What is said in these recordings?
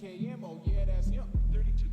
KM, oh yeah, that's him. 32.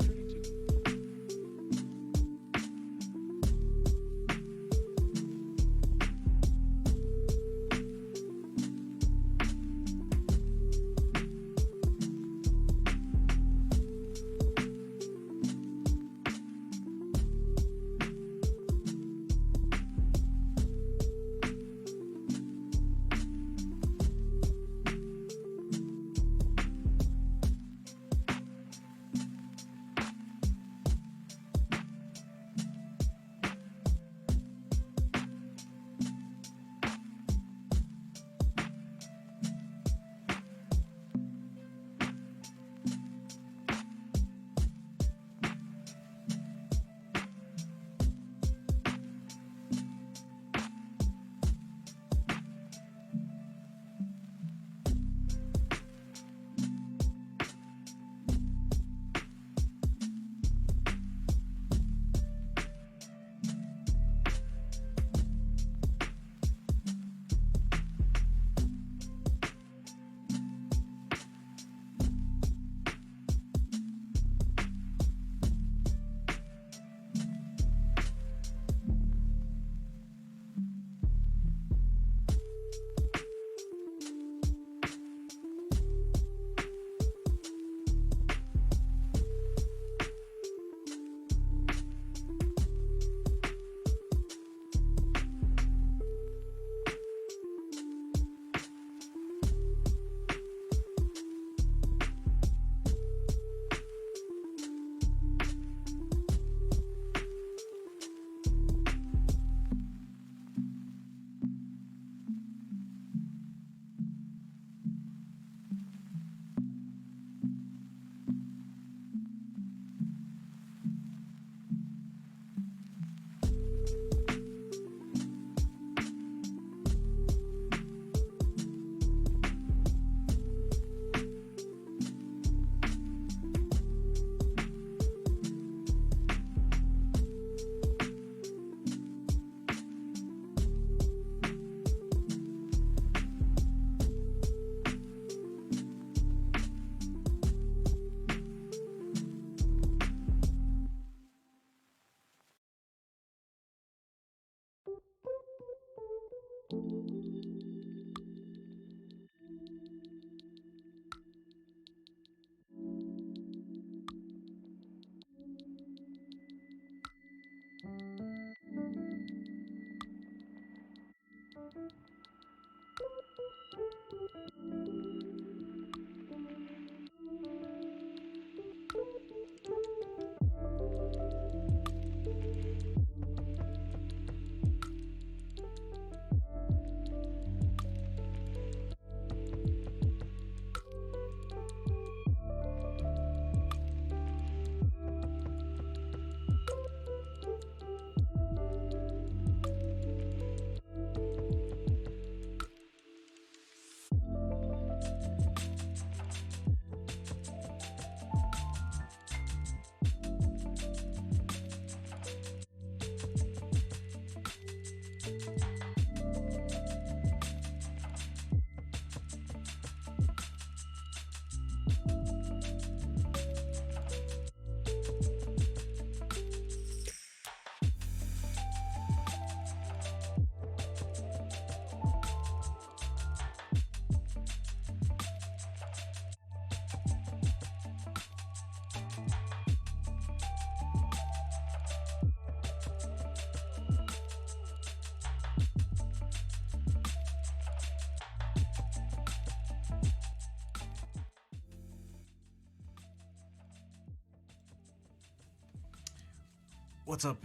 What's up,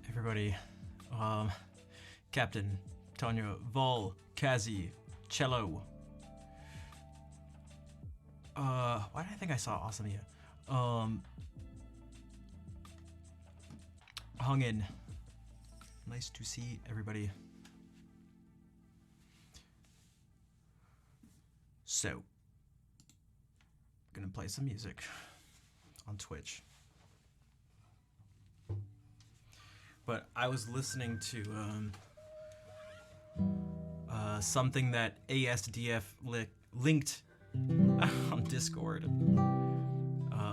everybody? Captain, Tanya, Vol, Kazi, Cello. Why did I think I saw Awesomia? Hung in. Nice to see everybody. So, gonna play some music on Twitch. But I was listening to something that ASDF linked on Discord.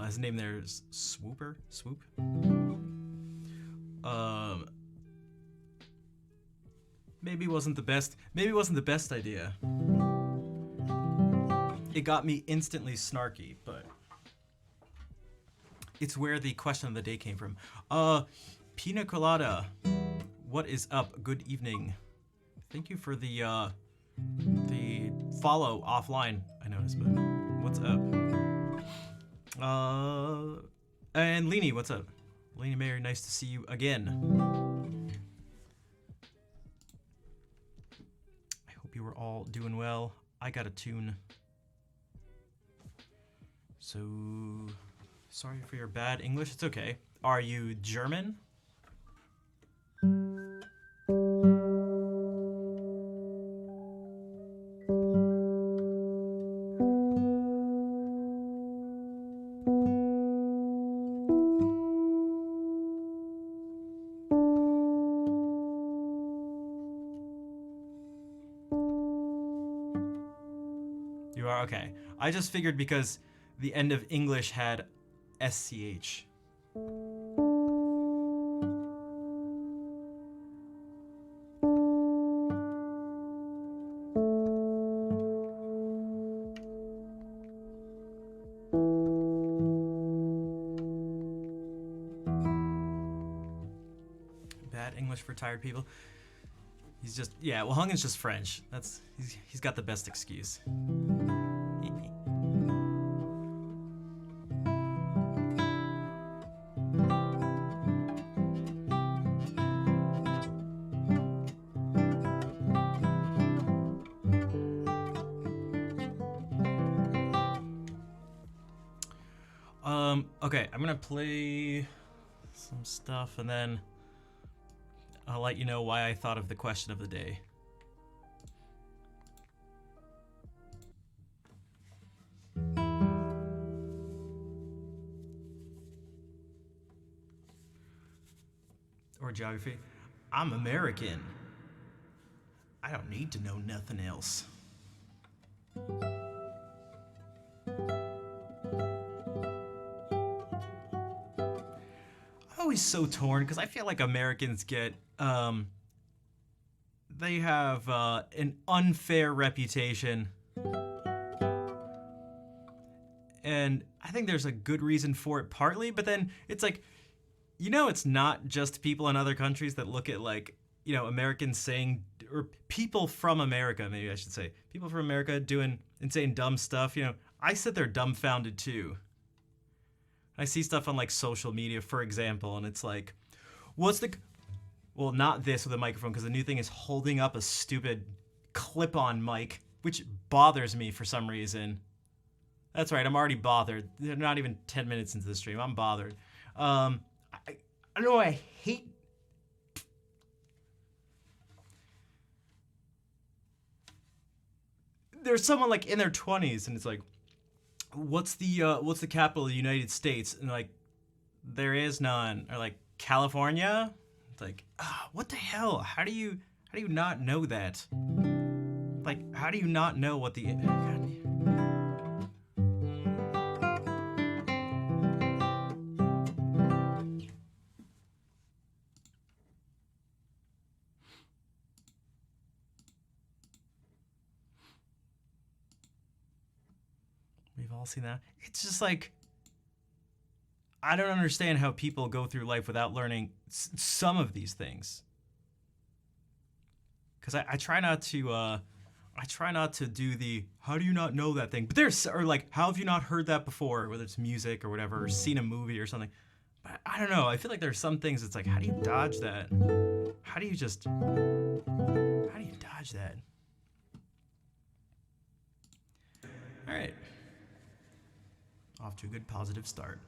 His name there is Swooper? Swoop? Maybe wasn't the best. Maybe it wasn't the best idea. It got me instantly snarky, but it's where the question of the day came from. Pina Colada, what is up? Good evening. Thank you for the follow offline. I noticed, but what's up? And Leanie, what's up? Leanie Mayer, nice to see you again. I hope you were all doing well. I got a tune. So, sorry for your bad English. It's okay. Are you German? You are? Okay. I just figured because the end of English had SCH. Bad English for tired people. He's just, yeah, well, Hungin's just French. He's got the best excuse. Okay, I'm gonna play some stuff and then I'll let you know why I thought of the question of the day. Or geography. I'm American. I don't need to know nothing else. Always so torn because I feel like Americans get they have an unfair reputation, and I think there's a good reason for it partly, but then it's like, you know, it's not just people in other countries that look at, like, you know, Americans saying, or people from America, maybe I should say, people from America doing insane dumb stuff. You know, I sit there dumbfounded too. I see stuff on, like, social media, for example, and it's like, what's the... Well, not this with a microphone, because the new thing is holding up a stupid clip-on mic, which bothers me for some reason. That's right, I'm already bothered. They're not even 10 minutes into the stream. I'm bothered. I don't know, I hate... There's someone, like, in their 20s, and it's like, what's the capital of the United States? And like, there is none. Or like, California? It's like, what the hell? How do you not know that? Like, how do you not know what the... We've all seen that. It's just like, I don't understand how people go through life without learning some of these things. Because I try not to do the, how do you not know that thing? But there's, or like, how have you not heard that before? Whether it's music or whatever, or seen a movie or something. But I don't know. I feel like there's some things it's like, how do you dodge that? How do you dodge that? All right. Off to a good positive start.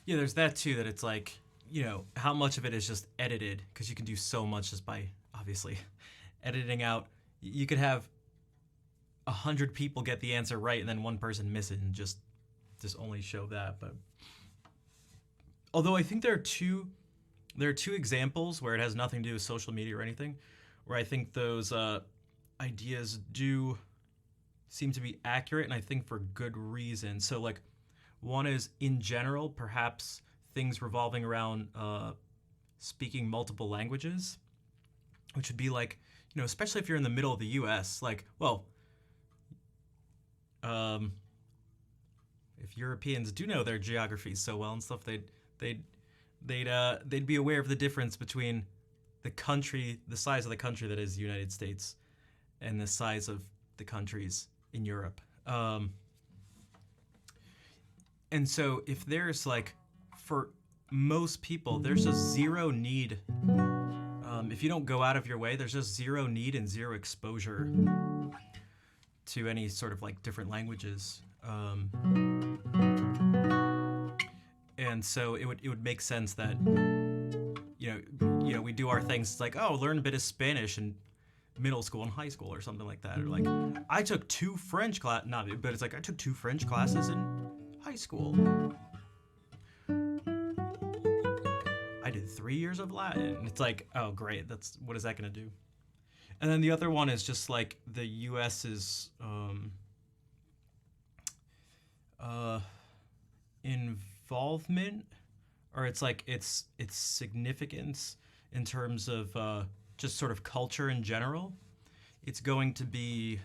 Yeah, there's that too. That it's like, how much of it is just edited, because you can do so much just by obviously editing out. You could have 100 people get the answer right, and then one person miss it, and just only show that. But although I think there are two examples where it has nothing to do with social media or anything, where I think those ideas do seem to be accurate, and I think for good reason. So like, one is in general, perhaps things revolving around speaking multiple languages, which would be like, especially if you're in the middle of the U.S. Like, well, if Europeans do know their geography so well and stuff, they'd be aware of the difference between the size of the country that is the United States, and the size of the countries in Europe. And so if there's like, for most people, there's just zero need. If you don't go out of your way, there's just zero need and zero exposure to any sort of like different languages. And so it would make sense that we do our things. It's like, oh, learn a bit of Spanish in middle school and high school or something like that. Or like, I took two French but it's like I took two French classes in high school. I did 3 years of Latin. It's like, oh great, what is that gonna do? And then the other one is just like the US's involvement, or it's like its significance in terms of just sort of culture in general. It's going to be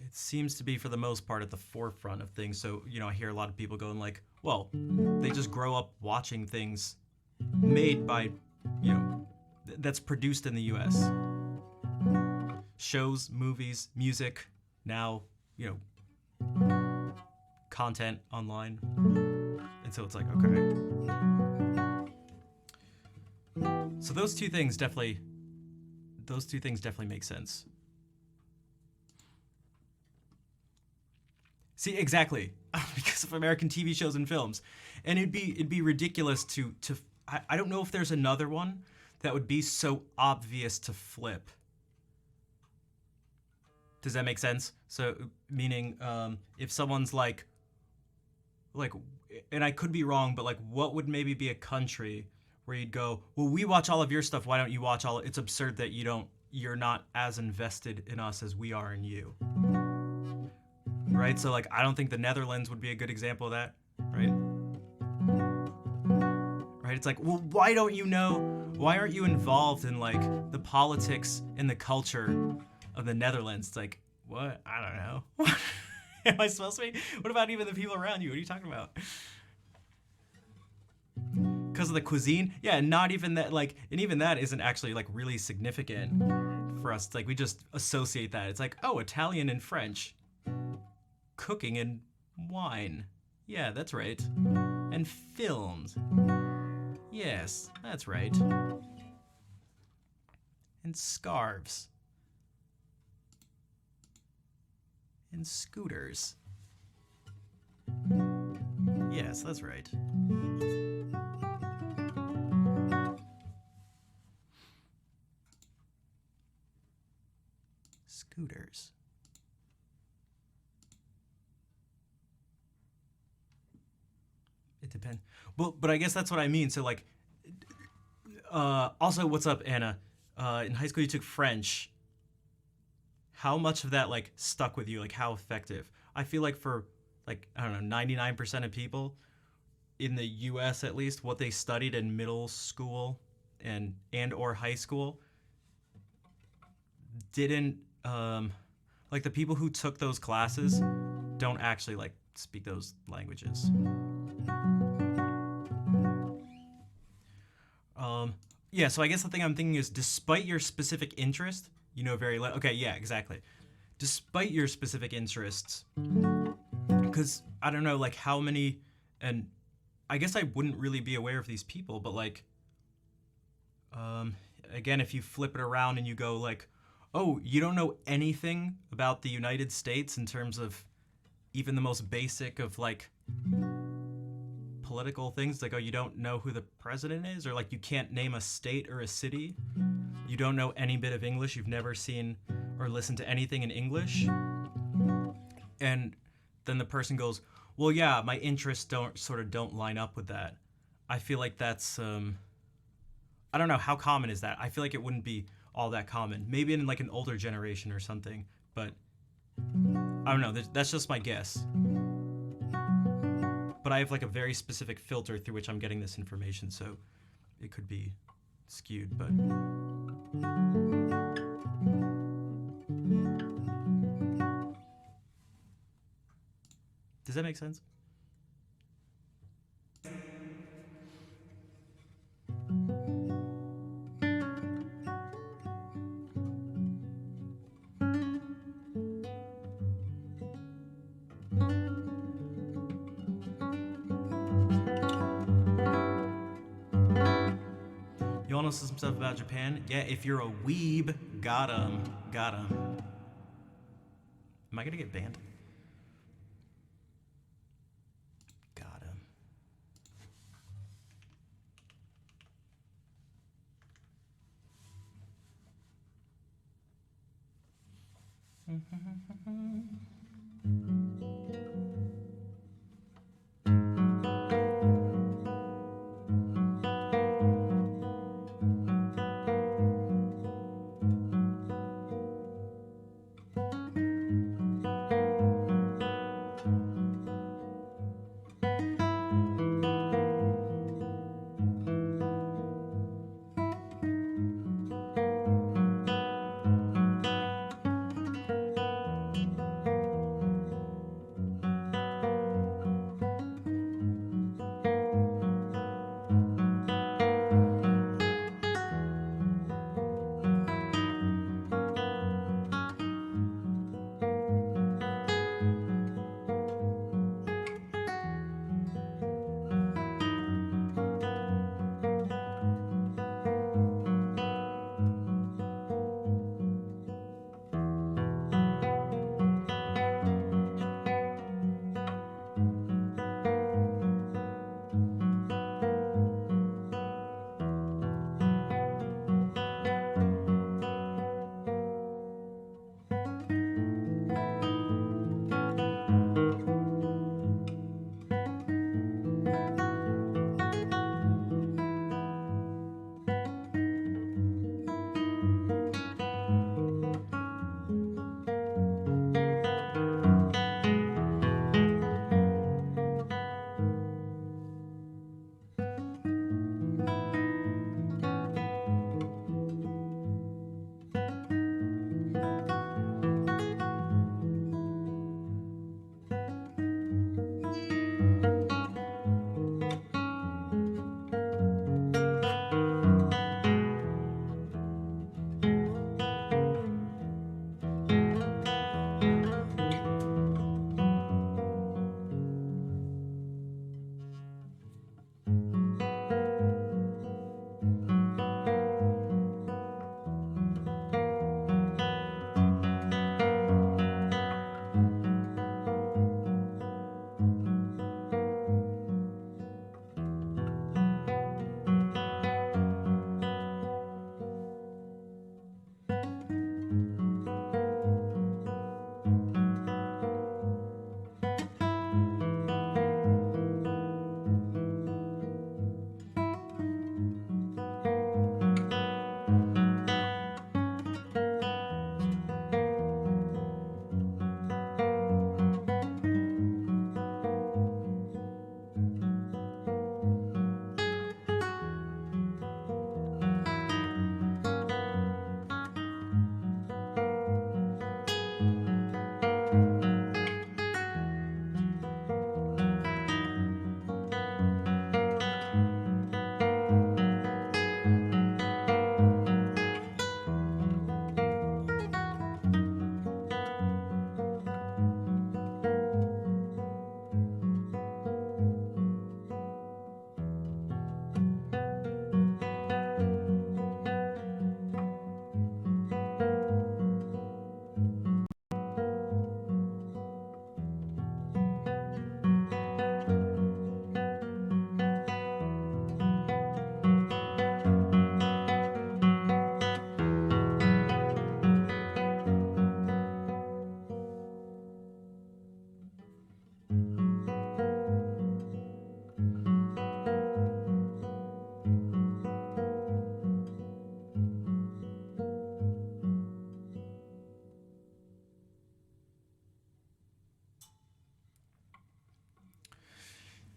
it seems to be, for the most part, at the forefront of things. So, I hear a lot of people going like, well, they just grow up watching things made by, that's produced in the US. Shows, movies, music, now, content online. And so it's like, okay. So those two things definitely make sense. See, exactly, because of American TV shows and films, and it'd be ridiculous to I don't know if there's another one that would be so obvious to flip. Does that make sense? So, meaning, if someone's like, and I could be wrong, but like, what would maybe be a country where you'd go, well, we watch all of your stuff, why don't you watch all? It's absurd that you're not as invested in us as we are in you. Right? So like, I don't think the Netherlands would be a good example of that, right? Right? It's like, well, why aren't you involved in like the politics and the culture of the Netherlands? It's like, what? I don't know. Am I supposed to be? What about even the people around you? What are you talking about? Because of the cuisine? Yeah, not even that, like, and even that isn't actually like really significant for us. It's like, we just associate that. It's like, oh, Italian and French. Cooking in Wine. Yeah, that's right. And filmed. Yes, that's right. And scarves. And scooters. Yes, that's right. Scooters. It depends. Well, but I guess that's what I mean. So like, also, what's up, Anna? In high school, you took French. How much of that like stuck with you? Like, how effective? I feel like for like I don't know, 99% of people in the U.S. at least, what they studied in middle school and or high school didn't like the people who took those classes don't actually like speak those languages. Yeah, so I guess the thing I'm thinking is despite your specific interest, you know very little. Okay, yeah, exactly. Despite your specific interests, because I don't know, like how many, and I guess I wouldn't really be aware of these people, but like, um, again, if you flip it around and you go like, oh, you don't know anything about the United States in terms of even the most basic of like political things, like, oh, you don't know who the president is, or like you can't name a state or a city, you don't know any bit of English, you've never seen or listened to anything in English, and then the person goes, well, yeah, my interests don't line up with that. I feel like that's I don't know, how common is that? I feel like it wouldn't be all that common. Maybe in like an older generation or something, but I don't know. That's just my guess. But I have like a very specific filter through which I'm getting this information, so it could be skewed. But does that make sense? You want to know some stuff about Japan? Yeah, if you're a weeb, got 'em, got 'em. Am I gonna get banned? Got 'em.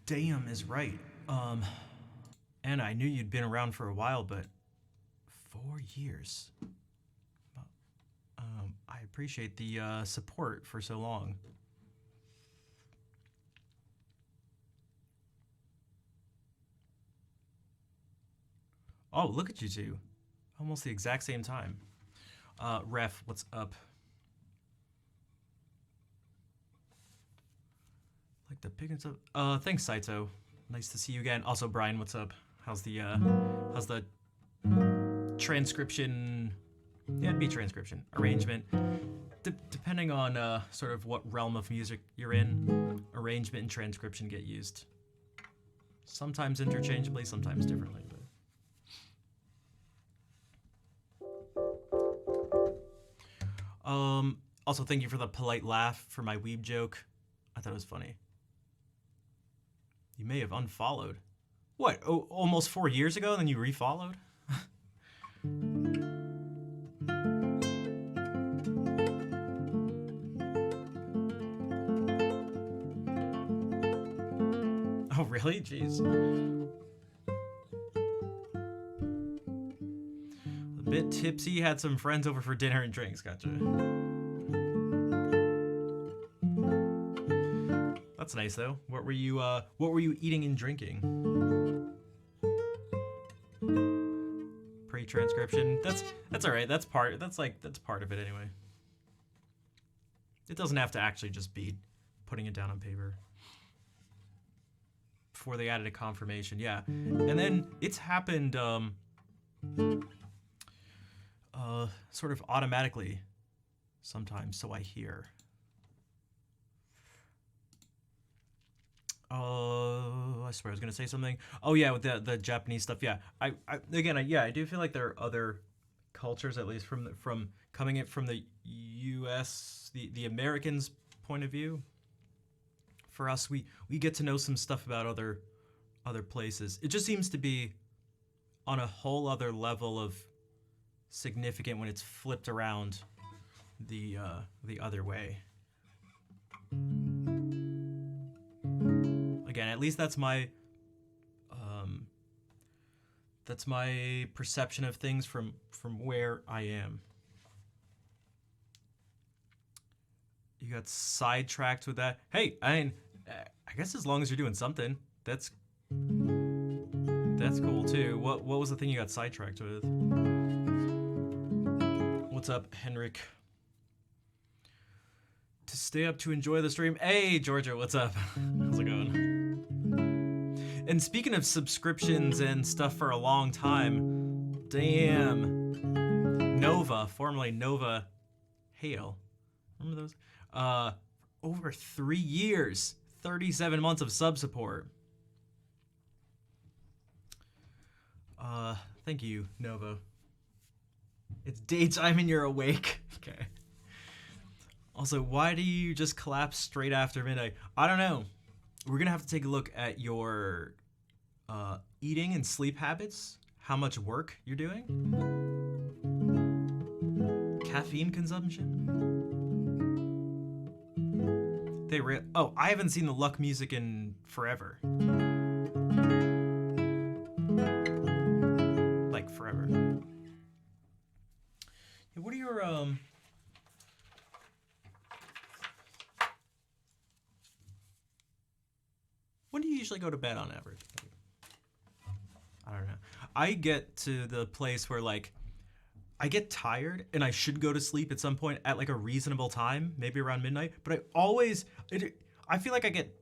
damn is right. And I knew you'd been around for a while, but 4 years. I appreciate the support for so long. Oh, look at you two. Almost the exact same time. Ref, what's up? Like the pickings up. Thanks, Saito. Nice to see you again. Also, Brian, what's up? How's the transcription? Yeah, it'd be transcription. Arrangement. Depending on sort of what realm of music you're in, arrangement and transcription get used. Sometimes interchangeably, sometimes differently. Also, thank you for the polite laugh for my weeb joke. I thought it was funny. You may have unfollowed. What? Oh, almost 4 years ago, and then you refollowed? Oh, really? Jeez. A bit tipsy, had some friends over for dinner and drinks. Gotcha. That's nice though. What were you eating and drinking? Pre-transcription. That's all right. That's part of it anyway. It doesn't have to actually just be putting it down on paper. Before they added a confirmation, yeah. And then it's happened sort of automatically sometimes, so I hear. I swear I was gonna say something. Oh yeah, with the Japanese stuff. Yeah, I do feel like there are other cultures, at least from coming in from the U.S. the Americans' point of view. For us, we get to know some stuff about other places. It just seems to be on a whole other level of significant when it's flipped around the other way. Again, at least that's my perception of things from where I am. You got sidetracked with that. Hey, I guess as long as you're doing something, that's cool too. What was the thing you got sidetracked with? What's up, Henrik? To stay up to enjoy the stream. Hey, Georgia, what's up? How's it going? And speaking of subscriptions and stuff for a long time, damn. Nova, formerly Nova Hale. Remember those? Over 3 years, 37 months of sub support. Thank you, Nova. It's daytime and you're awake. Okay. Also, why do you just collapse straight after midnight? I don't know. We're gonna have to take a look at your eating and sleep habits, how much work you're doing, caffeine consumption. Oh, I haven't seen the Luck music in forever. Like forever. Yeah, what are your when do you usually go to bed on average? I don't know. I get to the place where like I get tired and I should go to sleep at some point at like a reasonable time, maybe around midnight, but I feel like I get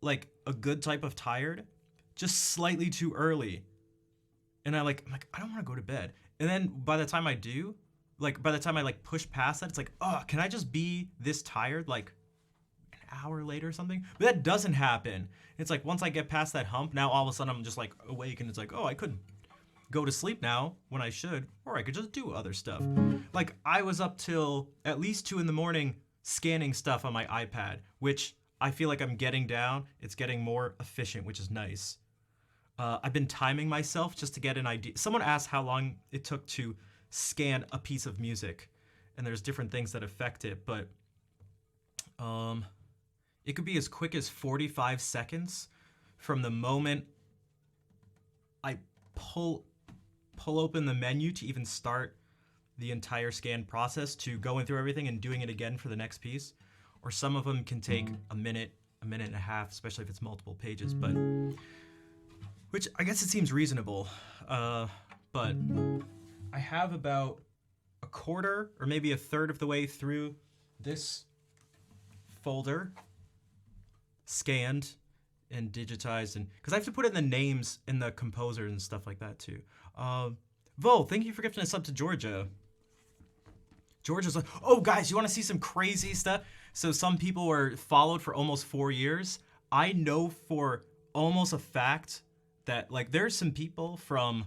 like a good type of tired just slightly too early. And I'm like, I don't want to go to bed. And then by the time I do, like by the time I like push past that, it's like, oh, can I just be this tired like an hour later or something? But that doesn't happen. It's like once I get past that hump, now all of a sudden I'm just like awake and it's like, oh, I couldn't go to sleep now when I should, or I could just do other stuff. Like I was up till at least 2 a.m. scanning stuff on my iPad, which I feel like I'm getting down. It's getting more efficient, which is nice. I've been timing myself just to get an idea. Someone asked how long it took to scan a piece of music, and there's different things that affect it, but it could be as quick as 45 seconds from the moment I pull open the menu to even start the entire scan process to going through everything and doing it again for the next piece. Or some of them can take a minute and a half, especially if it's multiple pages, but which I guess it seems reasonable. But I have about a quarter or maybe a third of the way through this folder scanned and digitized, and because I have to put in the names and the composer and stuff like that too. Vo, thank you for gifting us up to Georgia. Georgia's like, oh guys, you want to see some crazy stuff? So some people were followed for almost 4 years. I know for almost a fact that like there's some people from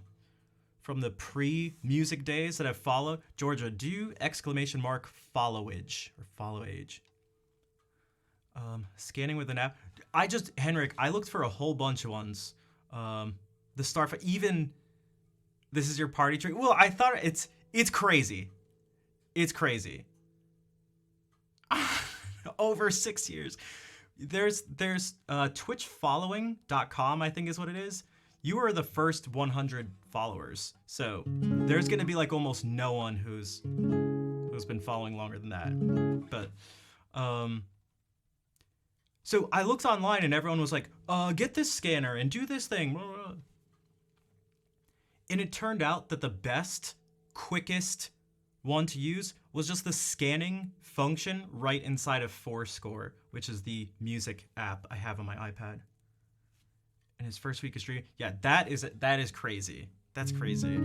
the pre-music days that I've followed. Georgia, do _followage or follow age. Scanning with an app. Henrik, I looked for a whole bunch of ones. The Starfight, even this is your party trick. Well, I thought it's crazy. It's crazy. Over 6 years. There's twitchfollowing.com, I think is what it is. You are the first 100 followers. So there's gonna be like almost no one who's been following longer than that. But so I looked online and everyone was like, get this scanner and do this thing. And it turned out that the best, quickest one to use was just the scanning function right inside of Fourscore, which is the music app I have on my iPad. In his first week of stream, yeah, that is crazy. That's crazy.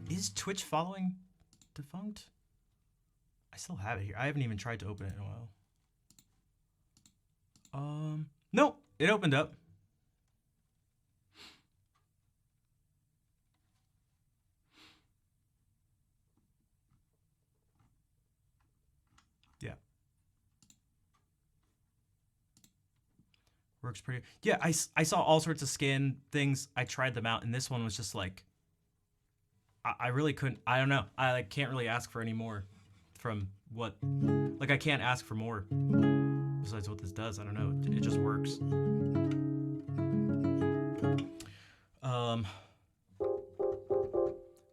Is Twitch following defunct? I still have it here. I haven't even tried to open it in a while. No, it opened up. Yeah. Works pretty. Yeah, I saw all sorts of scan things. I tried them out, and this one was just like, I really couldn't. I don't know. I like can't really ask for any more from what. Like I can't ask for more besides what this does. I don't know. It just works.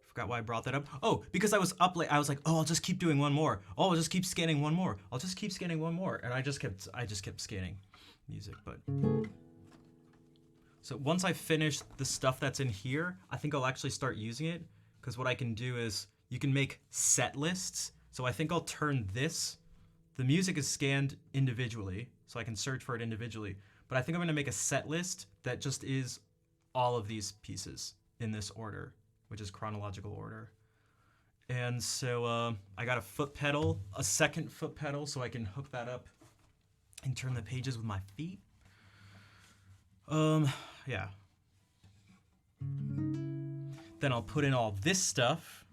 Forgot why I brought that up. Oh, because I was up late. I was like, oh, I'll just keep doing one more. Oh, I'll just keep scanning one more. I'll just keep scanning one more, and I just kept scanning music. But so once I finish the stuff that's in here, I think I'll actually start using it, because what I can do is you can make set lists. So I think I'll turn this. The music is scanned individually, so I can search for it individually. But I think I'm going to make a set list that just is all of these pieces in this order, which is chronological order. And so I got a foot pedal, a second foot pedal, so I can hook that up and turn the pages with my feet. Yeah. Then I'll put in all this stuff,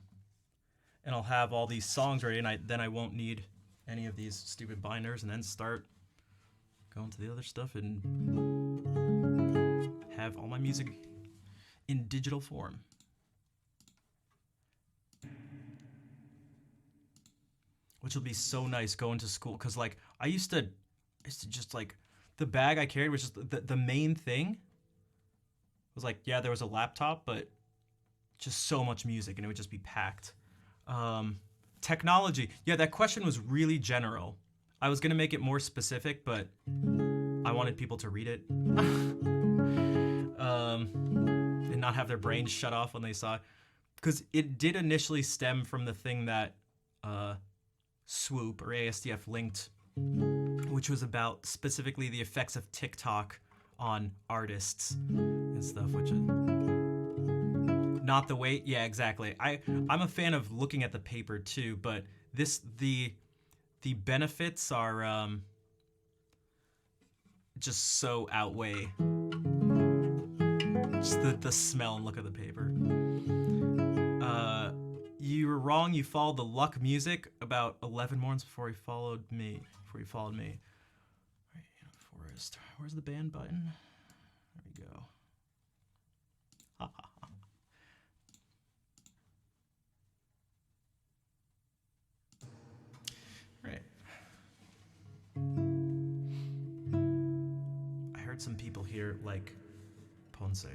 and I'll have all these songs ready, and then I won't need any of these stupid binders, and then start going to the other stuff and have all my music in digital form. Which will be so nice going to school, because like I used to just like, the bag I carried was just the main thing was like, yeah, there was a laptop, but just so much music, and it would just be packed. Technology, yeah, that question was really general. I was gonna make it more specific, but I wanted people to read it and not have their brains shut off when they saw it, because it did initially stem from the thing that Swoop or ASDF linked, which was about specifically the effects of TikTok on artists and stuff, which is not the way. Yeah, exactly. I'm a fan of looking at the paper too, but the benefits are just so outweigh just the smell and look of the paper. You were wrong. You followed the Luck Music about 11 mornings before you followed me. Right, Forest. Where's the band button? There we go. Ha ha ha. Right. here like Ponce.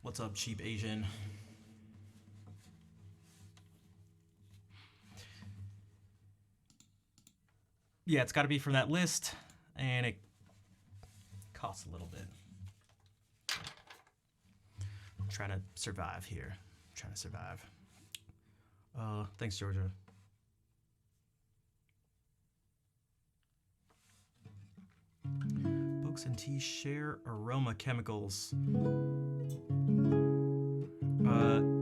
What's up, cheap Asian? Yeah, it's got to be from that list, and it costs a little bit. I'm trying to survive here. I'm trying to survive. Thanks, Georgia. Books and tea share aroma chemicals.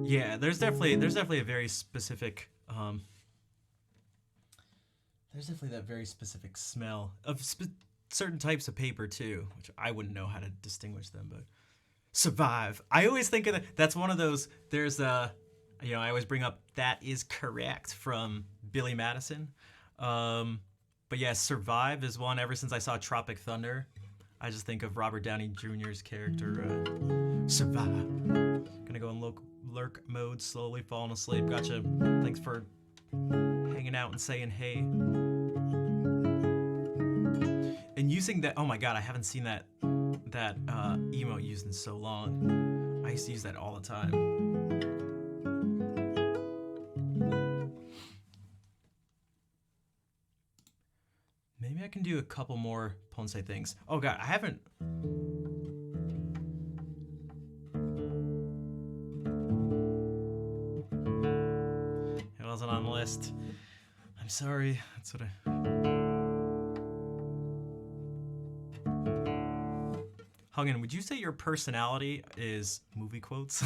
Yeah, there's definitely a very specific there's definitely that very specific smell of certain types of paper too, which I wouldn't know how to distinguish them. But survive. I always think of that's one of those. There's I always bring up That Is Correct from Billy Madison. But yeah, survive is one. Ever since I saw Tropic Thunder, I just think of Robert Downey Jr.'s character. Survive. Gonna go in lurk mode, slowly falling asleep. Gotcha. Thanks for hanging out and saying hey. And using that, oh my god, I haven't seen that emote used in so long. I used to use that all the time. Maybe I can do a couple more Ponce things. Oh god, I haven't. It wasn't on the list. I'm sorry. That's what I. Hungen, would you say your personality is movie quotes?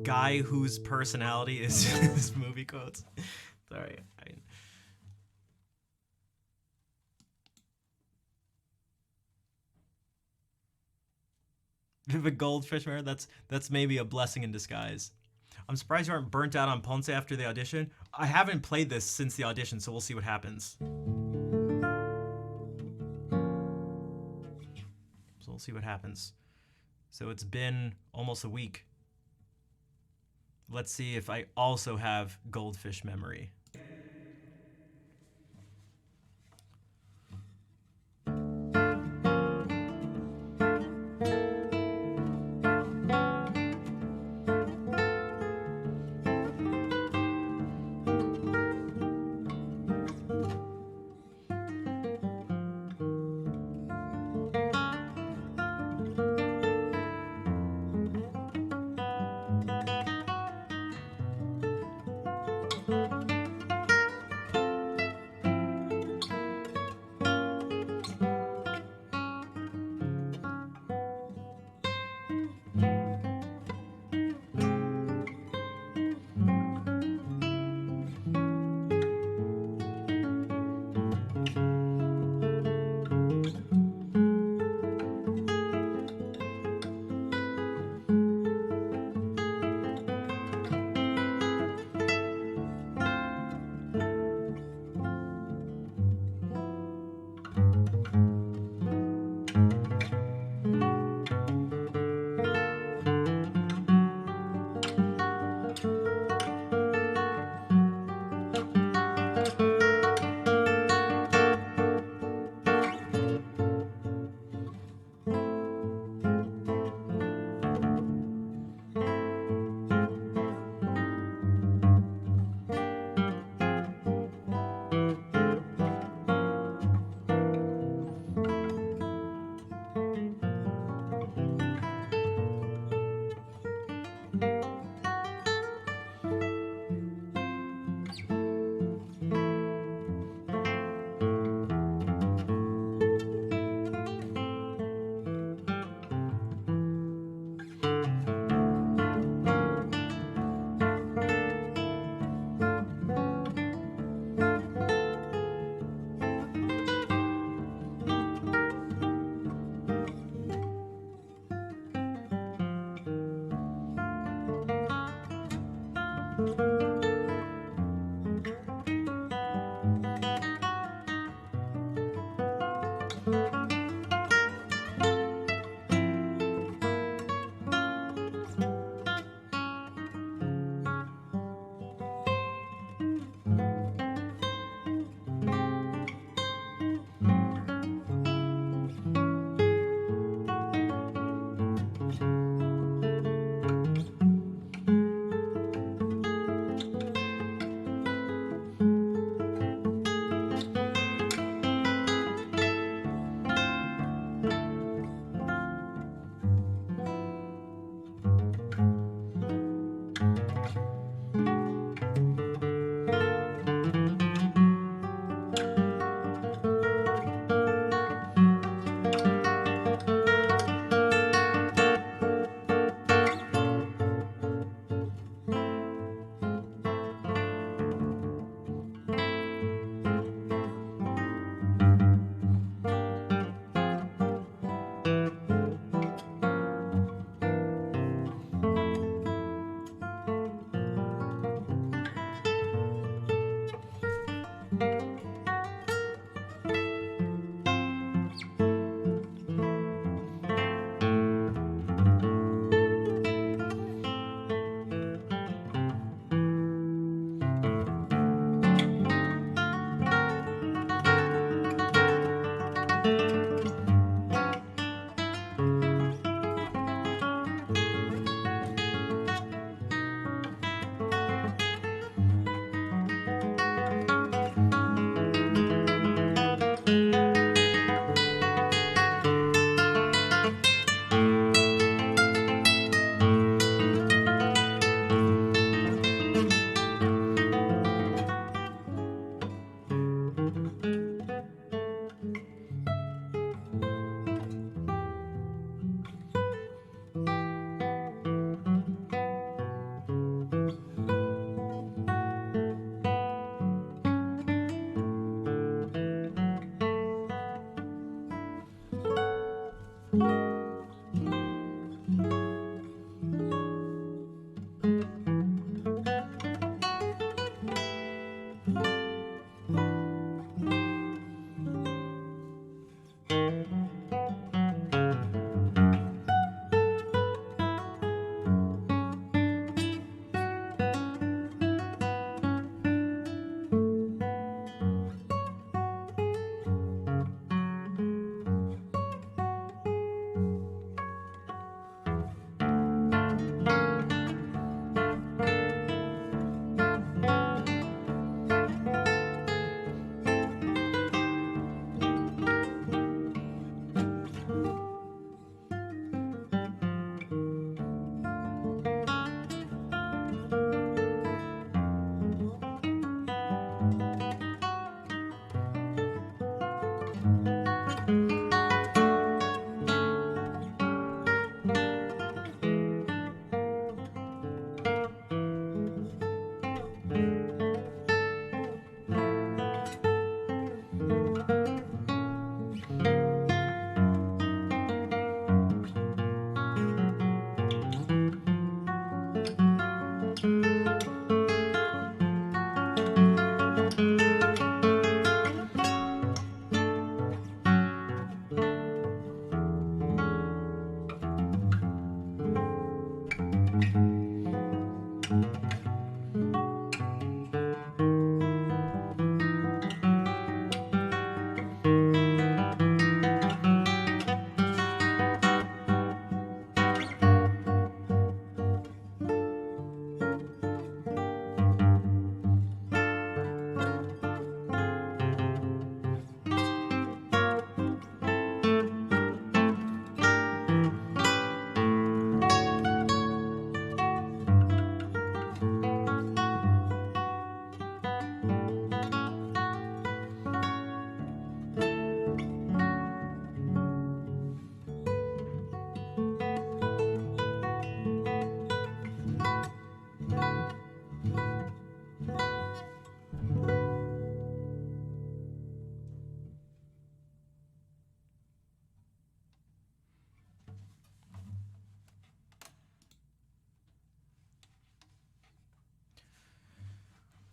Guy whose personality is movie quotes. Sorry. The goldfish mirror, that's maybe a blessing in disguise. I'm surprised you aren't burnt out on Ponce after the audition. I haven't played this since the audition, so we'll see what happens. So we'll see what happens. So it's been almost a week. Let's see if I also have goldfish memory.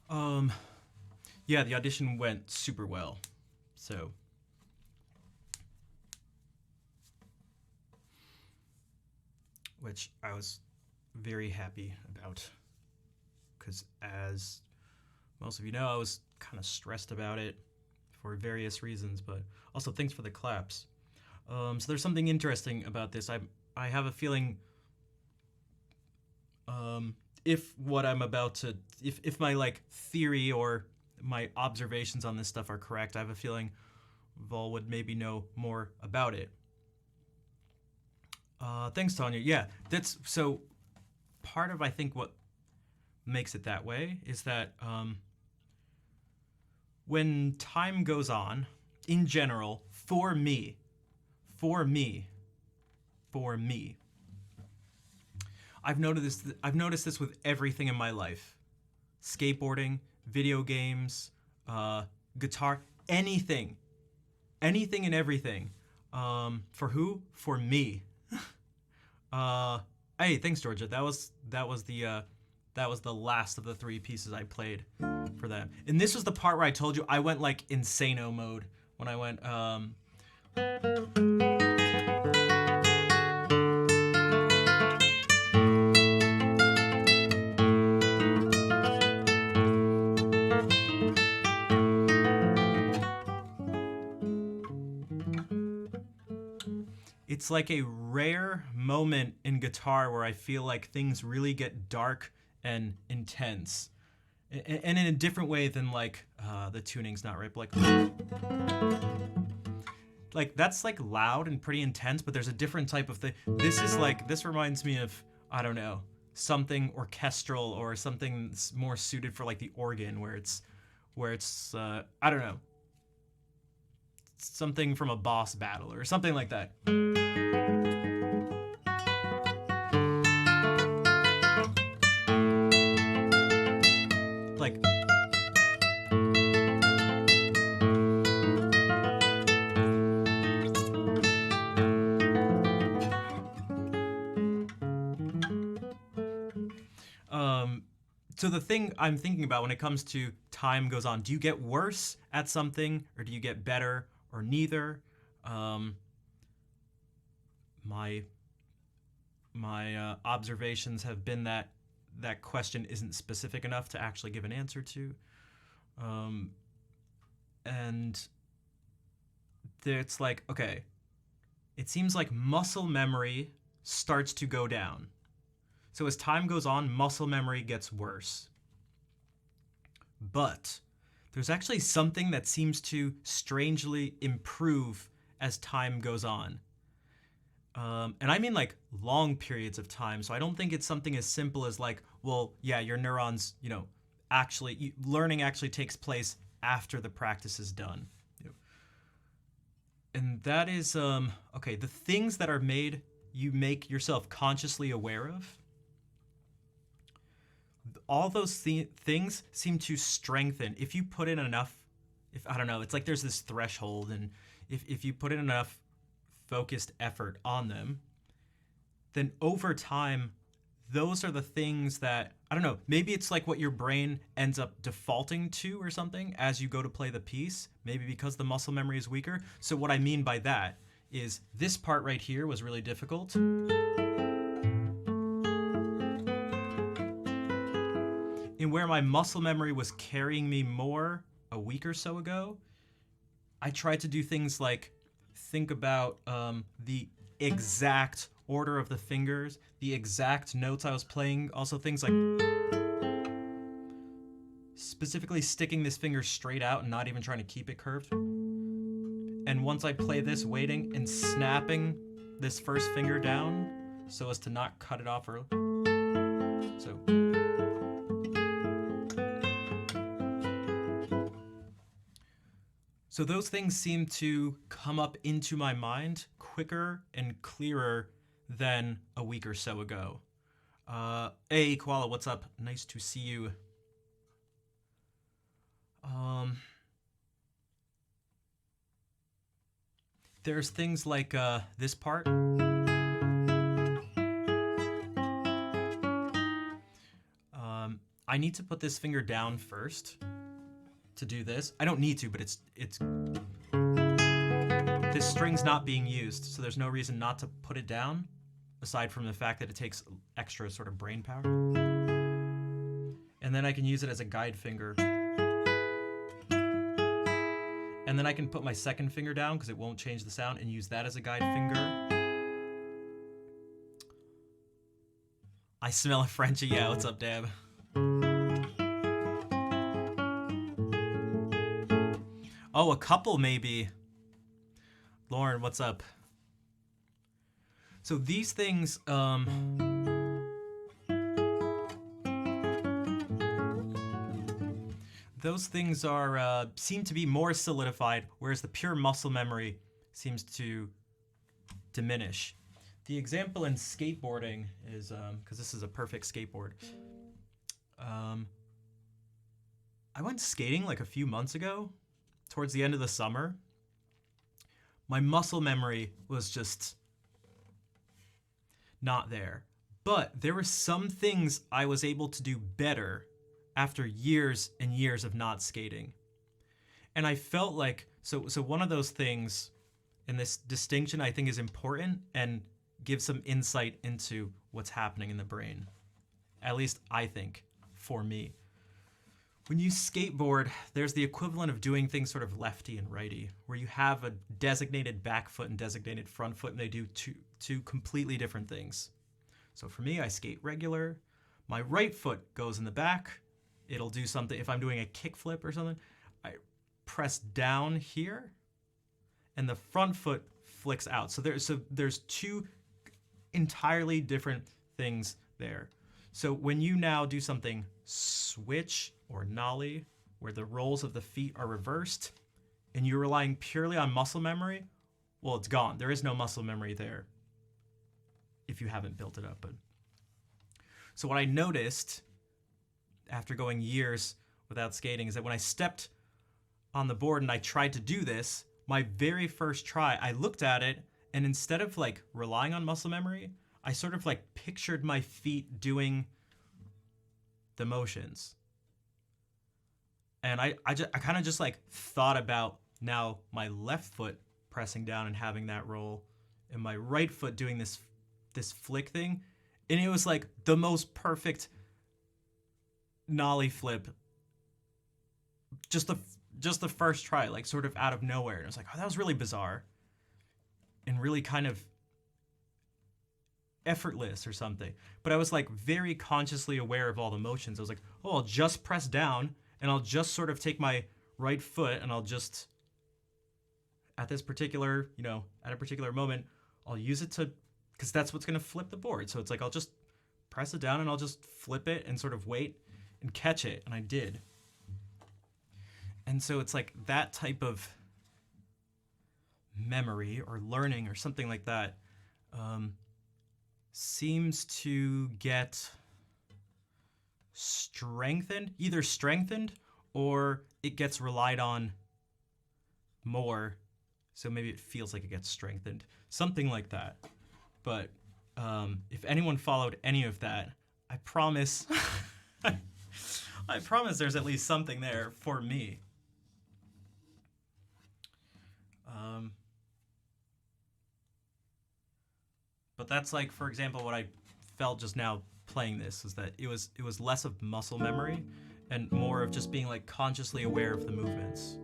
Um, yeah, the audition went super well. So, which I was very happy about. Because, as most of you know, I was kind of stressed about it for various reasons, but also thanks for the claps. So, there's something interesting about this. I have a feeling. If what I'm about to, if my like theory or my observations on this stuff are correct, I have a feeling Vol would maybe know more about it. Thanks, Tanya. Yeah, that's so. Part of I think what makes it that way is that when time goes on, in general, for me, I've noticed this with everything in my life: skateboarding, video games, guitar, anything and everything. For who? For me. Hey, thanks, Georgia. That was the last of the three pieces I played for that. And this was the part where I told you I went like insano mode when I went. It's like a rare moment in guitar where I feel like things really get dark and intense, and in a different way than like the tuning's not right, but like that's like loud and pretty intense, but there's a different type of thing. This reminds me of, I don't know, something orchestral or something more suited for like the organ, where it's I don't know, something from a boss battle or something like that. Like So the thing I'm thinking about when it comes to time goes on, do you get worse at something or do you get better or neither? My observations have been that that question isn't specific enough to actually give an answer to. And it's like, okay, it seems like muscle memory starts to go down. So as time goes on, muscle memory gets worse. But there's actually something that seems to strangely improve as time goes on. And I mean like long periods of time. So I don't think it's something as simple as like, well, yeah, your neurons, actually, learning actually takes place after the practice is done. And that is, okay, the things that are made, you make yourself consciously aware of, all those things seem to strengthen. If you put in enough, I don't know, it's like there's this threshold, and if you put in enough focused effort on them, then over time, those are the things that, I don't know, maybe it's like what your brain ends up defaulting to or something as you go to play the piece, maybe because the muscle memory is weaker. So what I mean by that is this part right here was really difficult. And where my muscle memory was carrying me more a week or so ago, I tried to do things like think about the exact order of the fingers, the exact notes I was playing, also things like specifically sticking this finger straight out and not even trying to keep it curved. And once I play this, waiting and snapping this first finger down so as to not cut it off early. So those things seem to come up into my mind quicker and clearer than a week or so ago. Hey, Koala, what's up? Nice to see you. There's things like this part. I need to put this finger down first to do this. I don't need to, but it's this string's not being used, so there's no reason not to put it down, aside from the fact that it takes extra sort of brain power. And then I can use it as a guide finger. And then I can put my second finger down because it won't change the sound and use that as a guide finger. I smell a Frenchie. Yeah, what's up, Dab? Oh, a couple maybe. Lauren, what's up? So these things, those things are seem to be more solidified, whereas the pure muscle memory seems to diminish. The example in skateboarding is, because this is a perfect skateboard. I went skating like a few months ago, towards the end of the summer. My muscle memory was just not there. But there were some things I was able to do better after years and years of not skating. And I felt like, so one of those things, and this distinction I think is important and gives some insight into what's happening in the brain. At least I think, for me. When you skateboard, there's the equivalent of doing things sort of lefty and righty, where you have a designated back foot and designated front foot, and they do two completely different things. So for me, I skate regular. My right foot goes in the back. It'll do something. If I'm doing a kickflip or something, I press down here, and the front foot flicks out. So there's two entirely different things there. So when you now do something switch or nollie, where the roles of the feet are reversed, and you're relying purely on muscle memory, well, it's gone. There is no muscle memory there if you haven't built it up. But so what I noticed after going years without skating is that when I stepped on the board and I tried to do this, my very first try, I looked at it, and instead of like relying on muscle memory, I sort of like pictured my feet doing the motions. And I kind of just like thought about now my left foot pressing down and having that roll, and my right foot doing this flick thing, and it was like the most perfect nollie flip. Just the first try, like sort of out of nowhere, and I was like, oh, that was really bizarre, and really kind of effortless or something. But I was like very consciously aware of all the motions. I was like, oh, I'll just press down, and I'll just sort of take my right foot, and I'll just at this particular, at a particular moment, I'll use it to, because that's what's going to flip the board. So it's like I'll just press it down and I'll just flip it and sort of wait and catch it. And I did. And so it's like that type of memory or learning or something like that seems to get either strengthened or it gets relied on more. So maybe it feels like it gets strengthened. Something like that. But if anyone followed any of that, I promise I promise there's at least something there for me. But that's like, for example, what I felt just now playing this is that it was less of muscle memory and more of just being like consciously aware of the movements.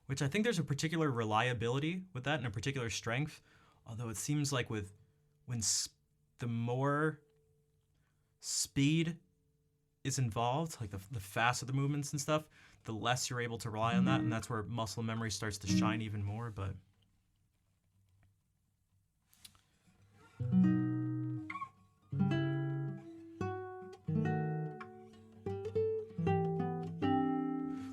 Which I think there's a particular reliability with that and a particular strength, although it seems like when the more speed is involved, like the faster the movements and stuff, the less you're able to rely on that, and that's where muscle memory starts to shine even more. But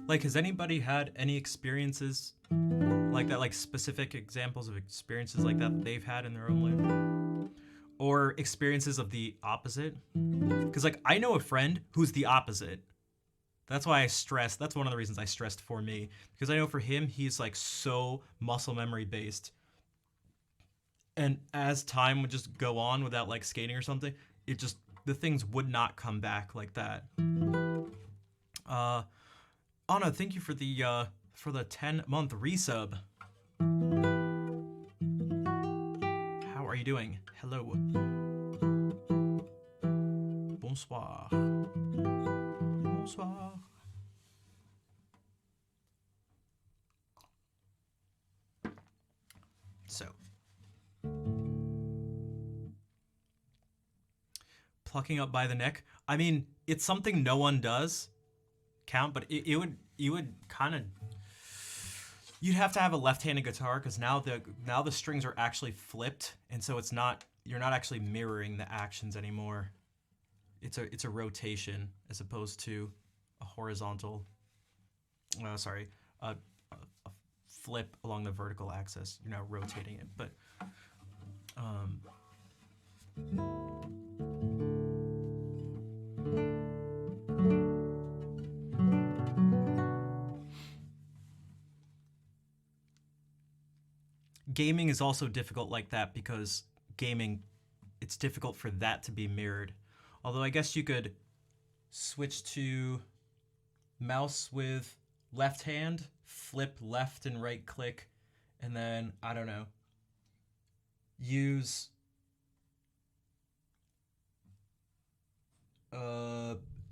like, has anybody had any experiences like that, like specific examples of experiences like that they've had in their own life? Or experiences of the opposite? Because, like, I know a friend who's the opposite. That's why that's one of the reasons I stressed for me. Because I know for him, he's, like, so muscle memory based. And as time would just go on without, like, skating or something, the things would not come back like that. Anna, thank you for the 10-month resub. How are you doing? Hello. Bonsoir. Bonsoir. So, plucking up by the neck. I mean, it's something no one does count, but you would kind of, you'd have to have a left-handed guitar because now the strings are actually flipped, and so you're not actually mirroring the actions anymore. It's a rotation as opposed to a horizontal. A flip along the vertical axis. You're now rotating it, but gaming is also difficult like that because gaming, it's difficult for that to be mirrored. Although I guess you could switch to mouse with left hand, flip left and right click, and then, I don't know, use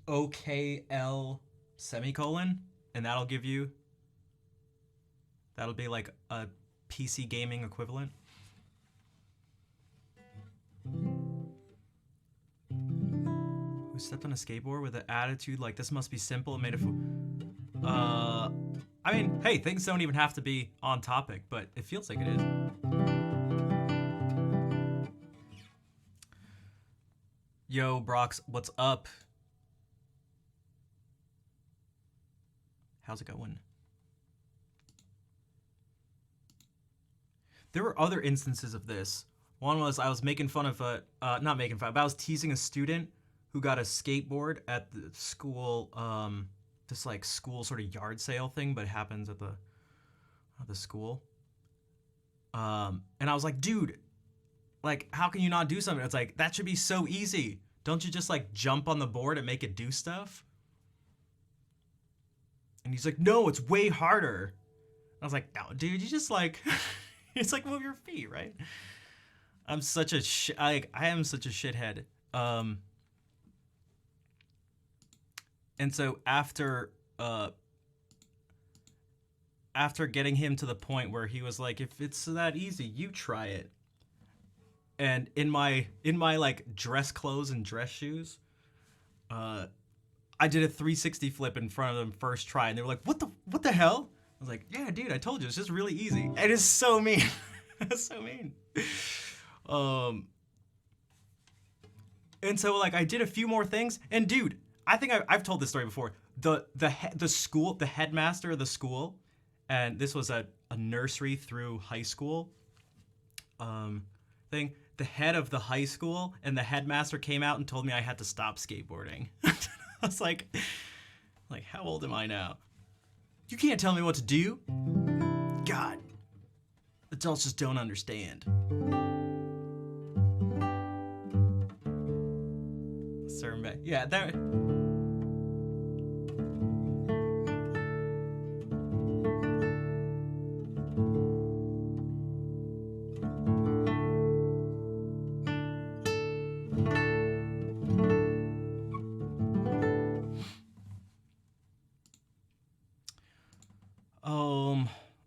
OKL semicolon, and that'll be like a PC gaming equivalent. Who stepped on a skateboard with an attitude like this must be simple and made a I mean, hey, things don't even have to be on topic, but it feels like it is. Yo, Brox, what's up? How's it going? There were other instances of this. One was I was making fun of not making fun, but I was teasing a student who got a skateboard at the school, this like school sort of yard sale thing, but it happens at the school. And I was like, dude, Like, how can you not do something? It's like, that should be so easy. Don't you just like jump on the board and make it do stuff? And he's like, no, it's way harder. I was like, no, dude, you just like, it's like move your feet, right? I'm such a I am such a shithead. And so after getting him to the point where he was like, if it's that easy, you try it. And in my like dress clothes and dress shoes, I did a 360 flip in front of them first try, and they were like, what the hell? I was like, yeah, dude, I told you, it's just really easy. It is so mean. It's so mean. And so like I did a few more things, and dude, I think I've told this story before. The headmaster of the school, and this was a nursery through high school thing. The head of the high school and the headmaster came out and told me I had to stop skateboarding. I was like, how old am I now? You can't tell me what to do. God, adults just don't understand. Sermon, yeah, that.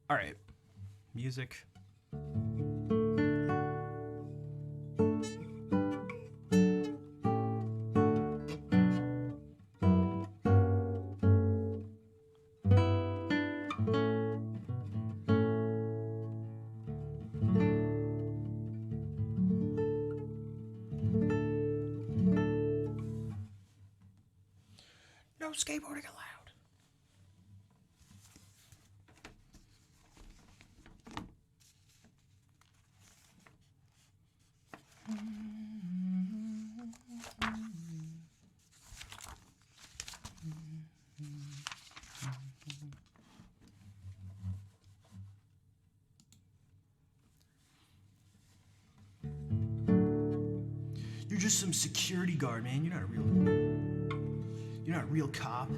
All right, music. No skateboarding allowed. You're just some security guard, man. You're not a real cop.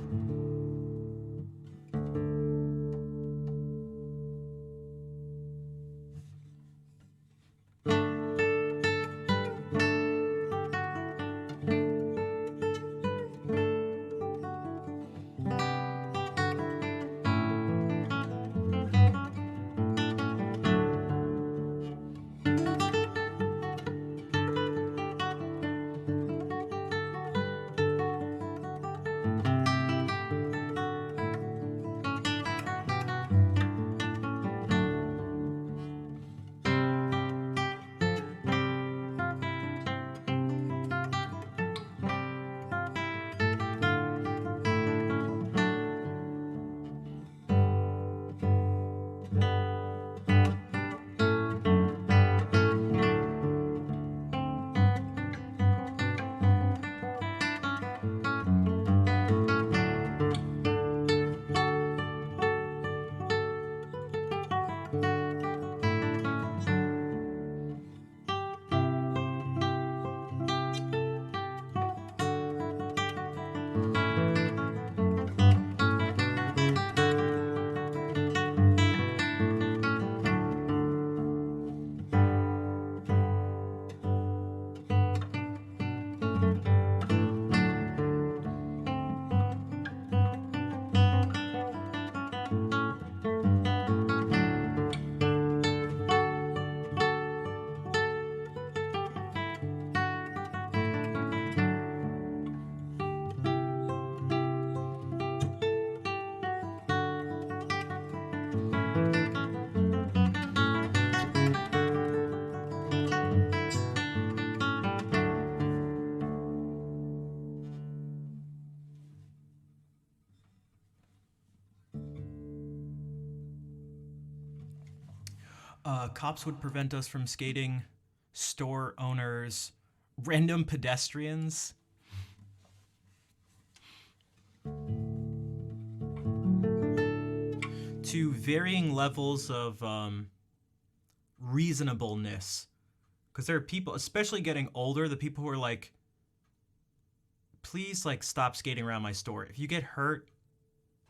Cops would prevent us from skating. Store owners, random pedestrians. To varying levels of reasonableness. because there are people, especially getting older, the people who are like, please like stop skating around my store. If you get hurt,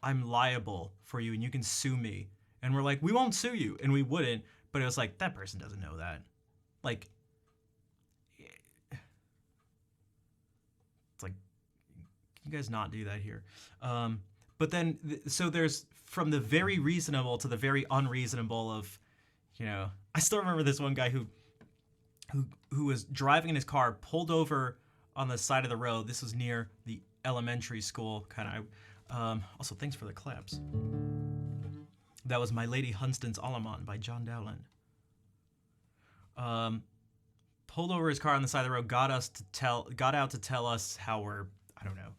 I'm liable for you and you can sue me. And we're like, we won't sue you. And we wouldn't. But it was like, that person doesn't know that. Like, it's like, you guys not do that here. But then, so there's from the very reasonable to the very unreasonable of, you know, I still remember this one guy who was driving in his car, pulled over on the side of the road. This was near the elementary school, kind of. Also, thanks for the claps. That was My Lady Hunstan's Alaman by John Dowland. Pulled over his car on the side of the road, got out to tell us how we're, I don't know,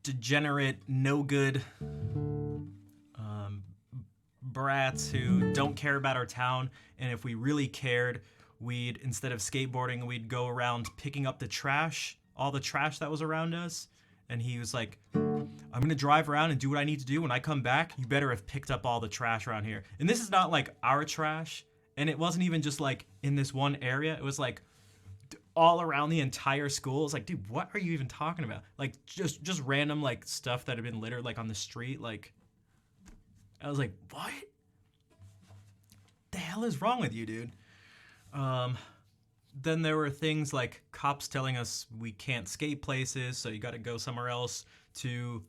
degenerate, no good brats who don't care about our town, and if we really cared, we'd, instead of skateboarding, we'd go around picking up the trash, all the trash that was around us. And he was like, I'm gonna drive around and do what I need to do. When I come back, you better have picked up all the trash around here. And this is not like our trash, and it wasn't even just like in this one area. It was like all around the entire school. It's like, dude, what are you even talking about? Like just random like stuff that had been littered like on the street. Like, I was like, what? The hell is wrong with you, dude? Then there were things like cops telling us we can't skate places, so you got to go somewhere else, to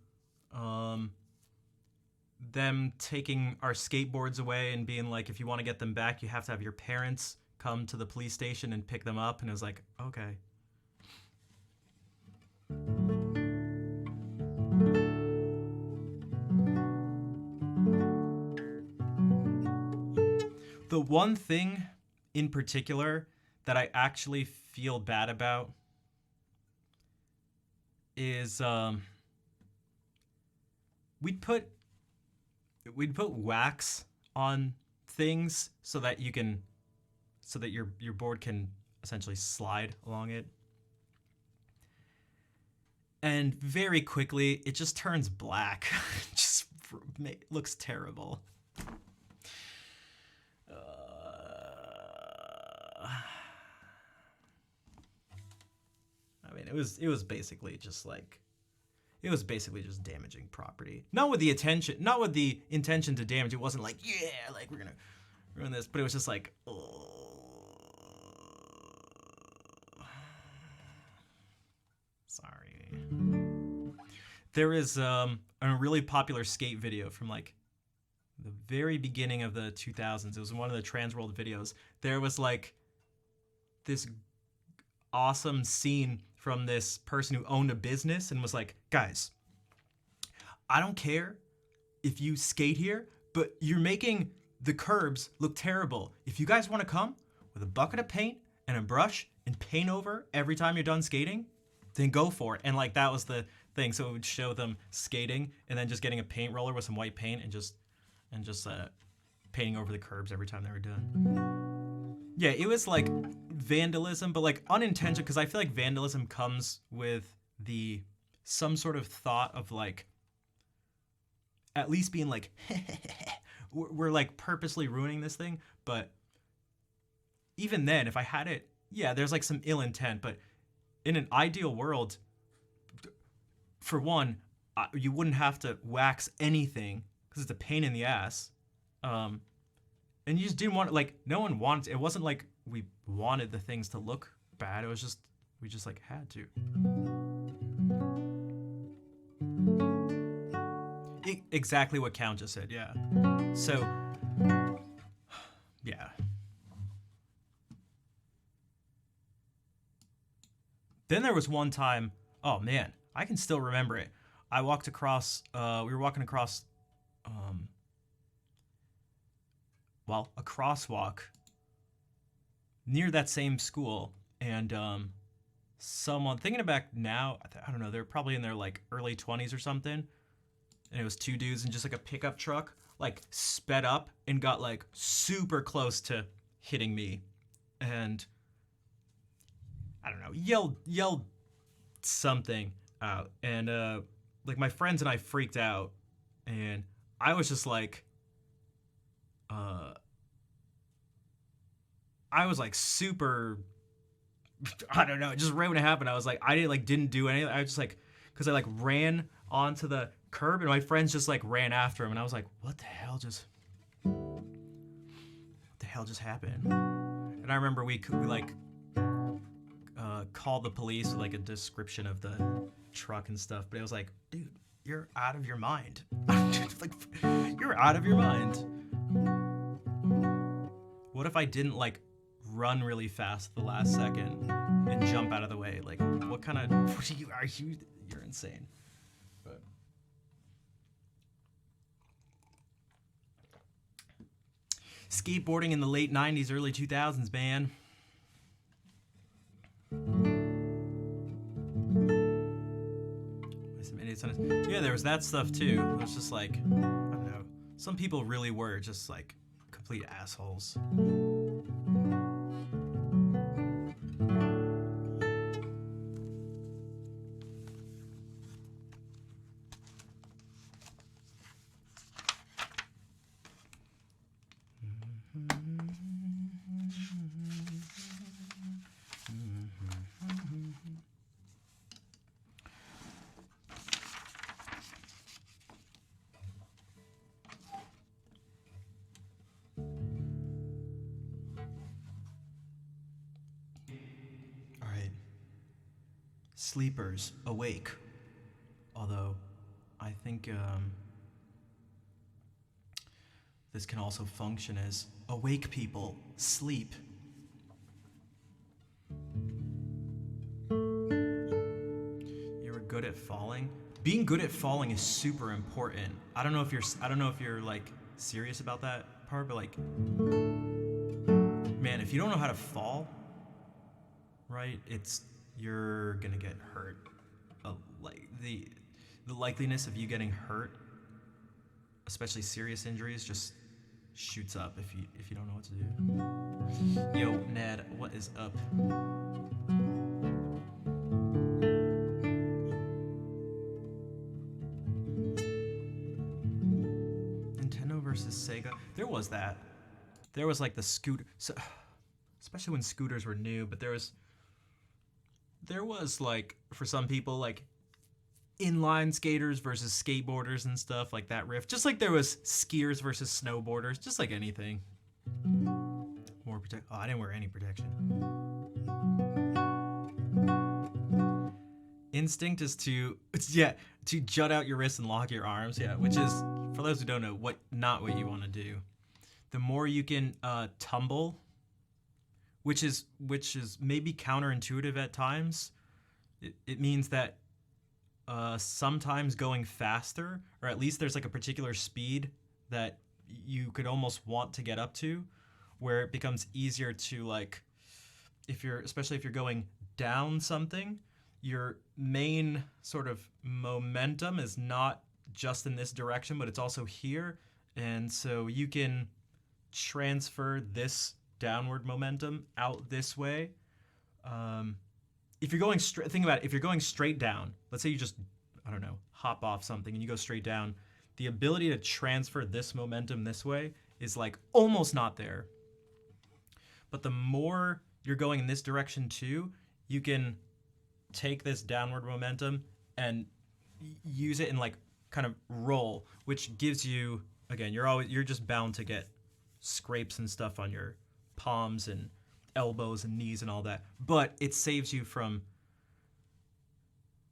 them taking our skateboards away and being like, if you want to get them back, you have to have your parents come to the police station and pick them up. And it was like, okay. The one thing in particular that I actually feel bad about is we'd put wax on things so that your board can essentially slide along it. And very quickly it just turns black. It just looks terrible. I mean, it was basically just damaging property. Not with the intention to damage. It wasn't like, yeah, like we're gonna ruin this, but it was just like, oh. Sorry. There is a really popular skate video from like the very beginning of the 2000s. It was one of the Transworld videos. There was like this awesome scene from this person who owned a business and was like, guys, I don't care if you skate here, but you're making the curbs look terrible. If you guys want to come with a bucket of paint and a brush and paint over every time you're done skating, then go for it. And like that was the thing. So it would show them skating and then just getting a paint roller with some white paint and just painting over the curbs every time they were done. Yeah, it was like vandalism, but like unintentional, because I feel like vandalism comes with some sort of thought of like at least being like we're like purposely ruining this thing. But even then, if I had it, yeah, there's like some ill intent. But in an ideal world, for one, you wouldn't have to wax anything because it's a pain in the ass. And you just didn't want it, like, no one wanted it. It wasn't like we wanted the things to look bad. It was just, we just, like, had to. Exactly what Count just said, yeah. So, yeah. Then there was one time, oh, man, I can still remember it. I walked across, we were walking across, a crosswalk near that same school, and someone, thinking back now, I don't know, they're probably in their like early 20s or something, and it was two dudes in just like a pickup truck, like sped up and got like super close to hitting me, and I don't know, yelled something out, and like my friends and I freaked out, and I was just like, I was like super, I don't know, just right when it happened, I was like, I didn't do anything. I was just like, because I like ran onto the curb and my friends just like ran after him, and I was like, what the hell just happened? And I remember we like called the police with like a description of the truck and stuff, but it was like, dude, you're out of your mind. Like, you're out of your mind. What if I didn't like run really fast at the last second and jump out of the way? Like, what kind of are you? You're insane. But skateboarding in the late 90s, early 2000s, man. Yeah, there was that stuff too. It was just like, I don't know. Some people really were just like complete assholes. All right. Sleepers awake. Although, I think this can also function as awake people sleep. You were good at falling. Being good at falling is super important. I don't know if you're like serious about that part, but like, man, if you don't know how to fall, right, you're gonna get hurt. Like the likeliness of you getting hurt, especially serious injuries, just shoots up if you don't know what to do. Yo, Ned, what is up? Nintendo versus Sega. There was that. There was like the scooter, so, especially when scooters were new. But there was like, for some people, like inline skaters versus skateboarders and stuff, like that riff. Just like there was skiers versus snowboarders, just like anything. More protect. Oh, I didn't wear any protection. Instinct is to jut out your wrists and lock your arms. Yeah, which is, for those who don't know, not what you want to do. The more you can tumble, which is maybe counterintuitive at times. It means that sometimes going faster, or at least there's like a particular speed that you could almost want to get up to, where it becomes easier to, like, especially if you're going down something, your main sort of momentum is not just in this direction, but it's also here. And so you can transfer this downward momentum out this way. If you're going straight, think about it. If you're going straight down, let's say you just, I don't know, hop off something and you go straight down, the ability to transfer this momentum this way is like almost not there. But the more you're going in this direction too, you can take this downward momentum and use it and like kind of roll, which gives you, again, you're just bound to get scrapes and stuff on your palms and elbows and knees and all that, but it saves you from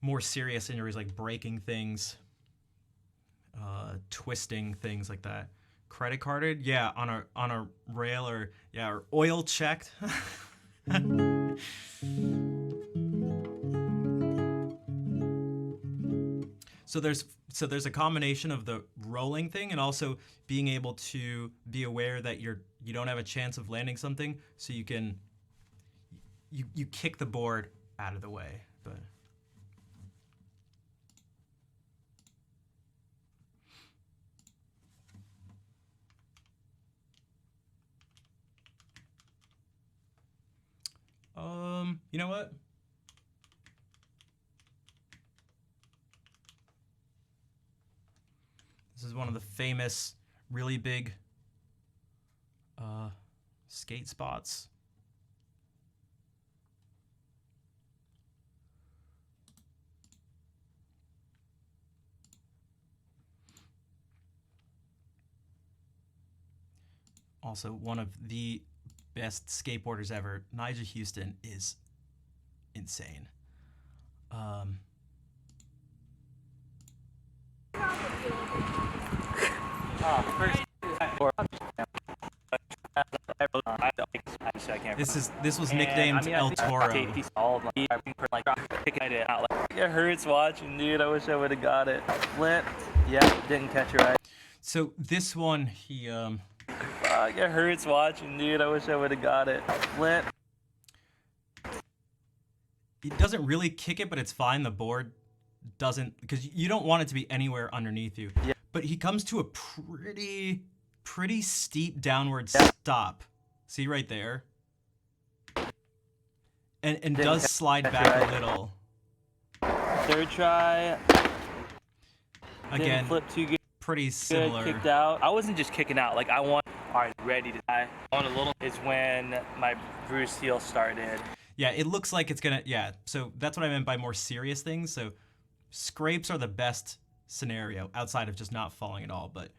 more serious injuries like breaking things, twisting things like that. Credit carded, yeah, on a rail, or oil checked. So there's a combination of the rolling thing and also being able to be aware that you don't have a chance of landing something, so you can you kick the board out of the way. But you know what? This is one of the famous, really big skate spots Also, one of the best skateboarders ever. Nigel Houston is insane. This was nicknamed El Toro. It hurts watching, dude. I wish I would have got it. Flipped. Yeah, didn't catch it right. So this one, he It hurts watching, dude. I wish I would have got it. Flip. he doesn't really kick it, but it's fine. The board doesn't, because you don't want it to be anywhere underneath you. Yeah. But he comes to a pretty steep downward stop. See right there? And does slide back a little. Third try. Again, Didn't flip too good. pretty similar. Kicked out. I wasn't just kicking out. Like, I want, all right, ready to die. On a little is when my bruised heel started. Yeah, it looks like it's gonna, yeah. So that's what I meant by more serious things. So scrapes are the best scenario outside of just not falling at all. But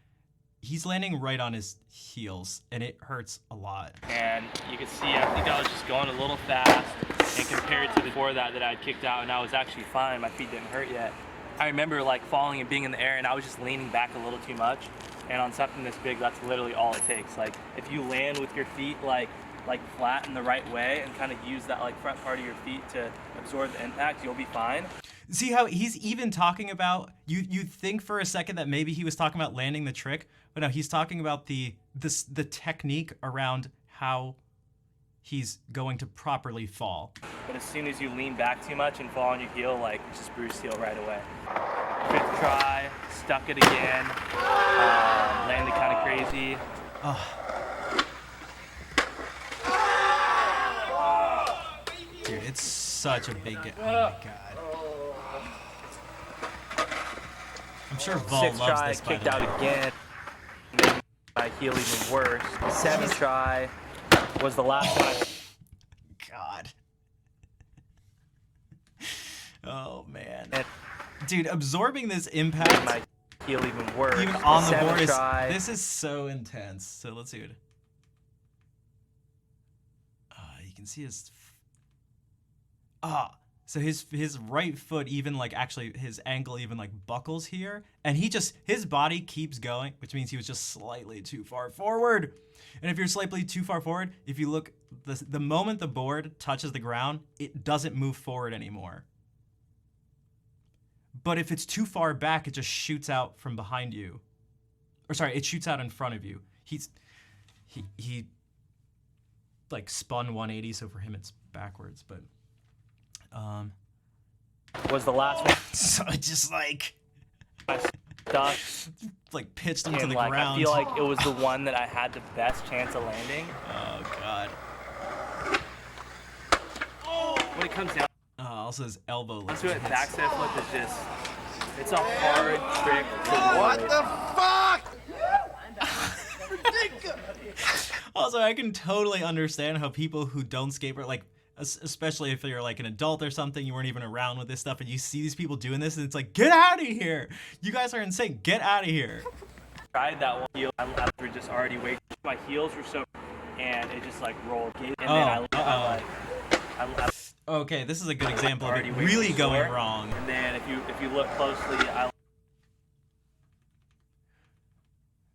he's landing right on his heels and it hurts a lot. And you can see, I think I was just going a little fast. And compared to before that I had kicked out and I was actually fine. My feet didn't hurt yet. I remember like falling and being in the air and I was just leaning back a little too much. And on something this big, that's literally all it takes. Like if you land with your feet like flat in the right way and kind of use that like front part of your feet to absorb the impact, you'll be fine. See how he's even talking about, you think for a second that maybe he was talking about landing the trick, but no, he's talking about the technique around how he's going to properly fall. But as soon as you lean back too much and fall on your heel, like just bruise heel right away. Fifth try, stuck it again, landed kind of crazy. Dude, it's such a big, oh my god. I'm sure Vol Sixth loves try, this, by kicked the out way. again. Made my heel even worse. Seventh try was the last one. God. Oh man. Dude, absorbing this impact My heel even worse. even on the Seventh board try. this is so intense. So let's see it. You can see his so his right foot even like actually his ankle even like buckles here, and his body keeps going, which means he was just slightly too far forward. And if you're slightly too far forward, if you look, the moment the board touches the ground, it doesn't move forward anymore. But if it's too far back, it just shoots out from behind you. Or sorry, it shoots out in front of you. He like spun 180, so for him it's backwards, but was the last one. so it just like Stuck. like pitched him to And the like ground. I feel like it was the one that I had the best chance of landing. Oh god. When it comes down Also his elbow looks to it, backside flip is just, it's a hard trick to What the fuck? Also, I can totally understand how people who don't skateboard, like, especially if you're like an adult or something, you weren't even around with this stuff, and you see these people doing this, and it's like, get out of here! You guys are insane. Get out of here. tried that one heel. I were just already way. My heels were so, and it just like rolled. And then I Okay, this is a good example of it already way really too going short. wrong. And then if you look closely,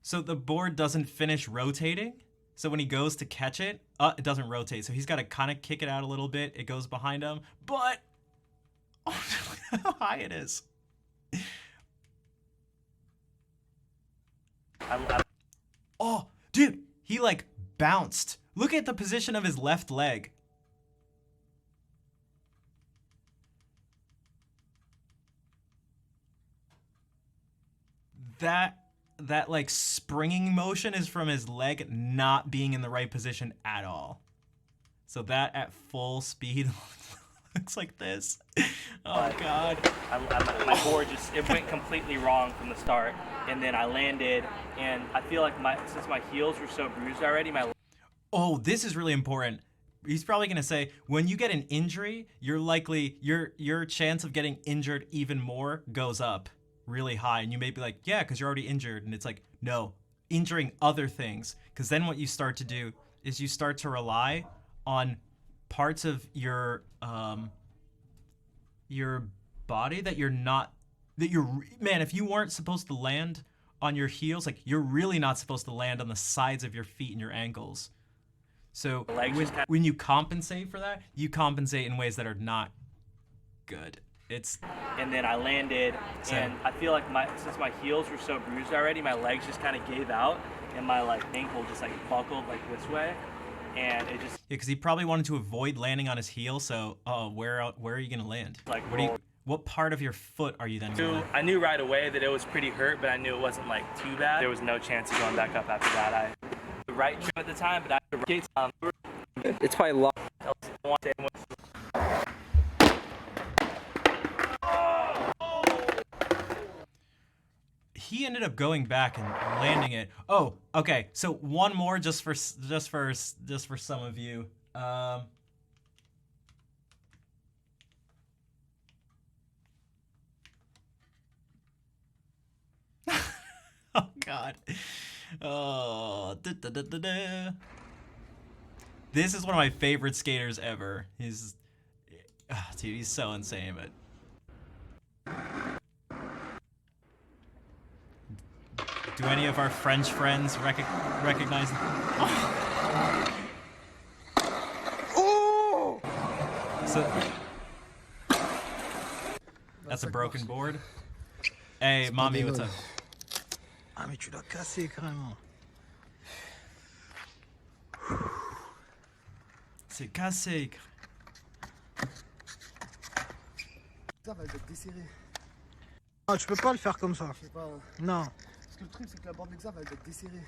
So the board doesn't finish rotating. So when he goes to catch it, it doesn't rotate. So he's got to kind of kick it out a little bit. It goes behind him, but oh, look how high it is. Oh, dude, he like bounced. Look at the position of his left leg. That like springing motion is from his leg not being in the right position at all. So that at full speed looks like this. Oh god. my board just, it went completely wrong from the start, and then I landed, and I feel like since my heels were so bruised already, Oh, this is really important. He's probably gonna say when you get an injury, you're likely your chance of getting injured even more goes up really high, and you may be like, yeah, because you're already injured, and it's like, no, injuring other things. Because then what you start to do is you start to rely on parts of your body that you're not, man, if you weren't supposed to land on your heels, like you're really not supposed to land on the sides of your feet and your ankles. So when you compensate for that, you compensate in ways that are not good. And then I landed, and I feel like since my heels were so bruised already, my legs just kind of gave out, and my like ankle just like buckled like this way, and it just. Yeah, because he probably wanted to avoid landing on his heel. So, where are you gonna land? Like what part of your foot are you then gonna land? I knew right away that it was pretty hurt, but I knew it wasn't like too bad. There was no chance of going back up after that. The right trim at the time, but I had the right it's probably long. He ended up going back and landing it. Oh, okay. So one more just for some of you. Oh God. Oh. This is one of my favorite skaters ever. Dude, he's so insane, but. Do any of our French friends recognize him? Oh! So, that's a broken board. Hey, mommy, what's up? Ah, mais tu l'as cassé carrément. C'est cassé. Ça va être desserré. Ah, tu peux pas le faire comme ça. Je sais pas. Non. Parce que le truc, c'est que la bande d'exa va être desserrée.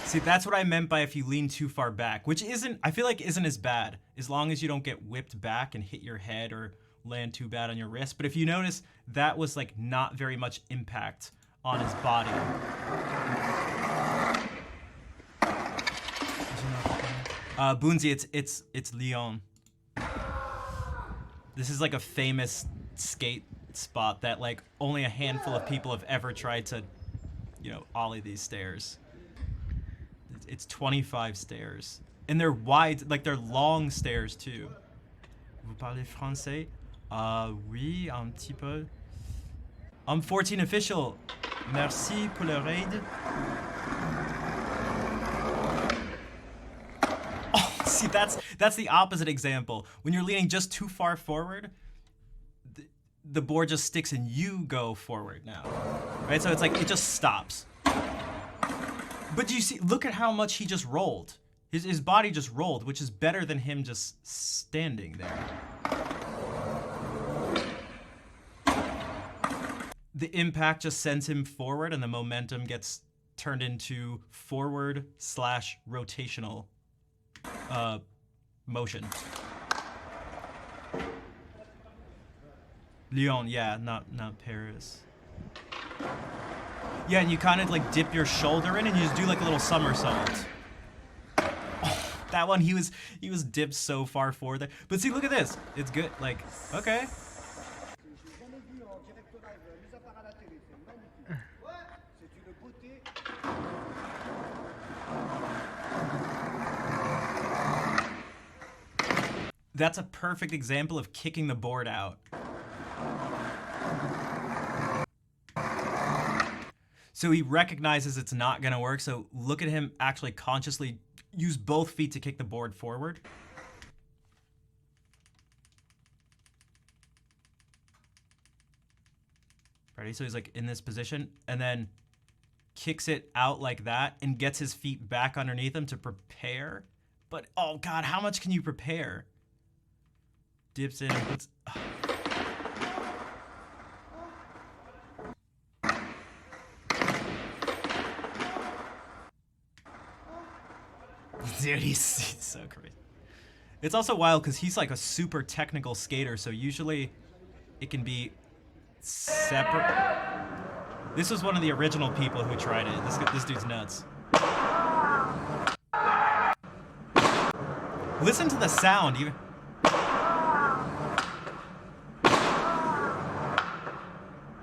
See, that's what I meant by if you lean too far back, which I feel like isn't as bad, as long as you don't get whipped back and hit your head or land too bad on your wrist. But if you notice, that was like not very much impact on his body. Boonzi, it's Lyon. This is like a famous skate spot that like only a handful of people have ever tried to, ollie these stairs. It's 25 stairs. And they're wide, like they're long stairs too. Vous parlez français? Oui, un petit peu. I'm 14 official. Merci pour le raid. Oh, see, that's the opposite example. When you're leaning just too far forward, the board just sticks and you go forward now. Right? So it's like, it just stops. But do you see, look at how much he just rolled. His body just rolled, which is better than him just standing there. The impact just sends him forward and the momentum gets turned into forward / rotational motion. Lyon, yeah, not Paris. Yeah, and you kind of like dip your shoulder in and you just do like a little somersault. Oh, that one, he was dipped so far forward there. But see, look at this. It's good. Like, okay. That's a perfect example of kicking the board out. So he recognizes it's not gonna work, so look at him actually consciously use both feet to kick the board forward. Ready? So he's like in this position and then kicks it out like that and gets his feet back underneath him to prepare. But oh God, how much can you prepare? Dips in and puts... Dude, he's so crazy. It's also wild because he's like a super technical skater, so usually it can be separate. This was one of the original people who tried it. This dude's nuts. Listen to the sound. Even.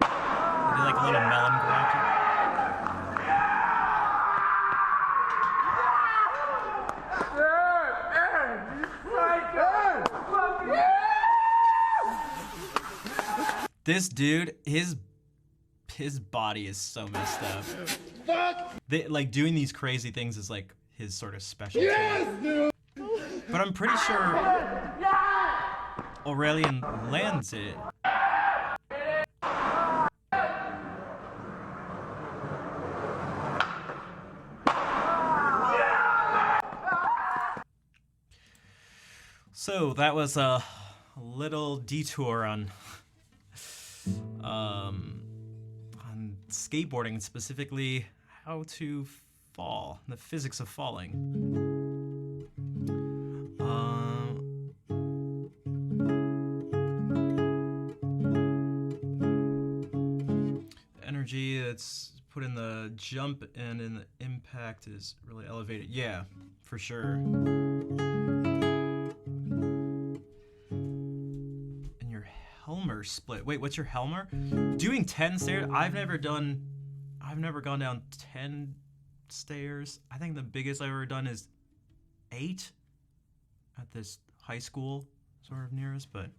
Like a little melon grab. This dude, his body is so messed up. They, like doing these crazy things is like his sort of specialty. But I'm pretty sure Aurelian lands it. So that was a little detour on skateboarding, and specifically how to fall, the physics of falling. The energy that's put in the jump and in the impact is really elevated. Yeah, for sure. Helmer split. Wait, what's your Helmer? Doing 10 stairs? I've never gone down 10 stairs. I think the biggest I've ever done is 8 at this high school sort of near us, but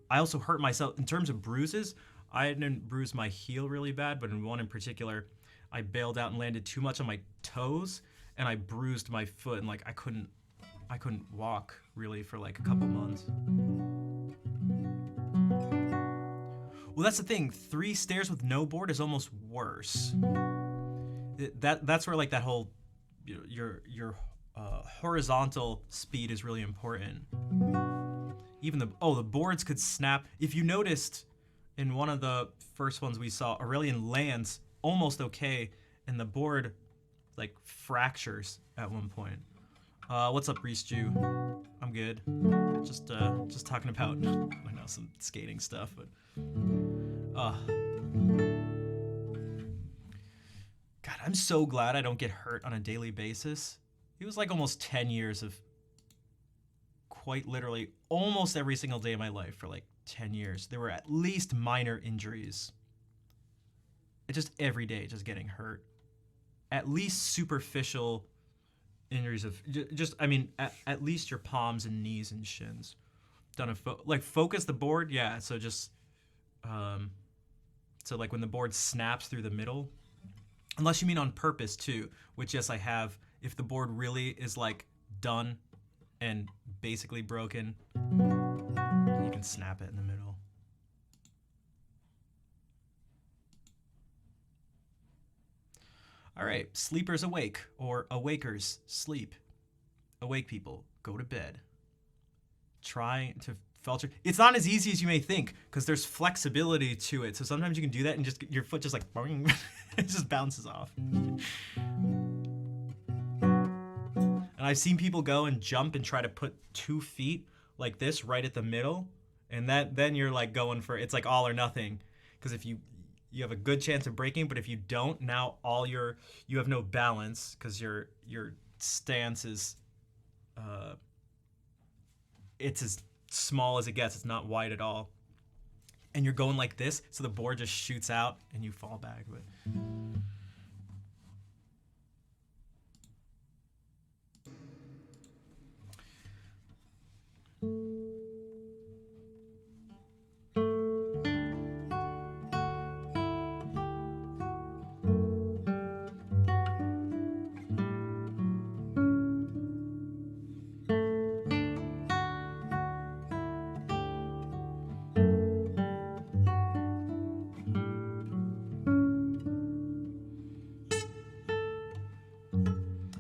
I also hurt myself in terms of bruises. I didn't bruise my heel really bad, but in one in particular, I bailed out and landed too much on my toes, and I bruised my foot, and like I couldn't walk really for like a couple months. Well, that's the thing. 3 stairs with no board is almost worse. That's where like that whole your horizontal speed is really important. Even the boards could snap. If you noticed in one of the first ones we saw, Aurelian lands almost okay, and the board like fractures at one point. What's up, Reese Jew? I'm good. Just talking about I know some skating stuff, but God, I'm so glad I don't get hurt on a daily basis. It was like almost 10 years of quite literally almost every single day of my life for like 10 years. There were at least minor injuries. It's just every day just getting hurt. At least superficial injuries of just I mean at least your palms and knees and shins. Done like focus the board, yeah. So just so like when the board snaps through the middle, unless you mean on purpose too, which yes I have. If the board really is like done and basically broken, you can snap it in the middle. All right, sleepers awake, or awakers sleep. Awake people, go to bed. Try to filter. It's not as easy as you may think, because there's flexibility to it. So sometimes you can do that and just your foot just like, boing, it just bounces off. And I've seen people go and jump and try to put 2 feet like this right at the middle, and then you're like going for, it's like all or nothing, because if you have a good chance of breaking, but if you don't, now you have no balance because your stance is it's as small as it gets. It's not wide at all, and you're going like this, so the board just shoots out and you fall back. But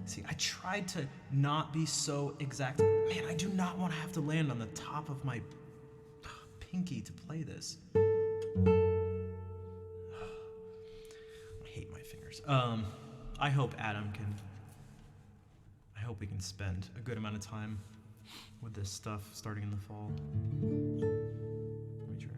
see, I tried to not be so exact. Man, I do not want to have to land on the top of my pinky to play this. I hate my fingers. I hope I hope we can spend a good amount of time with this stuff starting in the fall. Let me try.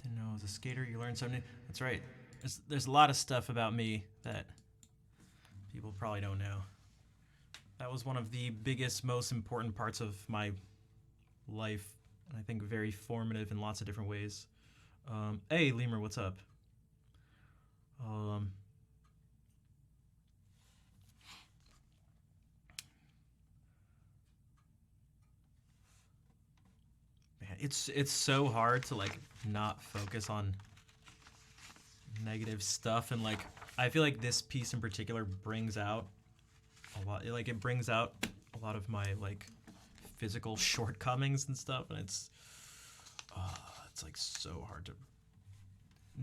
Didn't know I was a skater. You learn something. That's right. There's a lot of stuff about me that people probably don't know. That was one of the biggest, most important parts of my life, and I think very formative in lots of different ways. Hey, Lemur, what's up? Man, it's so hard to like not focus on negative stuff, and like I feel like this piece in particular brings out a lot. It brings out a lot of my like physical shortcomings and stuff, and it's like so hard to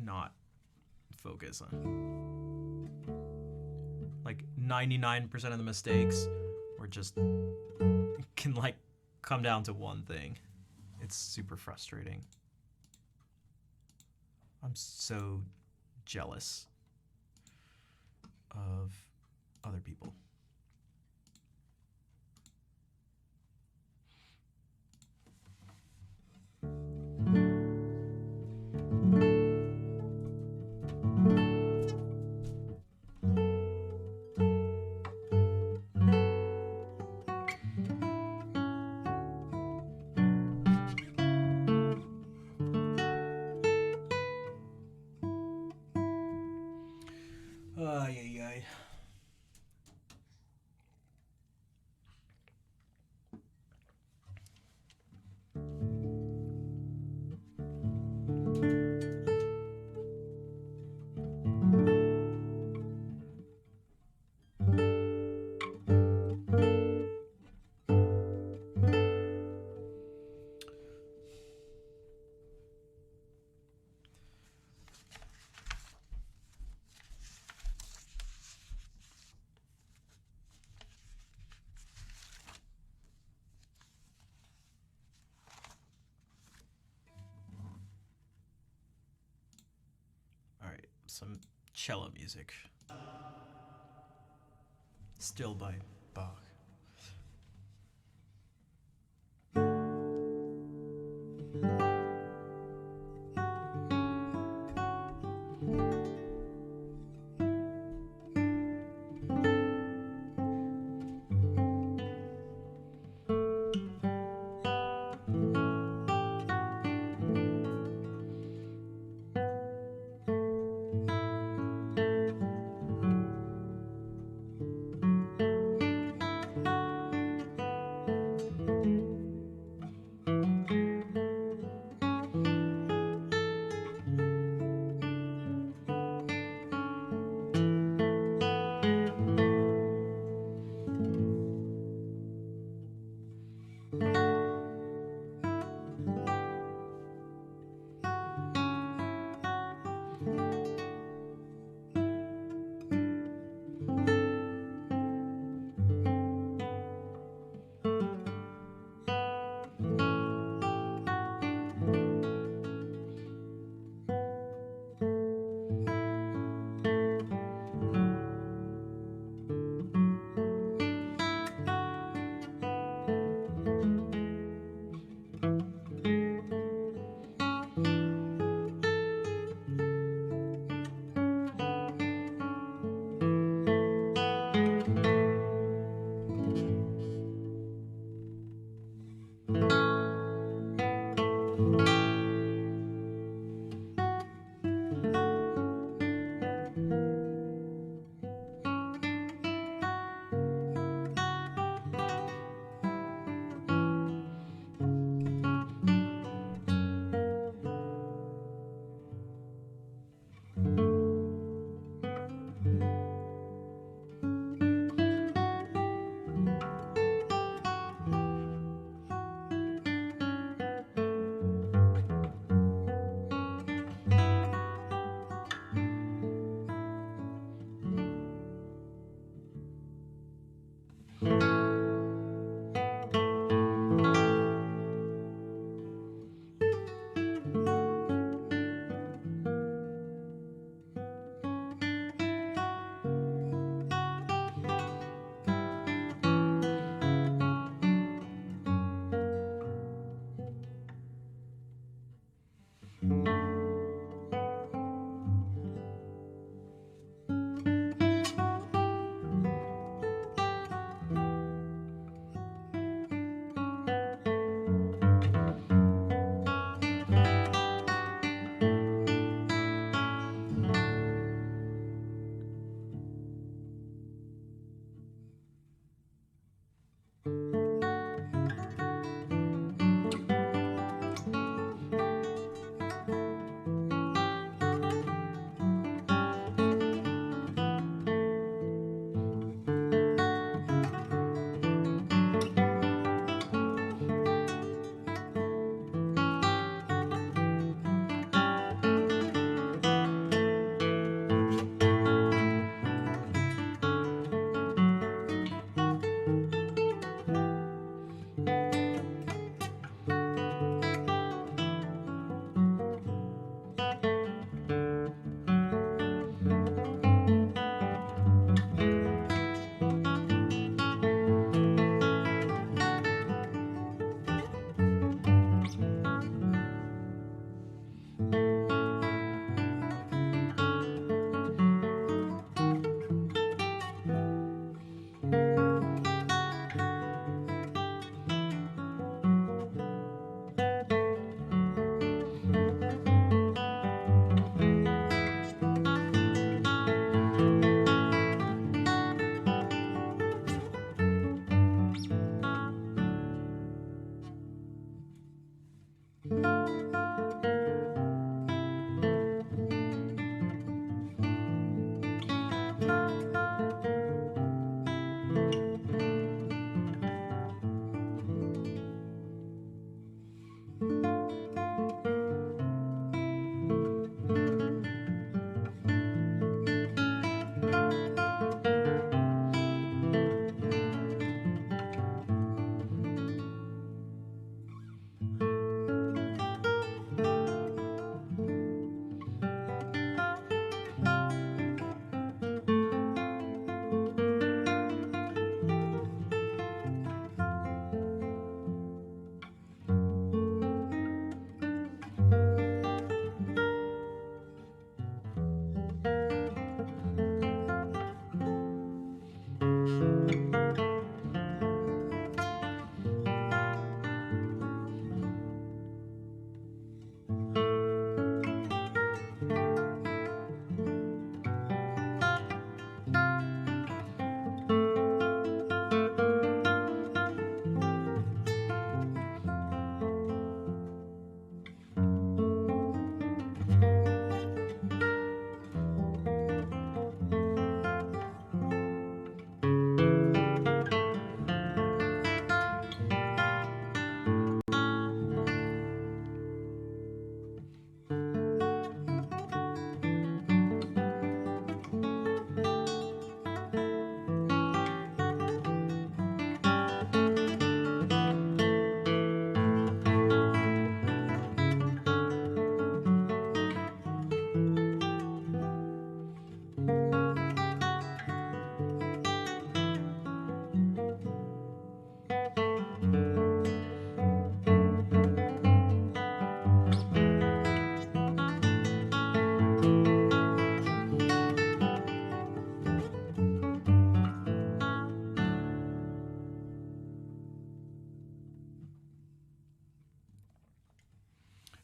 not focus on. Like 99% of the mistakes or just can like come down to one thing. It's super frustrating. I'm so jealous of other people. Ay, ay, ay. All right, some cello music. Still by Bach.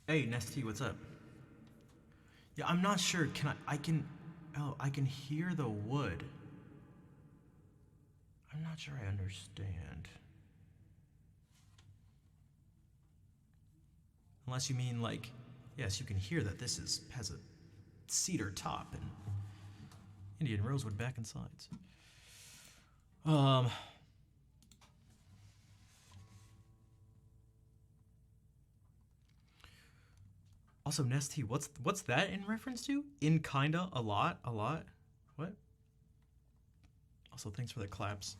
Hey, Nesty, what's up? Yeah, I'm not sure. I can hear the wood. I'm not sure I understand. Unless you mean like, yes, you can hear that this has a cedar top and Indian rosewood back and sides. Also, Nesty, what's that in reference to? In kinda, a lot. What? Also, thanks for the claps.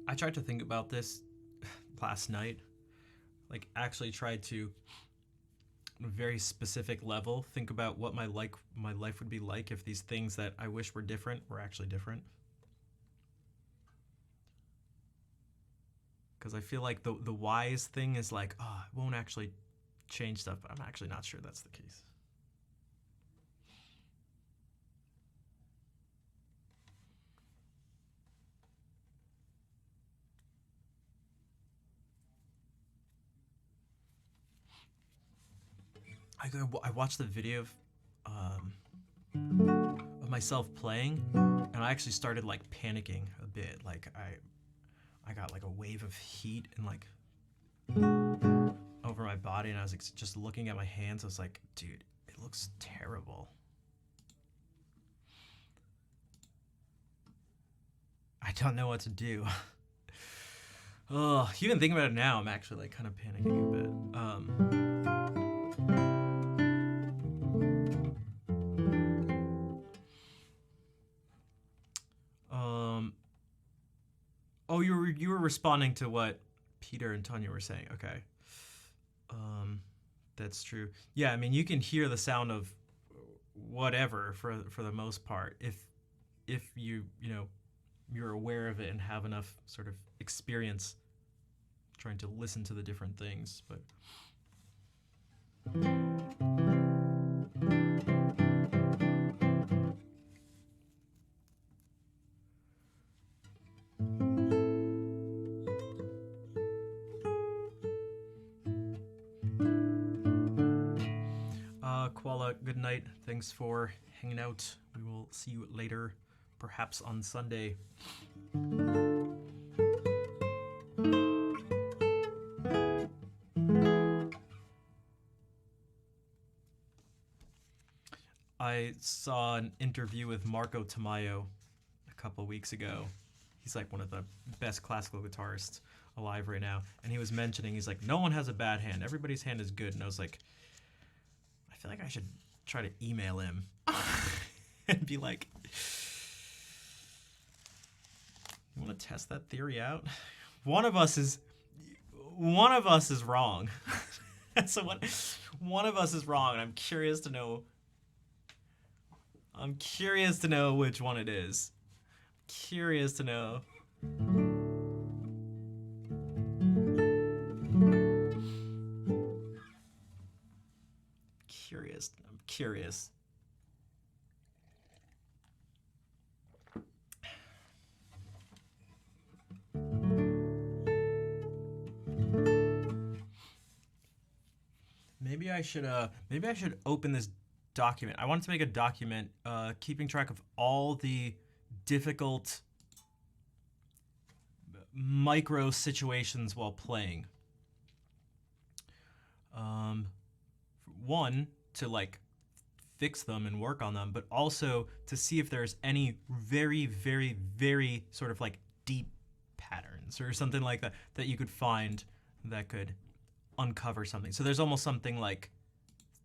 I tried to think about this last night. Like, actually tried to, on a very specific level, think about what my life would be like if these things that I wish were different were actually different. Because I feel like the wise thing is like, oh, it won't actually change stuff, but I'm actually not sure that's the case. I watched the video of myself playing, and I actually started like panicking a bit. Like I got like a wave of heat and like over my body, and I was like, just looking at my hands. I was like, dude, it looks terrible. I don't know what to do. Oh, even thinking about it now, I'm actually like kind of panicking a bit. Oh, you were responding to what Peter and Tanya were saying. Okay. That's true. Yeah, I mean, you can hear the sound of whatever for the most part if you're aware of it and have enough sort of experience trying to listen to the different things, but Koala, good night. Thanks for hanging out. We will see you later, perhaps on Sunday. I saw an interview with Marco Tamayo a couple of weeks ago. He's like one of the best classical guitarists alive right now. And he was mentioning, he's like, no one has a bad hand. Everybody's hand is good. And I was like, I feel like I should try to email him and be like, you want to test that theory out? One of us is wrong. So one of us is wrong, and I'm curious to know which one it is. Curious to know. I'm curious. Maybe I should open this document. I wanted to make a document keeping track of all the difficult micro situations while playing. One, to like fix them and work on them, but also to see if there's any very, very, very sort of like deep patterns or something like that you could find that could uncover something. So there's almost something like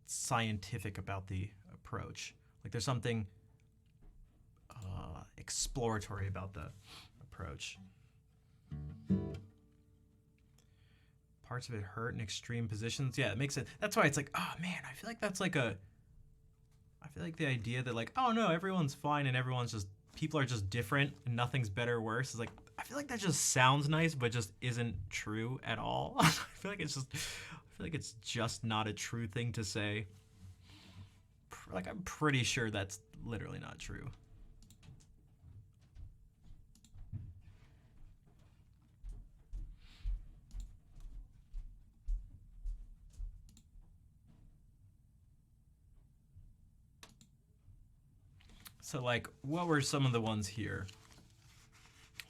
scientific about the approach. Like there's something exploratory about the approach. Parts of it hurt in extreme positions. Yeah, it makes it. That's why it's like, oh man, I feel like that's like I feel like the idea that like, oh no, everyone's fine and people are just different and nothing's better or worse is like, I feel like that just sounds nice, but just isn't true at all. I feel like it's just not a true thing to say. Like, I'm pretty sure that's literally not true. So, like, what were some of the ones here?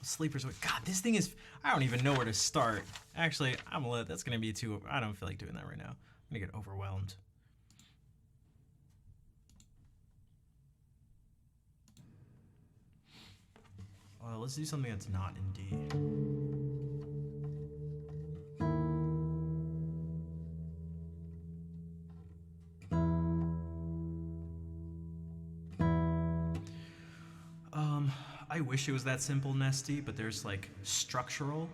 Sleepers. God, this thing is... I don't even know where to start. Actually, that's going to be too... I don't feel like doing that right now. I'm going to get overwhelmed. Well, let's do something that's not in D. I wish it was that simple, Nesty, but there's like structural.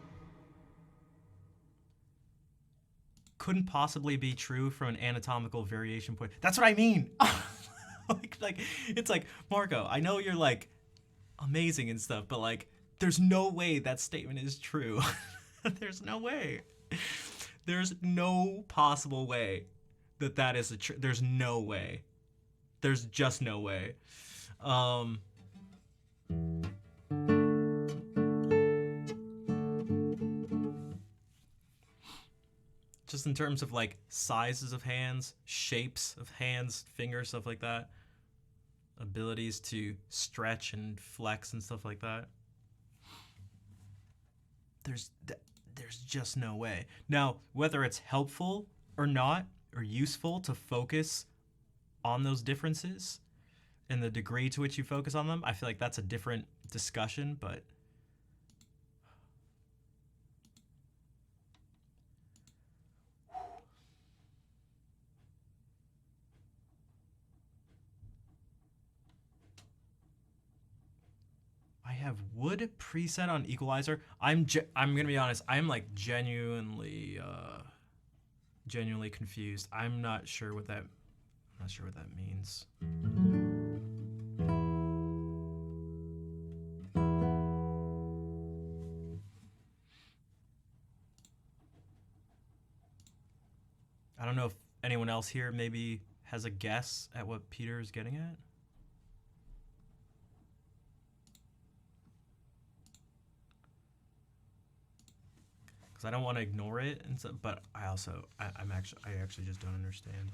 Couldn't possibly be true from an anatomical variation point. That's what I mean. like it's like, Marco, I know you're like amazing and stuff, but like there's no way that statement is true. There's no way. There's no possible way that is a there's no way. There's just no way. Just in terms of like sizes of hands, shapes of hands, fingers, stuff like that. Abilities to stretch and flex and stuff like that. There's just no way. Now, whether it's helpful or not, or useful to focus on those differences and the degree to which you focus on them, I feel like that's a different discussion, but I have wood preset on equalizer. I'm gonna be honest. I'm like genuinely confused. I'm not sure what that means. I don't know if anyone else here maybe has a guess at what Peter is getting at. Because I don't want to ignore it, and so, but I actually just don't understand.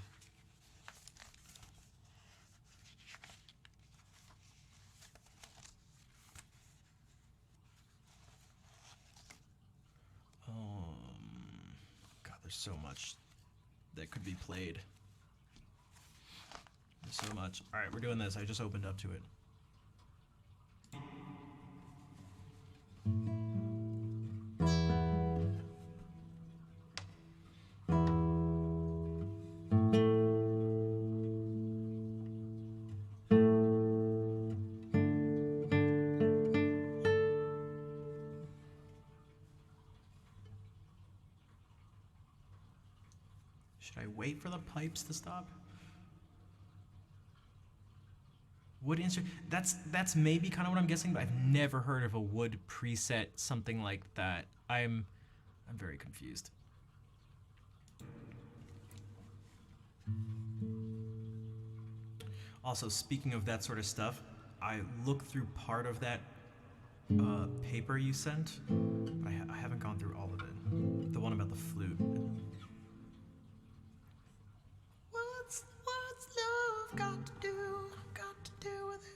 God, there's so much that could be played. There's so much. All right, we're doing this. I just opened up to it. Should I wait for the pipes to stop? Wood instrument. That's maybe kind of what I'm guessing, but I've never heard of a wood preset something like that. I'm very confused. Also, speaking of that sort of stuff, I looked through part of that paper you sent, but I haven't gone through all of it. The one about the flute. What's love got to do with it?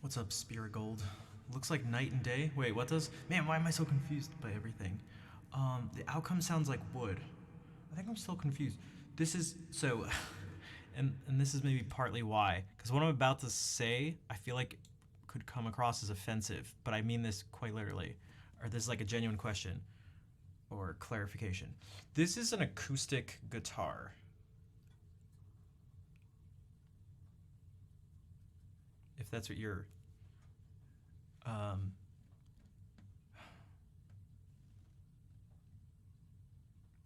What's up, Spirit Gold? Looks like night and day. Wait, what does? Man, why am I so confused by everything? The outcome sounds like wood. I think I'm still confused. This is so, and this is maybe partly why, because what I'm about to say, I feel like could come across as offensive, but I mean this quite literally, or this is like a genuine question or clarification. This is an acoustic guitar. If that's what you're,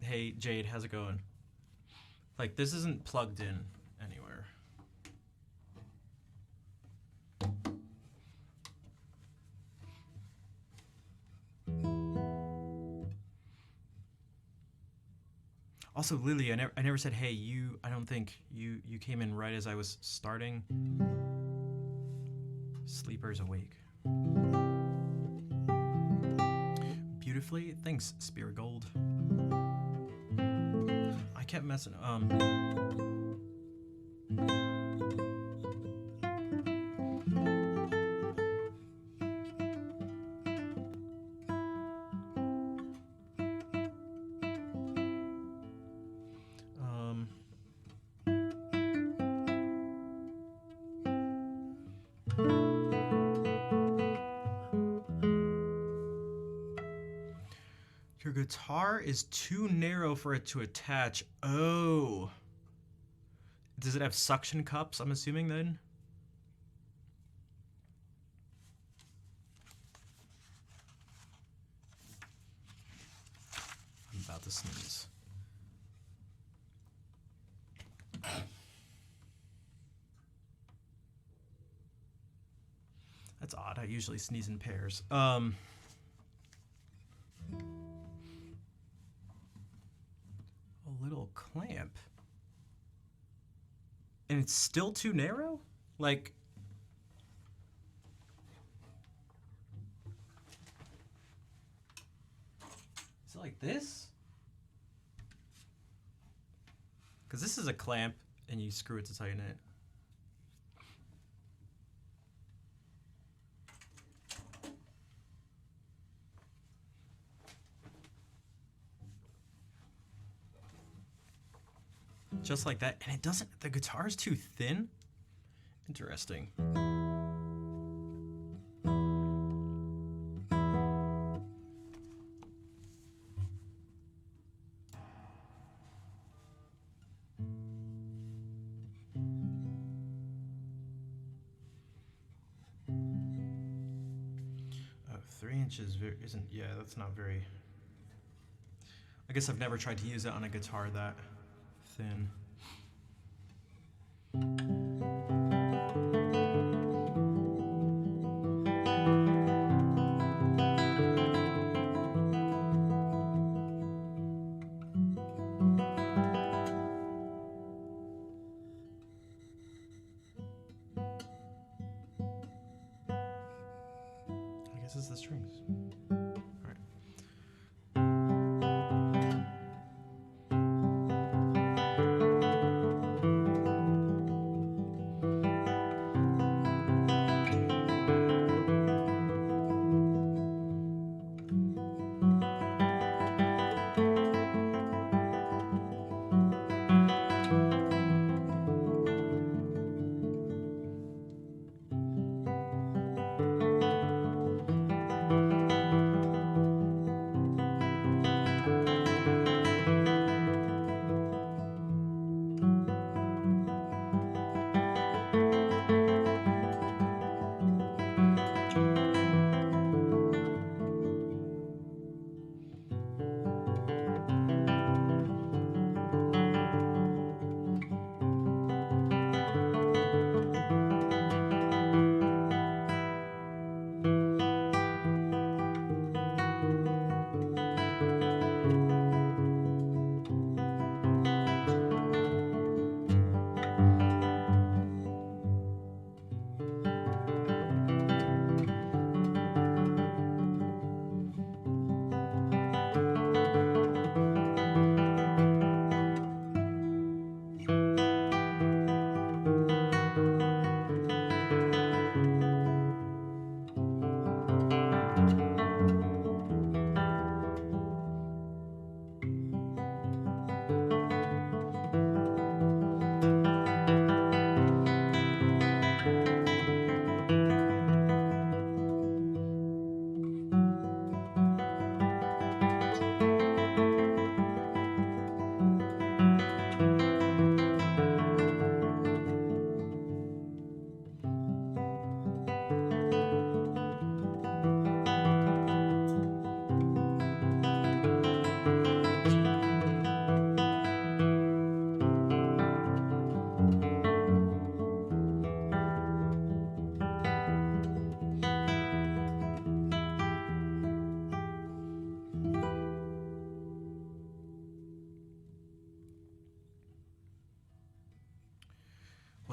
hey Jade, how's it going? Like, this isn't plugged in anywhere. Also, Lily, I never said, hey, I don't think you came in right as I was starting. Sleeper's awake. Beautifully. Thanks, Spirit Gold. I kept messing. Your guitar is too narrow for it to attach. Oh. Does it have suction cups, I'm assuming, then? I'm about to sneeze. That's odd. I usually sneeze in pairs. A little clamp. And it's still too narrow? Like, is it like this? Because this is a clamp and you screw it to tighten it. Just like that, and it doesn't, the guitar is too thin? Interesting. Oh, 3 inches isn't, yeah, that's not very, I guess I've never tried to use it on a guitar that thin. I guess it's the strings.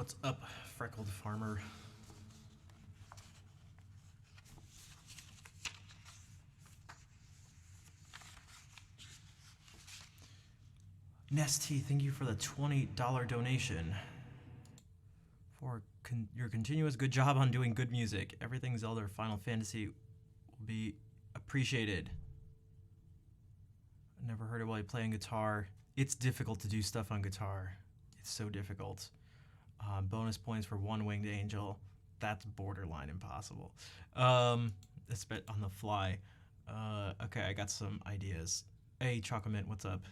What's up, freckled farmer? Nesty, thank you for the $20 donation. For your continuous good job on doing good music. Everything Zelda or Final Fantasy will be appreciated. I never heard it while playing guitar. It's difficult to do stuff on guitar. It's so difficult. Bonus points for One Winged Angel. That's borderline impossible. It's a bit on the fly. Okay, I got some ideas. Hey, Chocomint, what's up?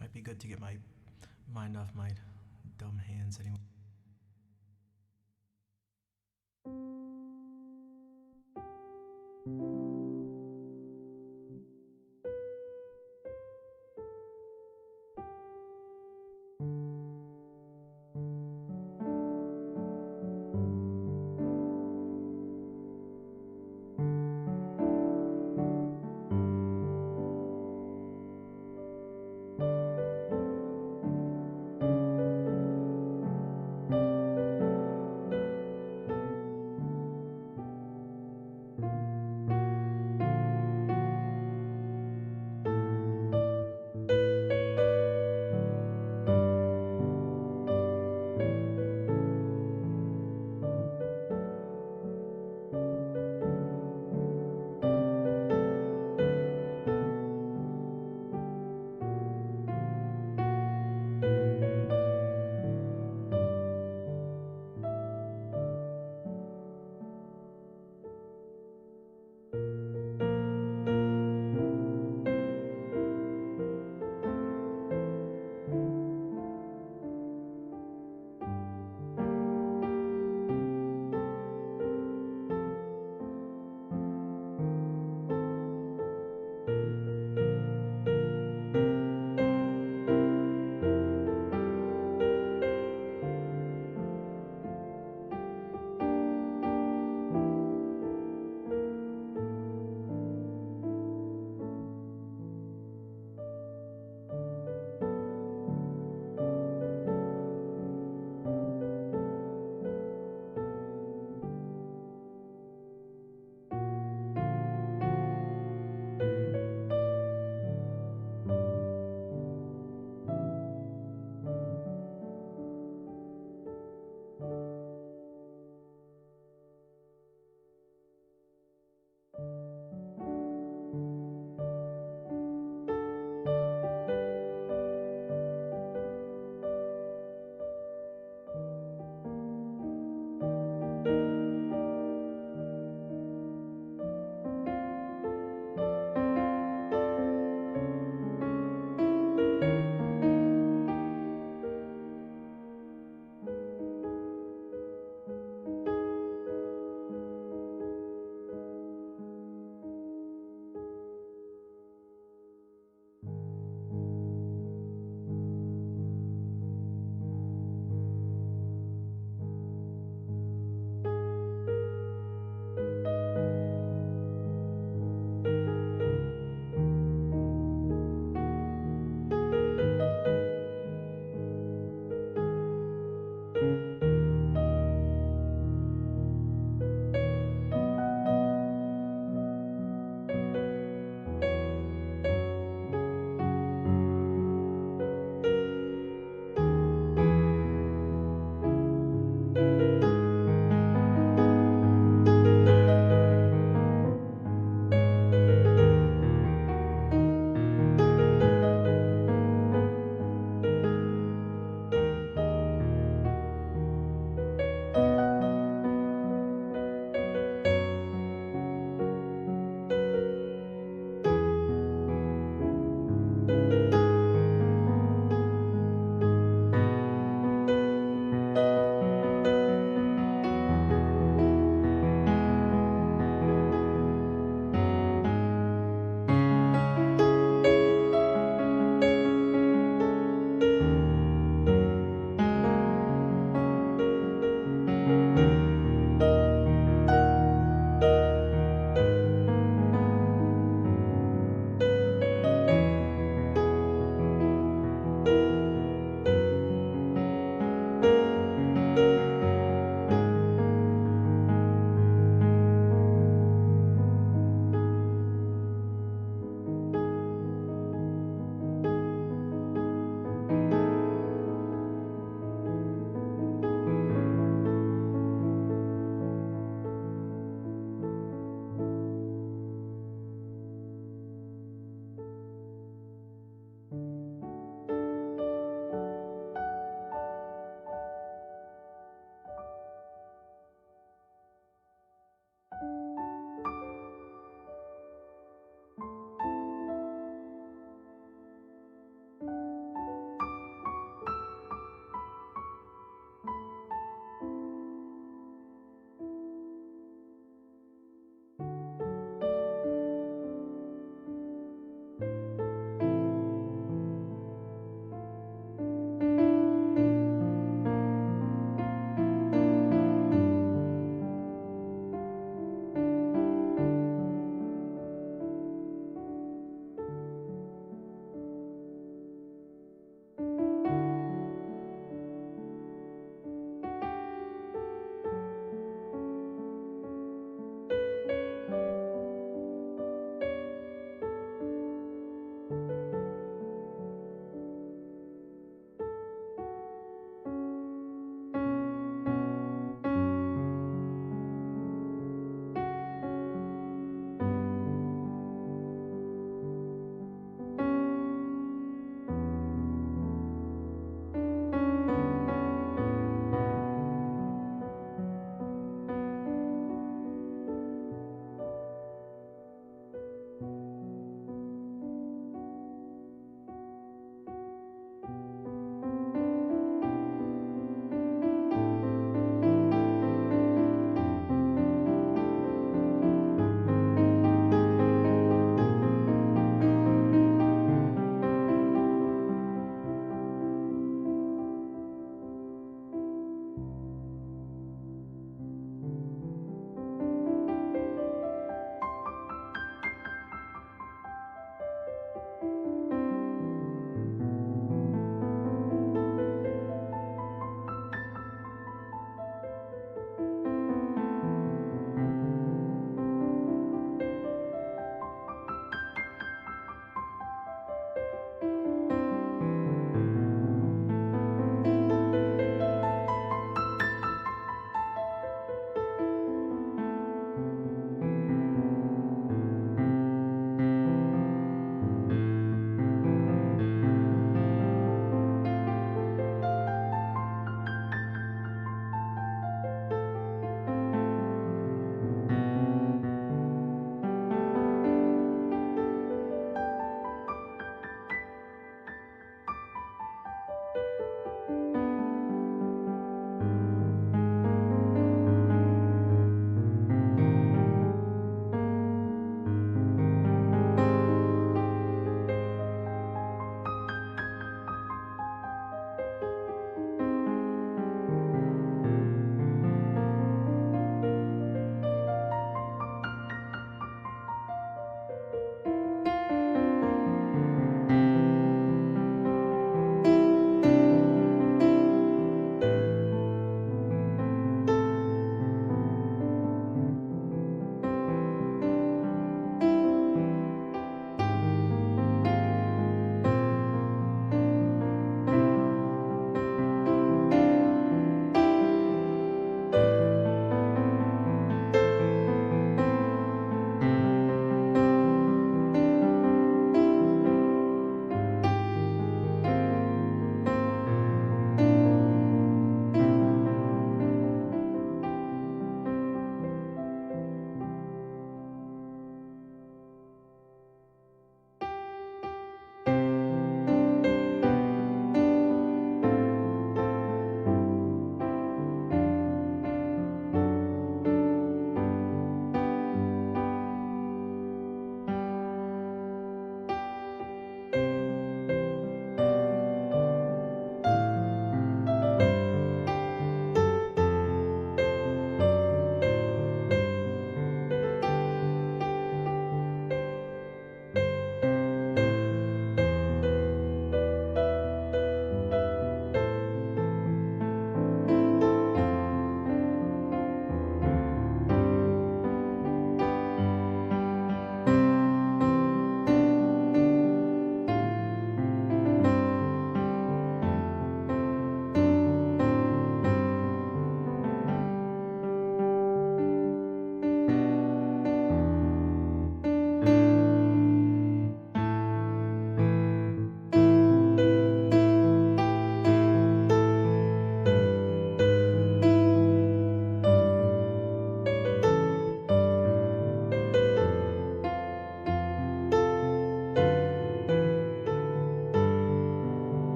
Might be good to get my mind off my dumb hands anyway.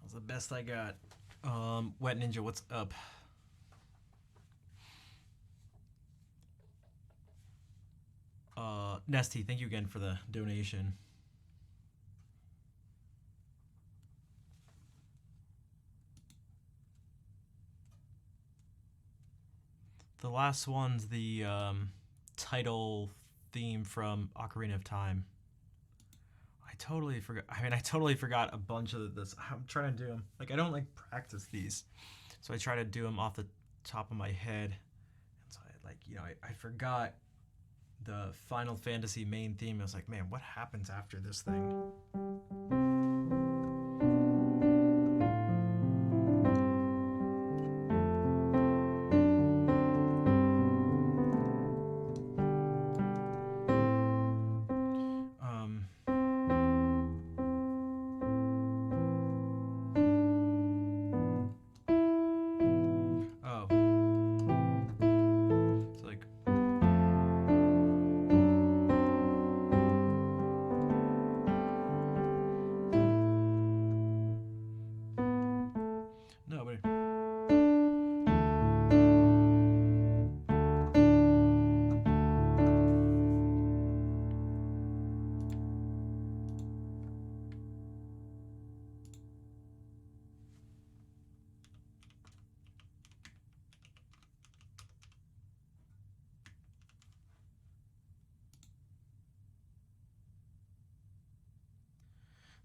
That's the best I got. Wet Ninja, what's up? Nesty, thank you again for the donation. The last one's the title theme from Ocarina of Time. I totally forgot. I mean, I totally forgot a bunch of this. I'm trying to do them. Like, I don't like practice these, so I try to do them off the top of my head. And so I forgot the Final Fantasy main theme. I was like, man, what happens after this thing?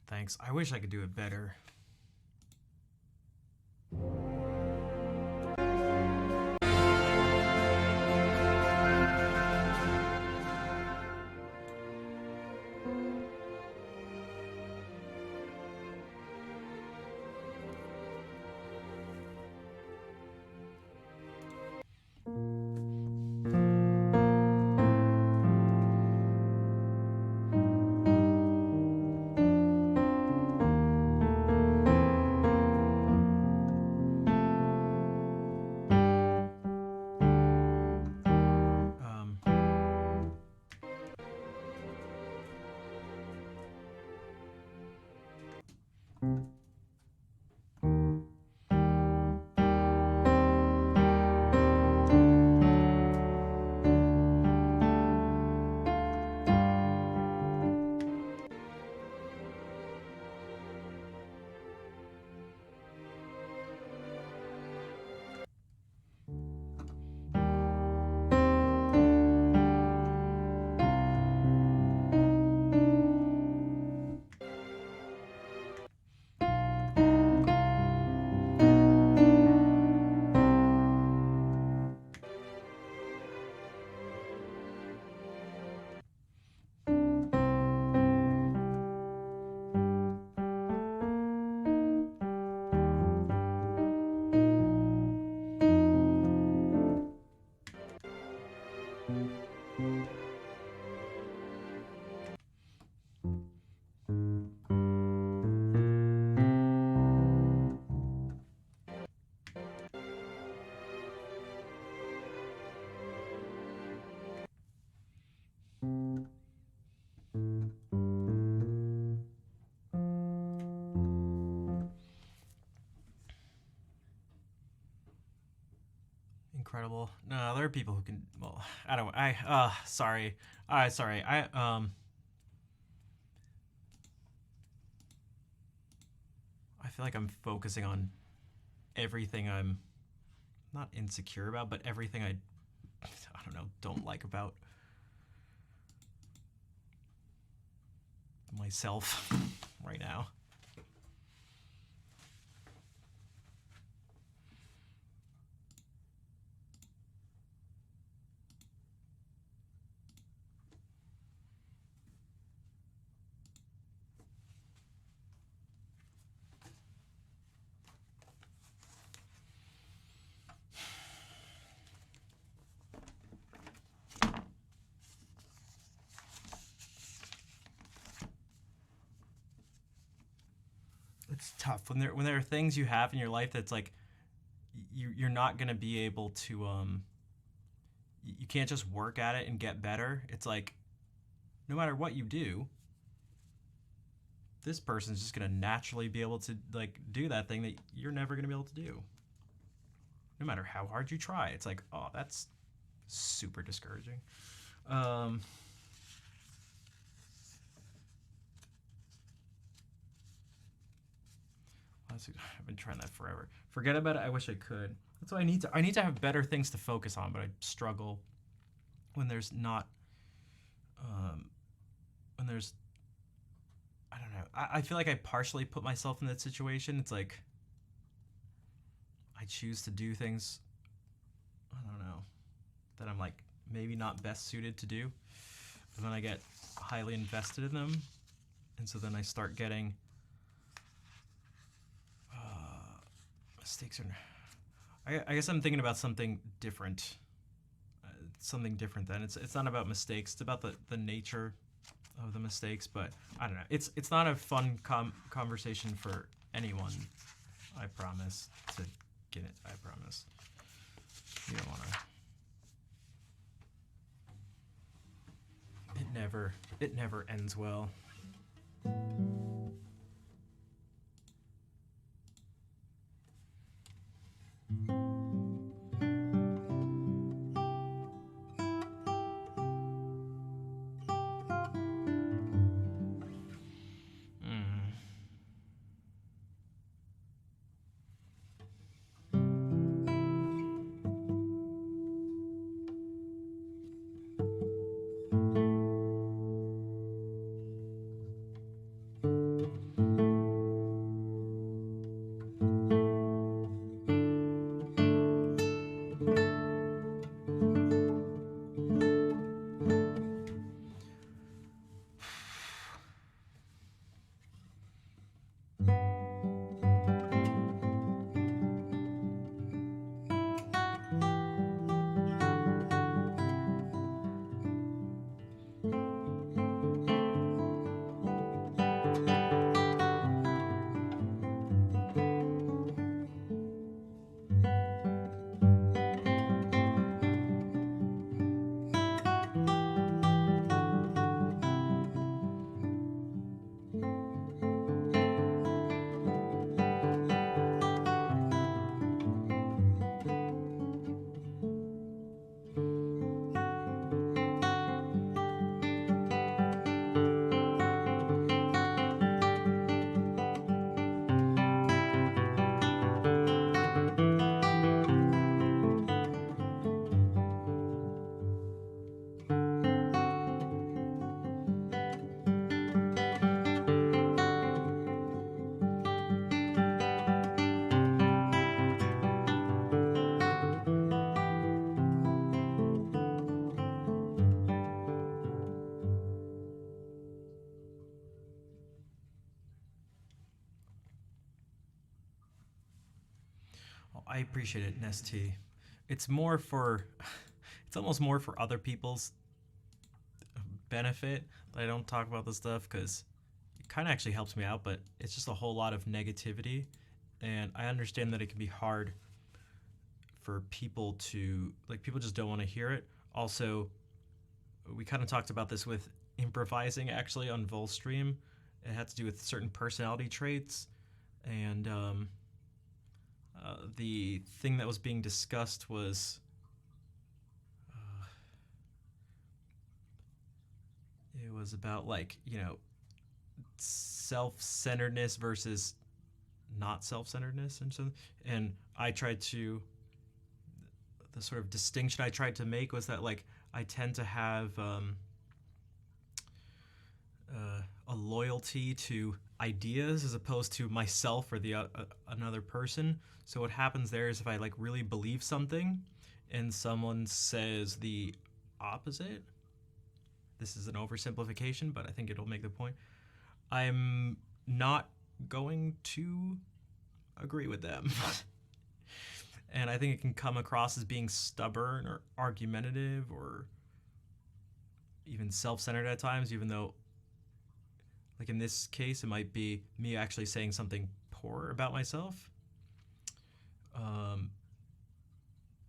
Thanks. I wish I could do it better. Incredible. No, there are people who can. Well, I don't. Sorry. Sorry. I feel like I'm focusing on everything I'm not insecure about, but everything I don't know, don't like about myself right now. It's tough when there are things you have in your life that's like you're not gonna be able to you can't just work at it and get better. It's like no matter what you do, this person's just gonna naturally be able to like do that thing that you're never gonna be able to do. No matter how hard you try, it's like, oh, that's super discouraging. I've been trying that forever. Forget about it. I wish I could. That's why I need to have better things to focus on, but I struggle when there's not. When there's. I don't know. I feel like I partially put myself in that situation. It's like I choose to do things. I don't know, that I'm like maybe not best suited to do, and then I get highly invested in them, and so then I start getting. Mistakes are. I guess I'm thinking about something different. Something different then. It's not about mistakes. It's about the nature of the mistakes. But I don't know. It's not a fun conversation for anyone. I promise to get it. I promise. You don't wanna. It never ends well. I appreciate it, Nesty. It's almost more for other people's benefit that I don't talk about this stuff, because it kind of actually helps me out, but it's just a whole lot of negativity, and I understand that it can be hard for people to, like, people just don't want to hear it. Also, we kind of talked about this with improvising, actually, on Volstream. It had to do with certain personality traits, and the thing that was being discussed was it was about, like, you know, self-centeredness versus not self-centeredness, and I tried to, the sort of distinction I tried to make was that, like, I tend to have a loyalty to ideas as opposed to myself or the another person. So what happens there is if I, like, really believe something and someone says the opposite, this is an oversimplification, but I think it'll make the point, I'm not going to agree with them. And I think it can come across as being stubborn or argumentative or even self-centered at times, even though, like, in this case, it might be me actually saying something poor about myself.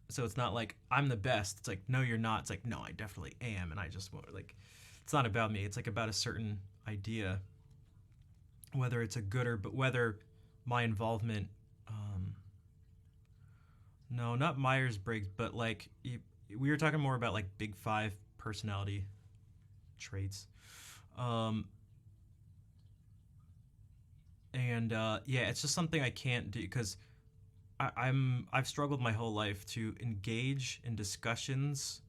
So it's not like I'm the best. It's like, no, you're not. It's like, no, I definitely am. And I just, like, it's not about me. It's like about a certain idea. whether it's a good or, but whether my involvement, no, not Myers-Briggs, but like we were talking more about like big five personality traits. Yeah, it's just something I can't do because I've struggled my whole life to engage in discussions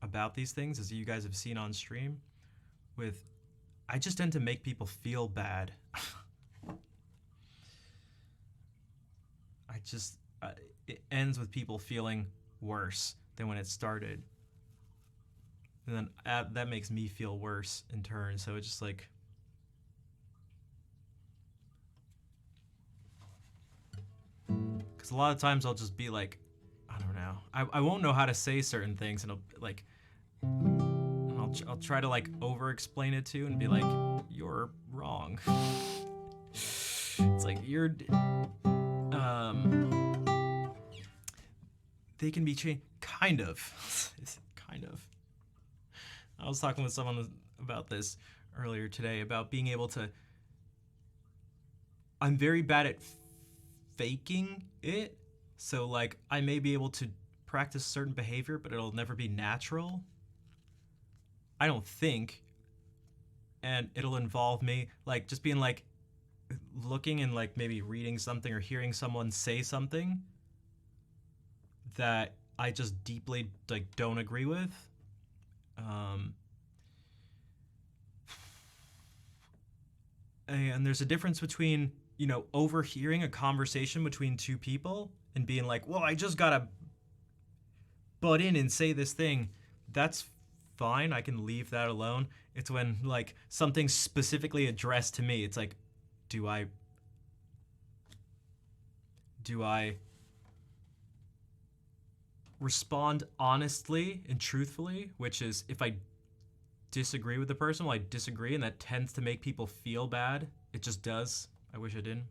about these things, as you guys have seen on stream. I just tend to make people feel bad. It ends with people feeling worse than when it started, and then that makes me feel worse in turn. So it's just like, because a lot of times I'll just be like, I don't know, I won't know how to say certain things, and I'll try to like over explain it to and be like, you're wrong. It's like they can be changed, kind of. Kind of. I was talking with someone about this earlier today, about being able to, I'm very bad at faking it. So like I may be able to practice certain behavior, but it'll never be natural, I don't think. And it'll involve me like just being like looking and like maybe reading something or hearing someone say something that I just deeply like don't agree with. And there's a difference between, overhearing a conversation between two people and being like, well, I just gotta butt in and say this thing. That's fine. I can leave that alone. It's when like something's specifically addressed to me. It's like, do I respond honestly and truthfully, which is if I disagree with the person, well, I disagree, and that tends to make people feel bad. It just does. I wish I didn't.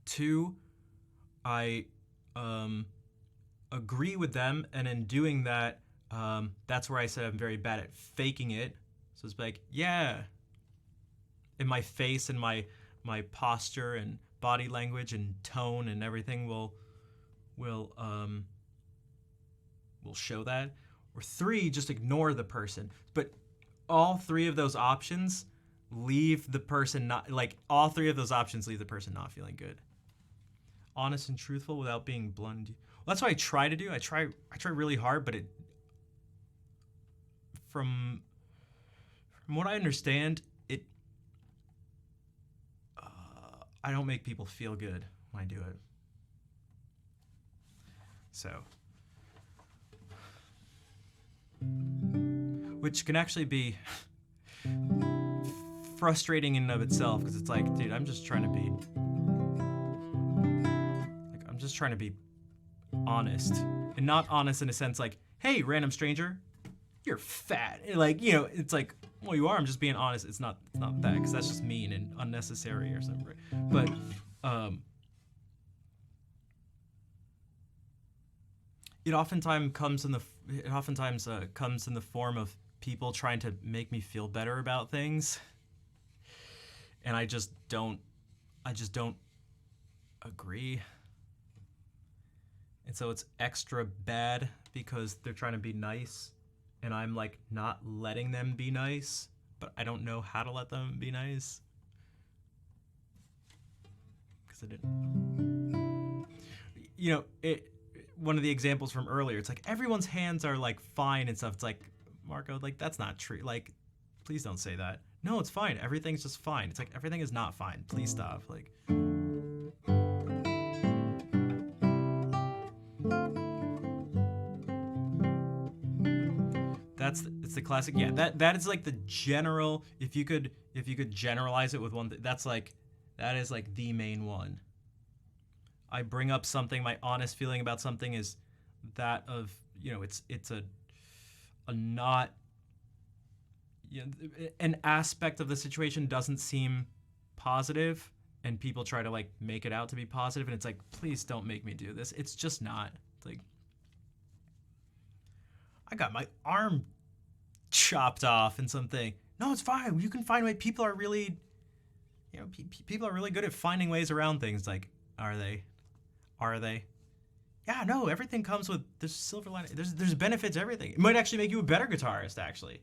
2, I agree with them, and in doing that, that's where I said I'm very bad at faking it. So it's like, yeah, in my face and my posture and body language and tone and everything will show that. Or 3, just ignore the person. But all 3 of those options leave the person not feeling good. Honest and truthful without being blunt. Well, that's what I try to do. I try really hard, but from what I understand, I don't make people feel good when I do it. So, which can actually be frustrating in and of itself, because it's like, dude, I'm just trying to be honest, and not honest in a sense like, hey, random stranger, you're fat. Like, it's like, well, you are. I'm just being honest. It's not that, because that's just mean and unnecessary or something. But it oftentimes comes in the form of people trying to make me feel better about things, and I just don't agree. And so it's extra bad because they're trying to be nice, and I'm like not letting them be nice, but I don't know how to let them be nice because I didn't. One of the examples from earlier, it's like everyone's hands are like fine and stuff. It's like, Marco, like that's not true. Like, please don't say that. No, it's fine. Everything's just fine. It's like everything is not fine. Please stop. Like. It's the classic. Yeah, that is like the general. If you could generalize it with one, that is like the main one. I bring up something. My honest feeling about something is that of it's a not. An aspect of the situation doesn't seem positive, and people try to like make it out to be positive, and it's like, please don't make me do this. It's just not. It's like, I got my arm chopped off and something. No, it's fine. You can find way. People are really, you know, people are really good at finding ways around things. Like, are they? Are they? Yeah, no, everything comes with this silver lining. There's benefits to everything. It might actually make you a better guitarist, actually.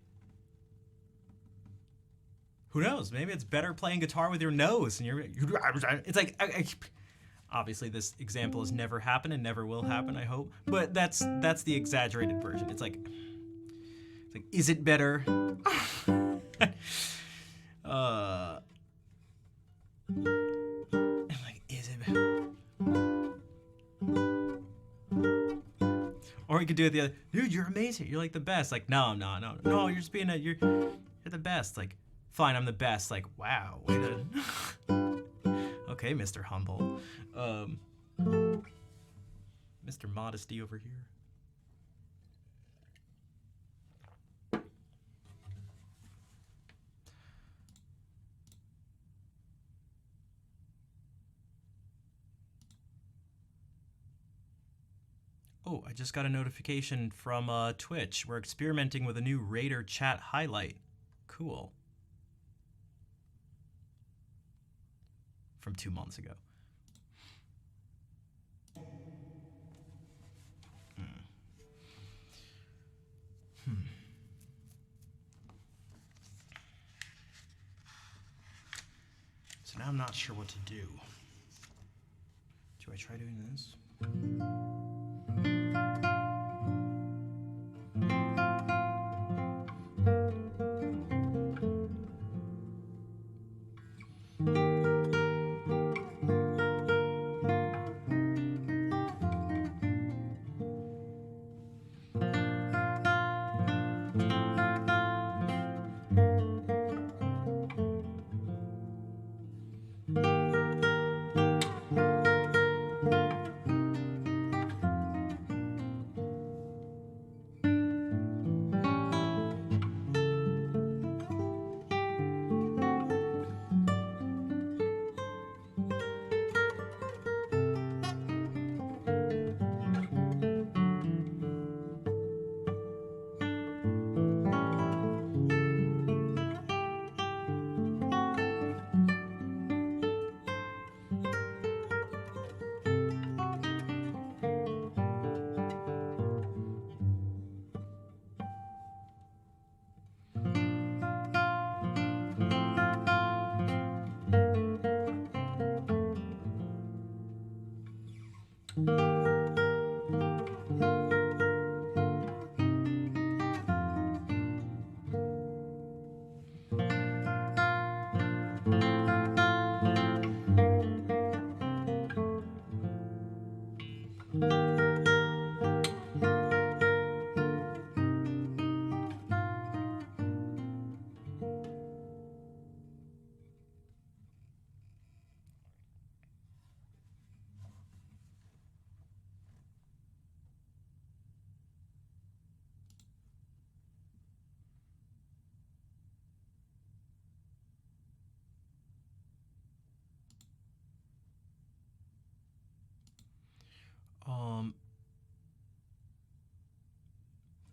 Who knows? Maybe it's better playing guitar with your nose, and it's like, obviously this example has never happened and never will happen, I hope. But that's the exaggerated version. It's like, is it better? Like, is it better? Or you could do it the other, dude, you're amazing. You're like the best. Like, no, you're just being you're the best. Like, fine, I'm the best. Like, wow, way to. Okay, Mr. Humble. Mr. Modesty over here. Oh, I just got a notification from Twitch. We're experimenting with a new Raider chat highlight. Cool. From 2 months ago. So now I'm not sure what to do. Do I try doing this?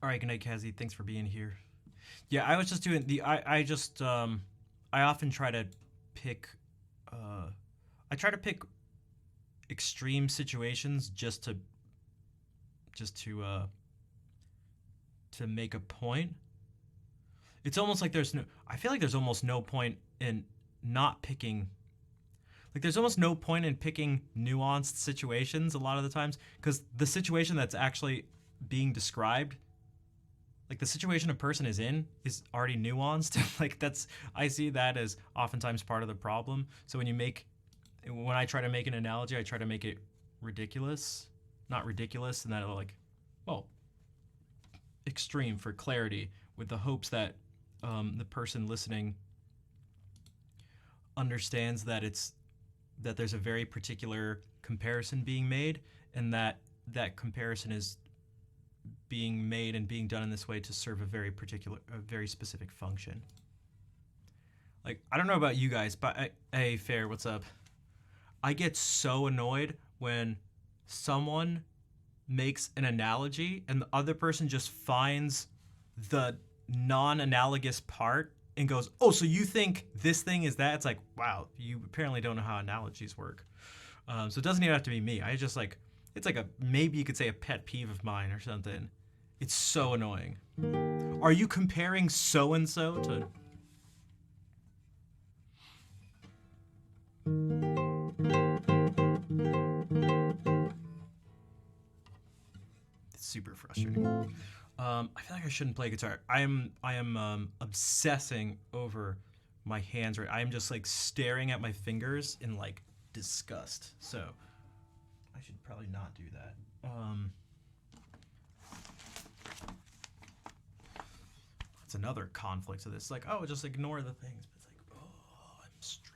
All right, good night, Kazi. Thanks for being here. Yeah, I was just doing the. I often try to pick. I try to pick extreme situations just to make a point. It's almost like there's no. I feel like there's almost no point in not picking. Like, there's almost no point in picking nuanced situations a lot of the times, because the situation that's actually being described, like the situation a person is in, is already nuanced. Like, I see that as oftentimes part of the problem. So when I try to make an analogy, I try to make it ridiculous, not ridiculous, and that like, well, extreme for clarity, with the hopes that the person listening understands that there's a very particular comparison being made, and that comparison is being made and being done in this way to serve a very specific function. Like, I don't know about you guys, but hey, Fair, what's up? I get so annoyed when someone makes an analogy and the other person just finds the non-analogous part and goes, oh, so you think this thing is that? It's like, wow, you apparently don't know how analogies work. So it doesn't even have to be me. I just like, it's like maybe you could say a pet peeve of mine or something. It's so annoying. Are you comparing so-and-so to... It's super frustrating. I feel like I shouldn't play guitar. I am obsessing over my hands right. I am just like staring at my fingers in like disgust. So I should probably not do that. It's another conflict to this. Like, oh, just ignore the things. But it's like, oh, I'm streaming.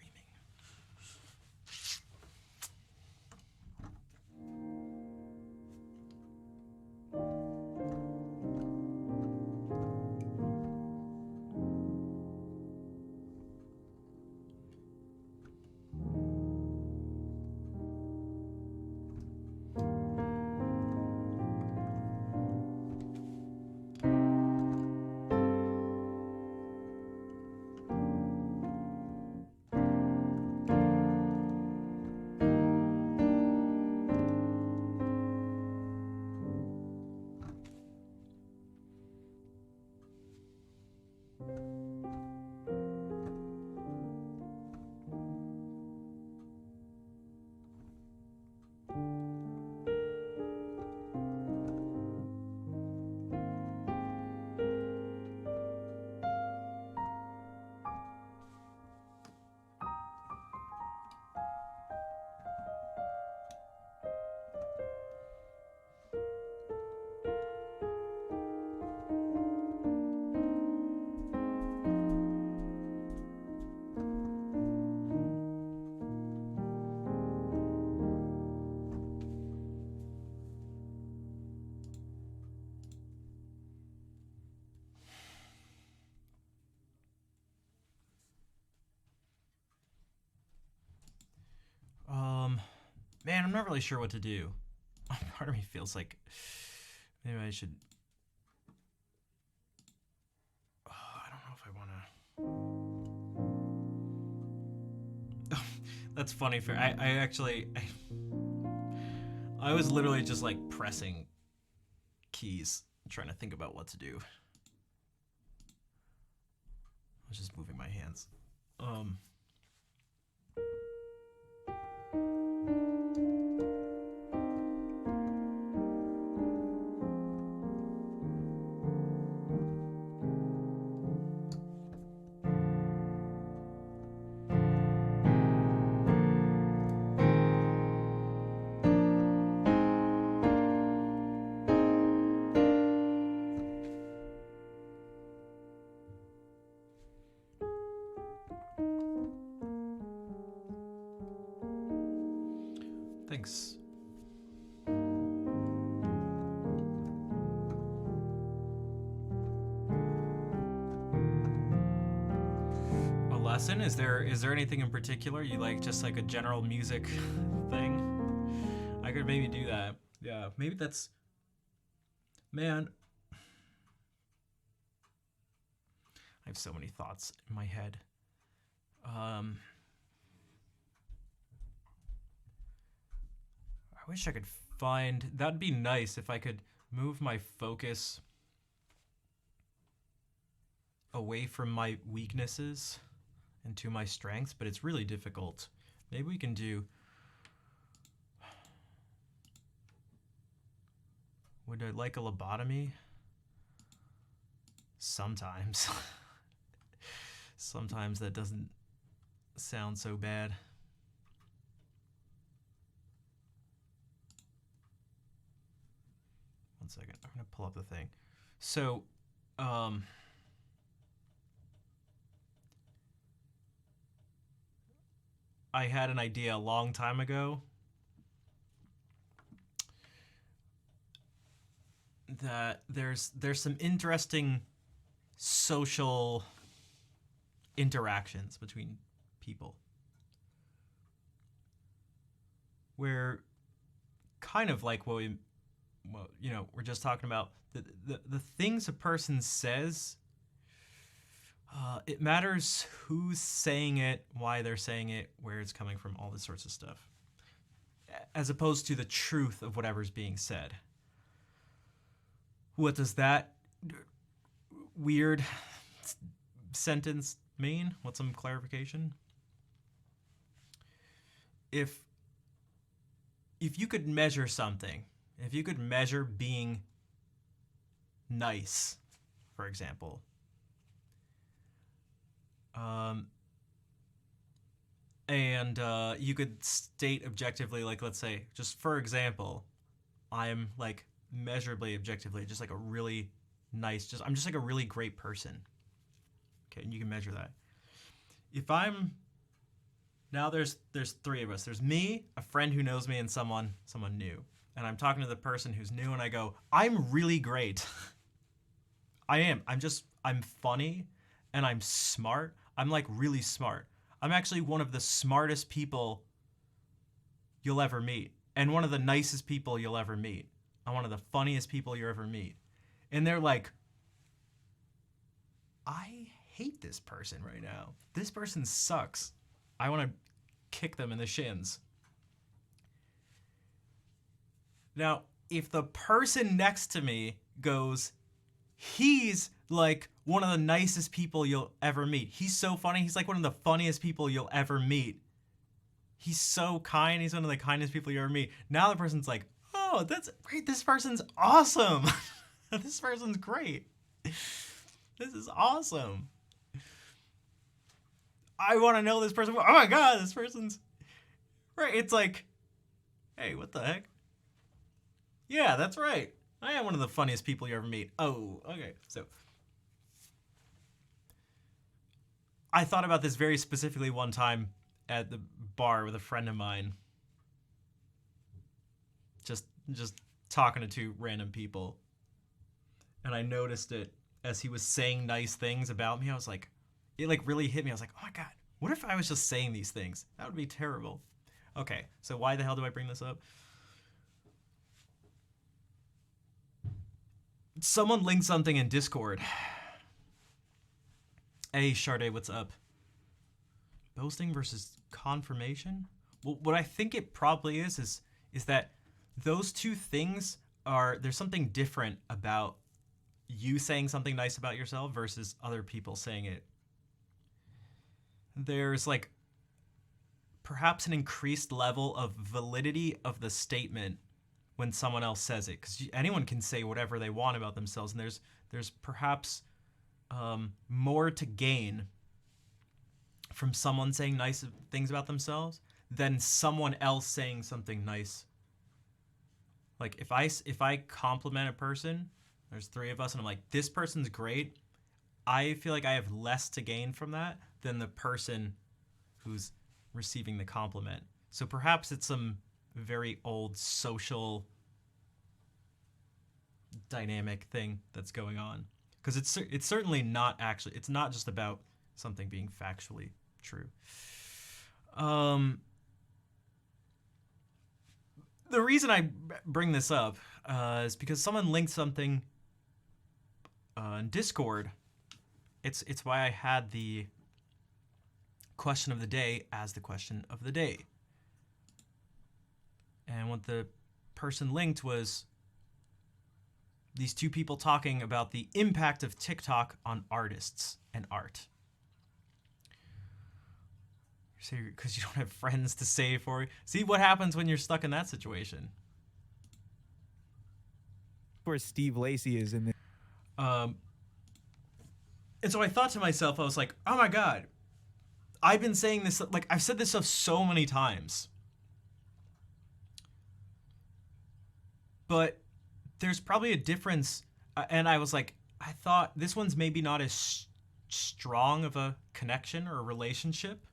Man, I'm not really sure what to do. Part of me feels like maybe I should... I don't know if I want to... That's funny. I was literally just like pressing keys, trying to think about what to do. I was just moving my hands. Thanks. A lesson? Is there anything in particular you like? Just like a general music thing? I could maybe do that. Yeah, maybe that's... Man. I have so many thoughts in my head. I wish I could find... That'd be nice if I could move my focus away from my weaknesses and to my strengths, but it's really difficult. Maybe we can do... Would I like a lobotomy? Sometimes. Sometimes that doesn't sound so bad. One second, I'm gonna pull up the thing. So, I had an idea a long time ago that there's some interesting social interactions between people where kind of like what we're just talking about, the things a person says, It matters who's saying it, why they're saying it, where it's coming from, all this sorts of stuff. As opposed to the truth of whatever's being said. What does that weird sentence mean? What's some clarification? If you could measure something, if you could measure being nice, for example, and you could state objectively, like, let's say, just for example, I'm like measurably, objectively, just like a really nice, I'm just like a really great person. Okay, and you can measure that. If I'm, now there's three of us. There's me, a friend who knows me, and someone new. And I'm talking to the person who's new, and I go, I'm really great. I am. I'm funny, and I'm smart. I'm like really smart. I'm actually one of the smartest people you'll ever meet, and one of the nicest people you'll ever meet. I'm one of the funniest people you'll ever meet. And they're like, I hate this person right now. This person sucks. I want to kick them in the shins. Now, if the person next to me goes, he's like one of the nicest people you'll ever meet. He's so funny. He's like one of the funniest people you'll ever meet. He's so kind. He's one of the kindest people you ever meet. Now the person's like, oh, that's great. This person's awesome. This person's great. This is awesome. I want to know this person. Oh my God, this person's right. It's like, hey, what the heck? Yeah, that's right. I am one of the funniest people you ever meet. Oh, okay. So I thought about this very specifically one time at the bar with a friend of mine. Just talking to two random people. And I noticed it as he was saying nice things about me. I was like, it like really hit me. I was like, oh my God, what if I was just saying these things? That would be terrible. Okay, so why the hell do I bring this up? Someone linked something in Discord. Hey, Sade, what's up? Boasting versus confirmation? Well, what I think it probably is that those two things there's something different about you saying something nice about yourself versus other people saying it. There's like perhaps an increased level of validity of the statement when someone else says it, because anyone can say whatever they want about themselves, and there's perhaps more to gain from someone saying nice things about themselves than someone else saying something nice. Like if I compliment a person, there's three of us, and I'm like, this person's great, I feel like I have less to gain from that than the person who's receiving the compliment. So perhaps it's some very old social dynamic thing that's going on, because it's certainly not actually, it's not just about something being factually true. The reason I bring this up is because someone linked something in Discord. It's why I had the question of the day as the question of the day. And what the person linked was these two people talking about the impact of TikTok on artists and art. Because you don't have friends to say for you. See what happens when you're stuck in that situation. Where Steve Lacy is in this. And so I thought to myself, I was like, oh my God, I've been saying this, like I've said this stuff so many times. But there's probably a difference. And I was like, I thought this one's maybe not as strong of a connection or a relationship.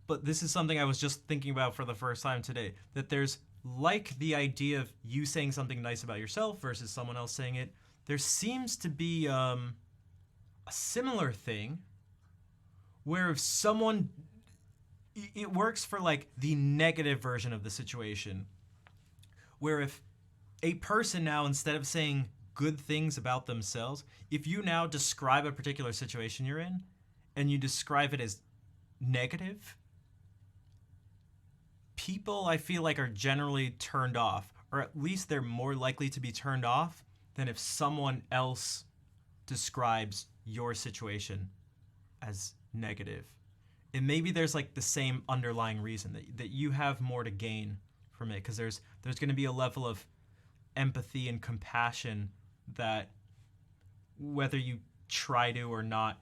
But this is something I was just thinking about for the first time today. That there's like the idea of you saying something nice about yourself versus someone else saying it. There seems to be a similar thing where if someone, it works for like the negative version of the situation, where if a person now, instead of saying good things about themselves, if you now describe a particular situation you're in and you describe it as negative, people I feel like are generally turned off, or at least they're more likely to be turned off than if someone else describes your situation as negative. And maybe there's like the same underlying reason that you have more to gain from it, because there's going to be a level of empathy and compassion that whether you try to or not,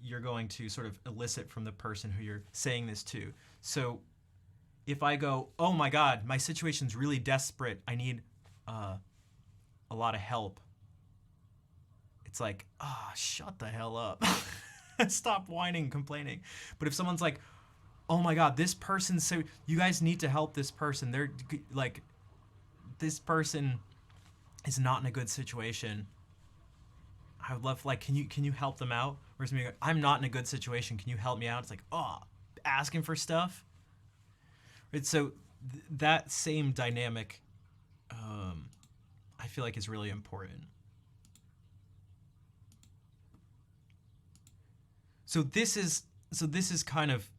you're going to sort of elicit from the person who you're saying this to. So if I go, oh my God, my situation's really desperate, I need a lot of help, it's like, shut the hell up. Stop whining, complaining. But if someone's like, oh my God, this person's so, you guys need to help this person. They're like, this person is not in a good situation. I would love, like, can you help them out? Whereas me, I'm not in a good situation. Can you help me out? It's like, asking for stuff. Right, so that same dynamic, I feel like is really important. So this is kind of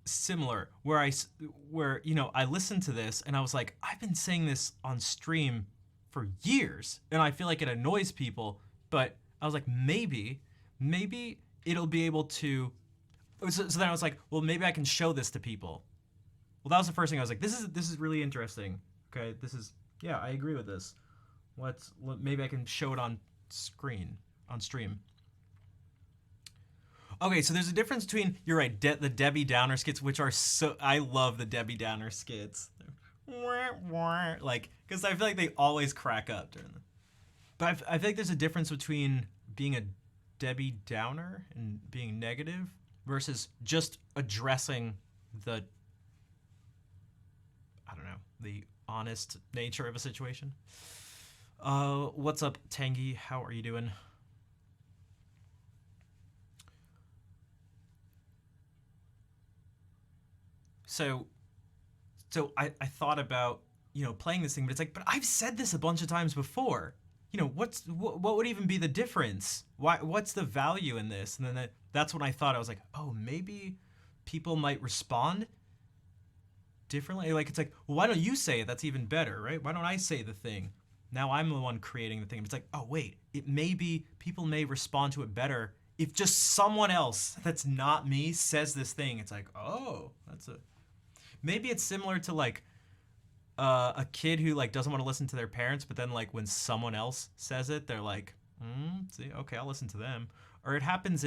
similar, where I listened to this and I was like, I've been saying this on stream for years, and I feel like it annoys people, but I was like, maybe it'll be able to. So then I was like, well, maybe I can show this to people. Well, that was the first thing I was like, this is really interesting. Okay, I agree with this. Maybe I can show it on stream. Okay, so there's a difference between, you're right, the Debbie Downer skits, which are I love the Debbie Downer skits. Like, because I feel like they always crack up during them. But I feel like there's a difference between being a Debbie Downer and being negative versus just addressing the honest nature of a situation. What's up, Tangy? How are you doing? So I thought about, playing this thing, but it's like, but I've said this a bunch of times before. What would even be the difference? What's the value in this? And then that's when I thought, I was like, oh, maybe people might respond differently. Like, it's like, well, why don't you say it? That's even better, right? Why don't I say the thing? Now I'm the one creating the thing. It's like, oh, wait, people may respond to it better if just someone else that's not me says this thing. It's like, oh, maybe it's similar to like a kid who like doesn't want to listen to their parents, but then like when someone else says it, they're like, see, okay, I'll listen to them. Or it happens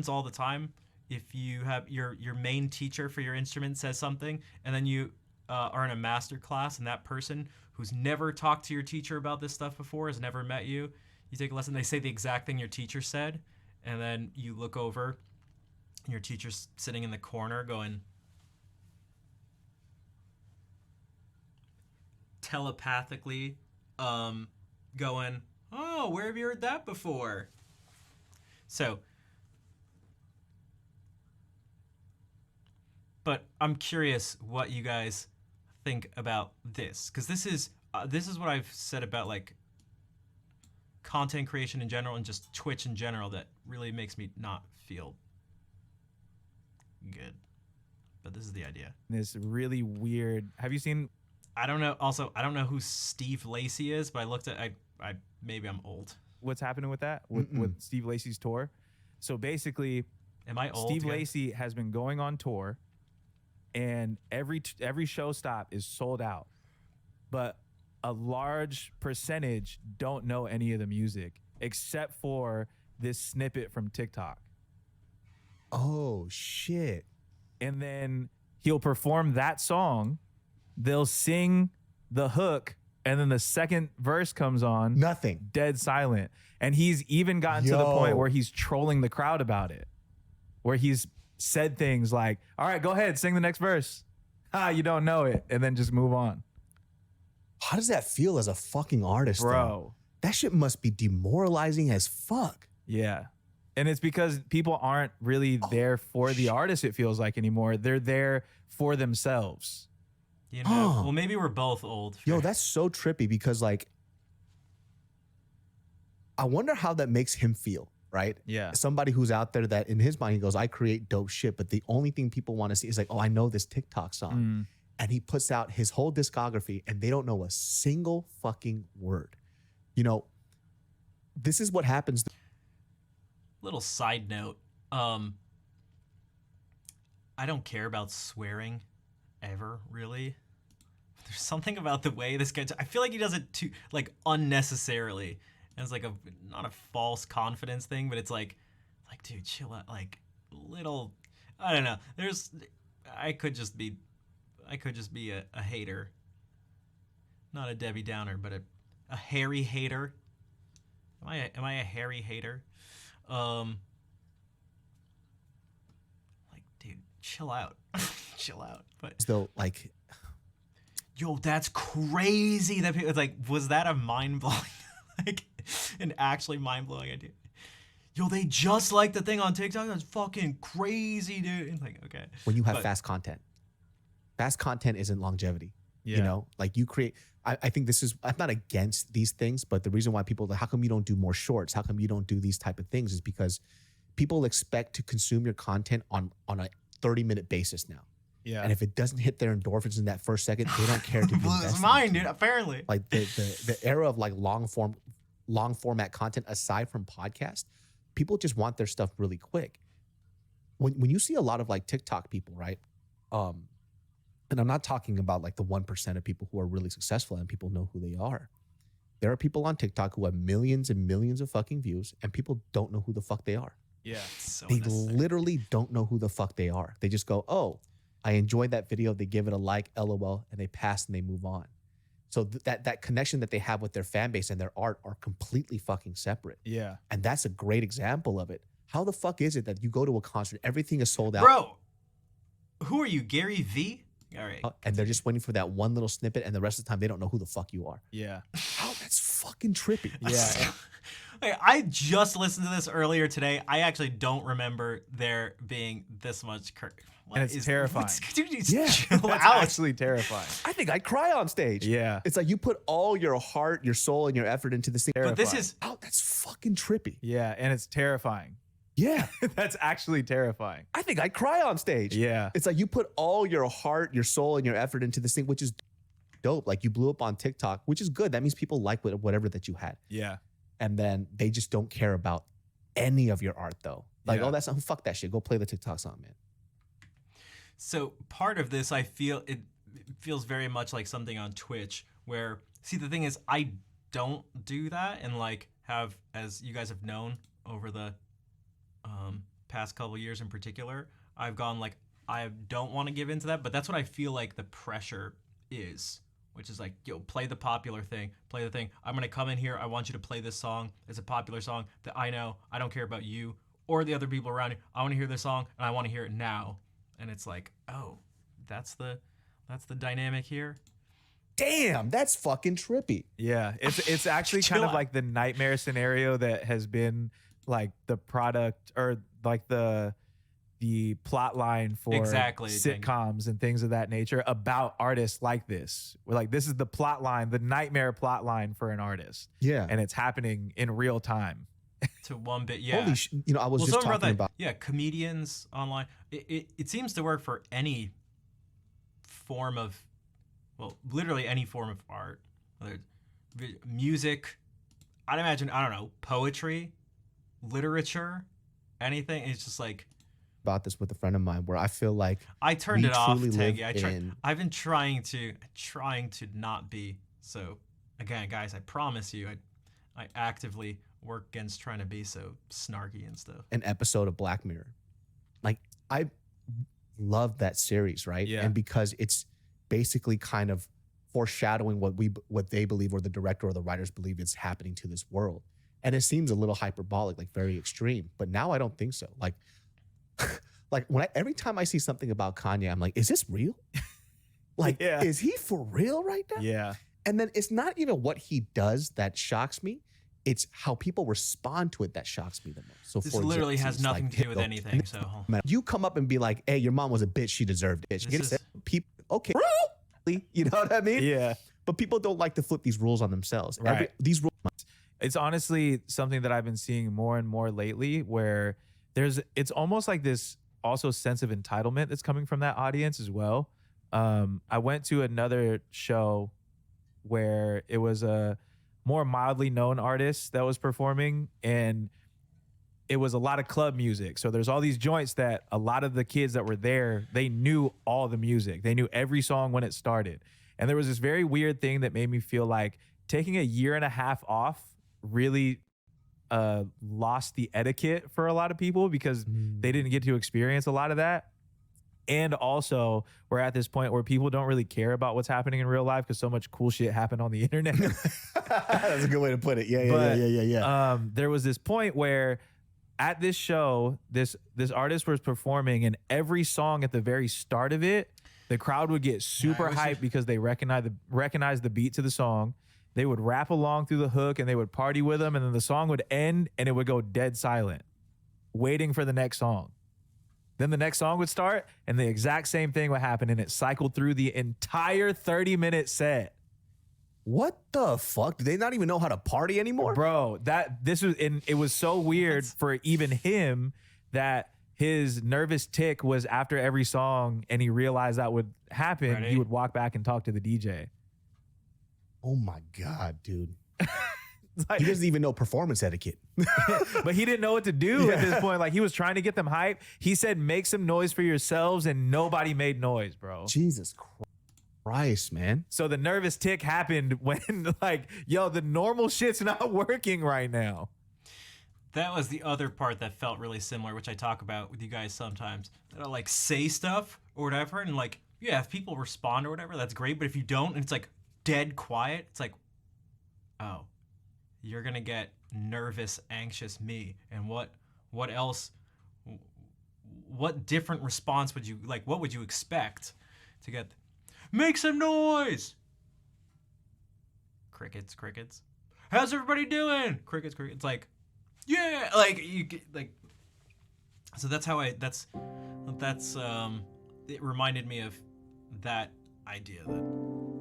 all the time. If you have your main teacher for your instrument says something, and then you are in a master class, and that person who's never talked to your teacher about this stuff before, has never met you, you take a lesson, they say the exact thing your teacher said, and then you look over, and your teacher's sitting in the corner going, telepathically going, oh, where have you heard that before? So, but I'm curious what you guys think about this, because this is what I've said about like content creation in general and just Twitch in general that really makes me not feel good. But this is the idea. This really weird. Have you seen? I don't know. Also, I don't know who Steve Lacy is, but I looked at. I maybe I'm old. What's happening with that? With Steve Lacy's tour? So basically, am I old? Steve Lacy has been going on tour, and every show stop is sold out, but a large percentage don't know any of the music except for this snippet from TikTok. Oh shit! And then he'll perform that song. They'll sing the hook, and then the second verse comes on. Nothing. Dead silent. And he's even gotten to the point where he's trolling the crowd about it, where he's said things like, all right, go ahead, sing the next verse. You don't know it. And then just move on. How does that feel as a fucking artist, bro? Though? That shit must be demoralizing as fuck. Yeah. And it's because people aren't really there for the artist, it feels like, anymore. They're there for themselves. Well, maybe we're both old. Yo, that's so trippy because, like, I wonder how that makes him feel, right? Yeah. Somebody who's out there that in his mind, he goes, I create dope shit, but the only thing people want to see is like, oh, I know this TikTok song. And he puts out his whole discography and they don't know a single fucking word. You know, this is what happens. Little side note. I don't care about swearing ever, really. There's something about the way this guy, I feel like he does it too, like, unnecessarily. And it's like not a false confidence thing, but it's like, dude, chill out. Like, little, I don't know. I could just be a hater. Not a Debbie Downer, but a hairy hater. Am I a hairy hater? Like, dude, chill out. Chill out. But Though, like, yo, that's crazy. That people, like, was that a mind blowing, like, an actually mind blowing idea? Yo, they just like the thing on TikTok. That's fucking crazy, dude. And like, okay. when you have fast content isn't longevity. Yeah. You know, like you create, I think this is, I'm not against these things, but the reason why people, how come you don't do more shorts? How come you don't do these type of things is because people expect to consume your content on a 30-minute basis now. Yeah. And if it doesn't hit their endorphins in that first second, they don't care to be Well, invested it's mine, into dude. it. Apparently. Like the era of like long format content aside from podcast, people just want their stuff really quick. When you see a lot of like TikTok people, right? And I'm not talking about like the 1% of people who are really successful and people know who they are. There are people on TikTok who have millions and millions of fucking views and people don't know who the fuck they are. Yeah. So They unnecessary. literally don't know who the fuck they are. They just go, oh, I enjoyed that video. They give it a like, LOL, and they pass and they move on. So that connection that they have with their fan base and their art are completely fucking separate. Yeah. And that's a great example of it. How the fuck is it that you go to a concert, everything is sold out, Bro, who are you, Gary V? All right. and they're just waiting for that one little snippet, and the rest of the time they don't know who the fuck you are? Yeah. How that's fucking trippy. Yeah. Hey, I just listened to this earlier today. I actually don't remember there being this much And it's terrifying. Dude, Yeah, chill That's out. actually terrifying. I think I'd cry on stage. Yeah. It's like you put all your heart, your soul, and your effort into this thing. But this terrifying. is Oh, that's fucking trippy. Yeah. And it's terrifying. Yeah. That's actually terrifying. I think I'd cry on stage. Yeah. It's like you put all your heart, your soul, and your effort into this thing, which is dope. Like you blew up on TikTok, which is good. That means people like whatever that you had. Yeah. And then they just don't care about any of your art though. Like, Yeah. oh, that's fuck that shit. Go play the TikTok song, man. so part of this. I feel it feels very much like something on Twitch where, see, the thing is, I don't do that, and like have, as you guys have known over the past couple years in particular, I've gone like, I don't want to give into that, but that's what I feel like the pressure is, which is like, yo, play the popular thing, play the thing. I'm gonna come in here, I want you to play this song. It's a popular song that I know. I don't care about you or the other people around you. I want to hear this song and I want to hear it now. And it's like, oh, that's the dynamic here. Damn, that's fucking trippy. Yeah. It's actually kind Chill of out. like the nightmare scenario that has been like the product or like the plot line for Exactly, thank you. sitcoms and things of that nature about artists like this. We're like, this is the plot line, the nightmare plot line for an artist. Yeah. And it's happening in real time. To one bit, yeah. Holy shit. You know, I was just someone talking brought that, about yeah, comedians online. It seems to work for any form of, well, literally any form of art, whether it's music, I'd imagine, I don't know, poetry, literature, anything. It's just like, this with a friend of mine where I feel like I turned we it off, truly live Teggy. in- I've been trying to not be. So again, guys, I promise you, I actively work against trying to be so snarky and stuff. an episode of Black Mirror. Like I love that series, right? Yeah. And because it's basically kind of foreshadowing what they believe or the director or the writers believe is happening to this world. And it seems a little hyperbolic, like very extreme. But now I don't think so. Like when every time I see something about Kanye, I'm like, is this real? Like, Yeah. is he for real right now? Yeah. And then it's not even what he does that shocks me. It's how people respond to it that shocks me the most. So This for literally example, has it's nothing like, to do with yo, anything. So you come up and be like, hey, your mom was a bitch. She deserved it. This People, okay. You know what I mean? Yeah. But people don't like to flip these rules on themselves. Right. These rules, It's honestly something that I've been seeing more and more lately, where it's almost like this also sense of entitlement that's coming from that audience as well. I went to another show where it was a more mildly known artist that was performing, and it was a lot of club music. So there's all these joints that a lot of the kids that were there, they knew all the music. They knew every song when it started. And there was this very weird thing that made me feel like taking a year and a half off really lost the etiquette for a lot of people, because they didn't get to experience a lot of that. And also, we're at this point where people don't really care about what's happening in real life because so much cool shit happened on the internet. That's a good way to put it. Yeah. There was this point where at this show, this artist was performing, and every song at the very start of it, the crowd would get super hyped because they recognized the beat to the song. They would rap along through the hook and they would party with them, and then the song would end and it would go dead silent, waiting for the next song. Then the next song would start and the exact same thing would happen, and it cycled through the entire 30-minute set. What the fuck? Do they not even know how to party anymore? Bro, it was so weird for even him that his nervous tick was after every song, and he realized that would happen. Ready? He would walk back and talk to the DJ. Oh my God, dude. Like, He doesn't even know performance etiquette. but he didn't know what to do at this point. Like, he was trying to get them hype. He said, make some noise for yourselves, and nobody made noise, bro. Jesus Christ, man. So the nervous tick happened when, like, yo, the normal shit's not working right now. That was the other part that felt really similar, which I talk about with you guys sometimes. That I'll like say stuff or whatever, and like, yeah, if people respond or whatever, that's great. But if you don't, and it's like dead quiet, it's like, oh, you're gonna get nervous, anxious me. And what else? What different response would you like? What would you expect to get? Make some noise. Crickets, crickets. How's everybody doing? Crickets, crickets. Like, yeah, like you get like. So that's how that's it reminded me of that idea that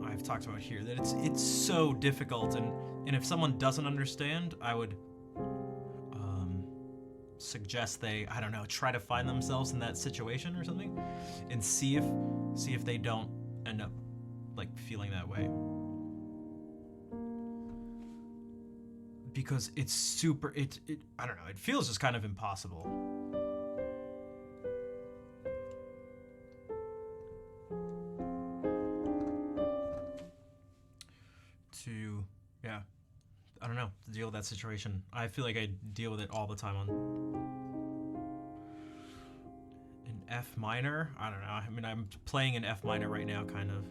I've talked about here, that it's so difficult, and if someone doesn't understand, I would suggest they, I don't know, try to find themselves in that situation or something, and see if they don't end up like feeling that way, because it's super it I don't know, it feels just kind of impossible. To, yeah, I don't know, to deal with that situation. I feel like I deal with it all the time in F minor. I don't know. I mean, I'm playing in F minor right now, kind of.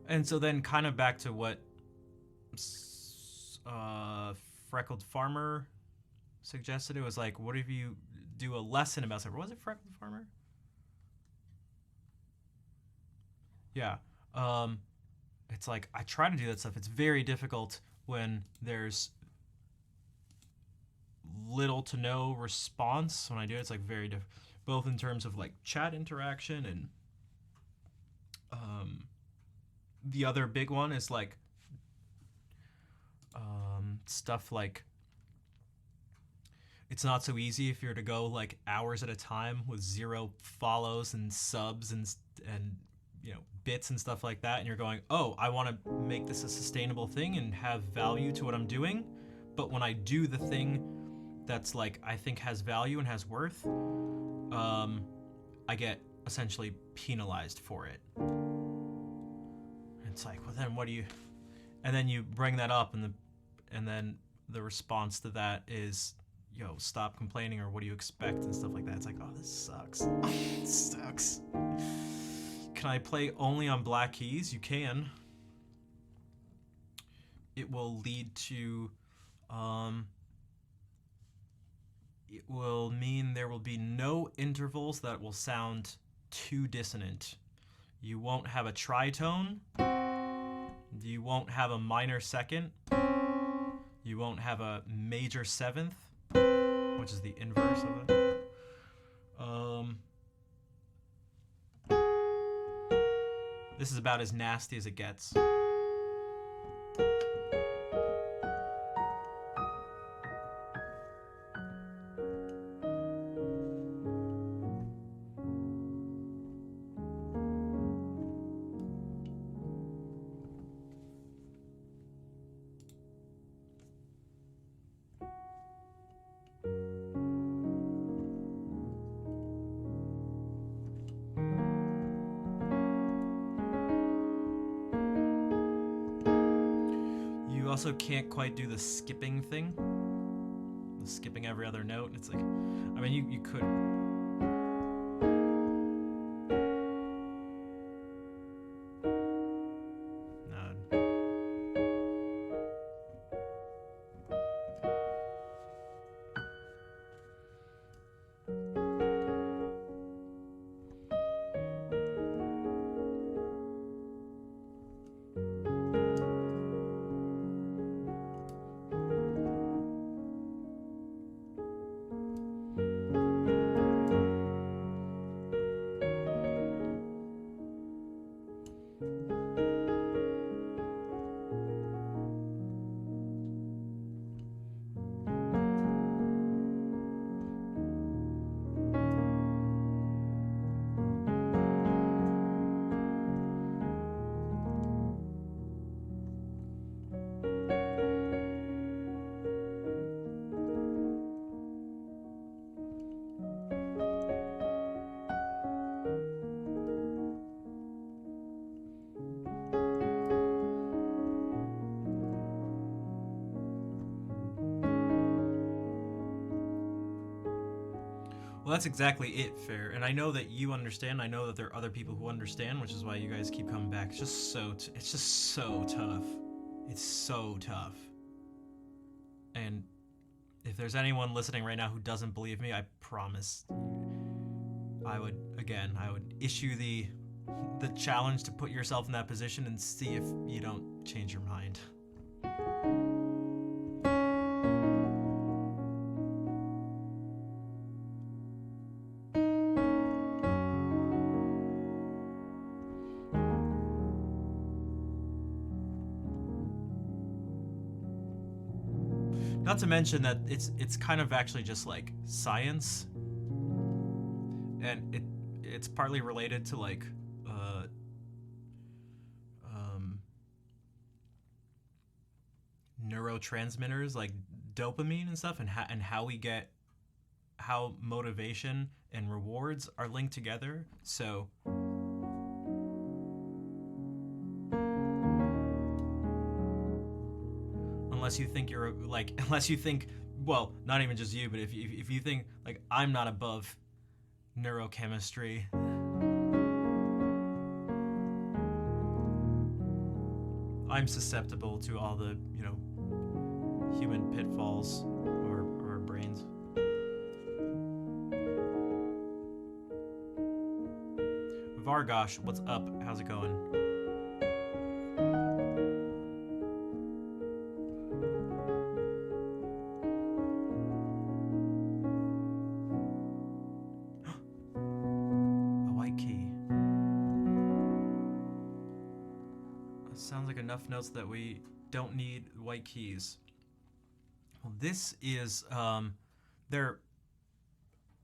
And so then kind of back to what Freckled Farmer suggested. It was like, what if you do a lesson about something? Was it Freckled Farmer? Yeah. It's like, I try to do that stuff. It's very difficult when there's little to no response when I do it. It's like very different, both in terms of like chat interaction, and the other big one is like stuff like, it's not so easy if you're to go like hours at a time with 0 follows and subs and you know, bits and stuff like that, and you're going, oh, I want to make this a sustainable thing and have value to what I'm doing. But when I do the thing that's like, I think has value and has worth, I get essentially penalized for it. It's like, well, then what do you, and then you bring that up, and then the response to that is, yo, stop complaining, or what do you expect, and stuff like that. It's like, oh, this sucks. This sucks. Can I play only on black keys? You can. It will lead to, it will mean there will be no intervals that will sound too dissonant. You won't have a tritone. You won't have a minor second. You won't have a major seventh, which is the inverse of it. This is about as nasty as it gets. You also can't quite do the skipping thing. The skipping every other note. It's like, I mean, you could. No. Well, that's exactly it, Fair. And I know that you understand. I know that there are other people who understand, which is why you guys keep coming back. It's just so tough. It's so tough. And if there's anyone listening right now who doesn't believe me, I promise I would issue the challenge to put yourself in that position and see if you don't change your mind. Not to mention that it's kind of actually just like science, and it's partly related to like neurotransmitters like dopamine and stuff, and how motivation and rewards are linked together. So unless you think, well, not even just you, but if you think like I'm not above neurochemistry, I'm susceptible to all the, human pitfalls of our brains. Vargosh, what's up? How's it going? Sounds like enough notes that we don't need white keys. Well, this is, there are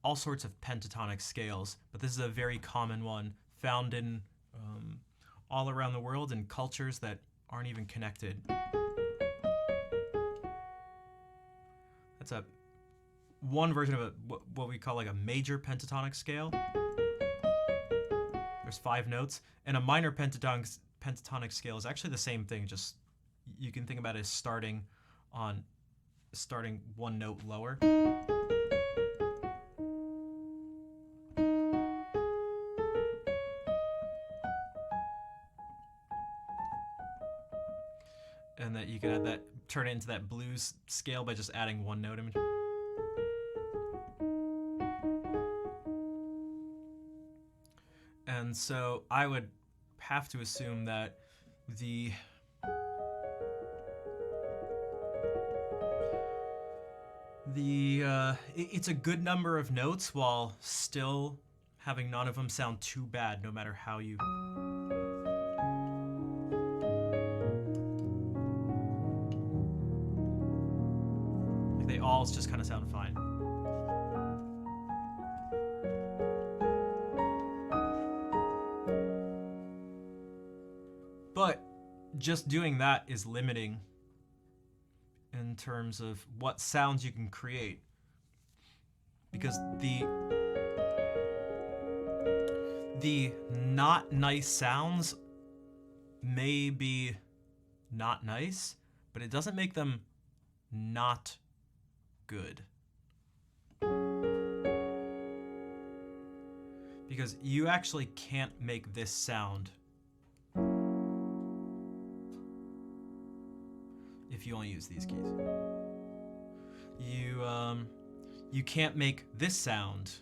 all sorts of pentatonic scales, but this is a very common one found in all around the world in cultures that aren't even connected. That's one version of what we call like a major pentatonic scale. There's 5 notes, and a minor pentatonic scale is actually the same thing, just you can think about it as starting one note lower. And that you can add turn it into that blues scale by just adding one note in between. And so I would have to assume that it's a good number of notes while still having none of them sound too bad, no matter how you Like, they all just kind of sound fine. But just doing that is limiting in terms of what sounds you can create. Because the not nice sounds may be not nice, but it doesn't make them not good. Because you actually can't make this sound if you only use these keys. You can't make this sound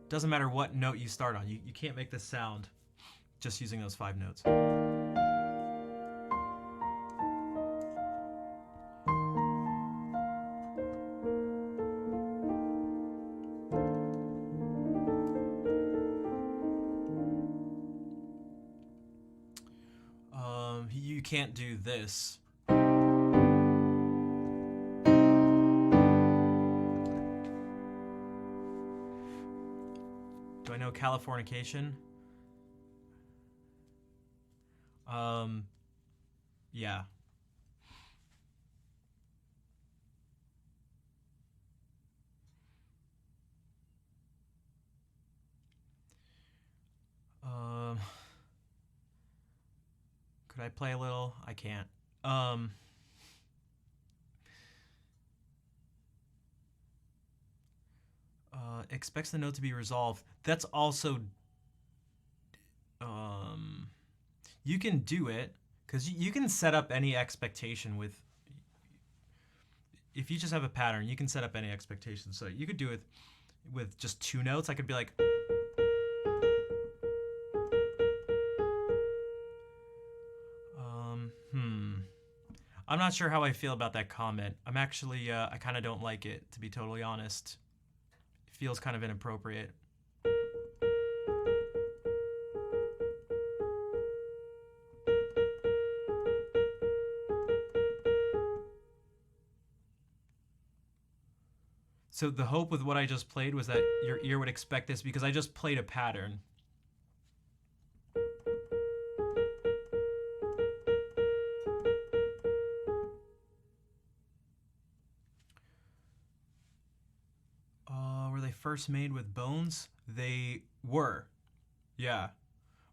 doesn't matter what note you start on. You can't make this sound just using those 5 notes. You can't do this. Do I know Californication? Yeah. Could I play a little? I can't. Expects the note to be resolved. That's also you can do it because you can set up any expectation with, if you just have a pattern, you can set up any expectation. So you could do it with just 2 notes. I could be like, I'm not sure how I feel about that comment. I'm actually, I kind of don't like it, to be totally honest. It feels kind of inappropriate. So the hope with what I just played was that your ear would expect this because I just played a pattern. Were they first made with bones? They were, yeah.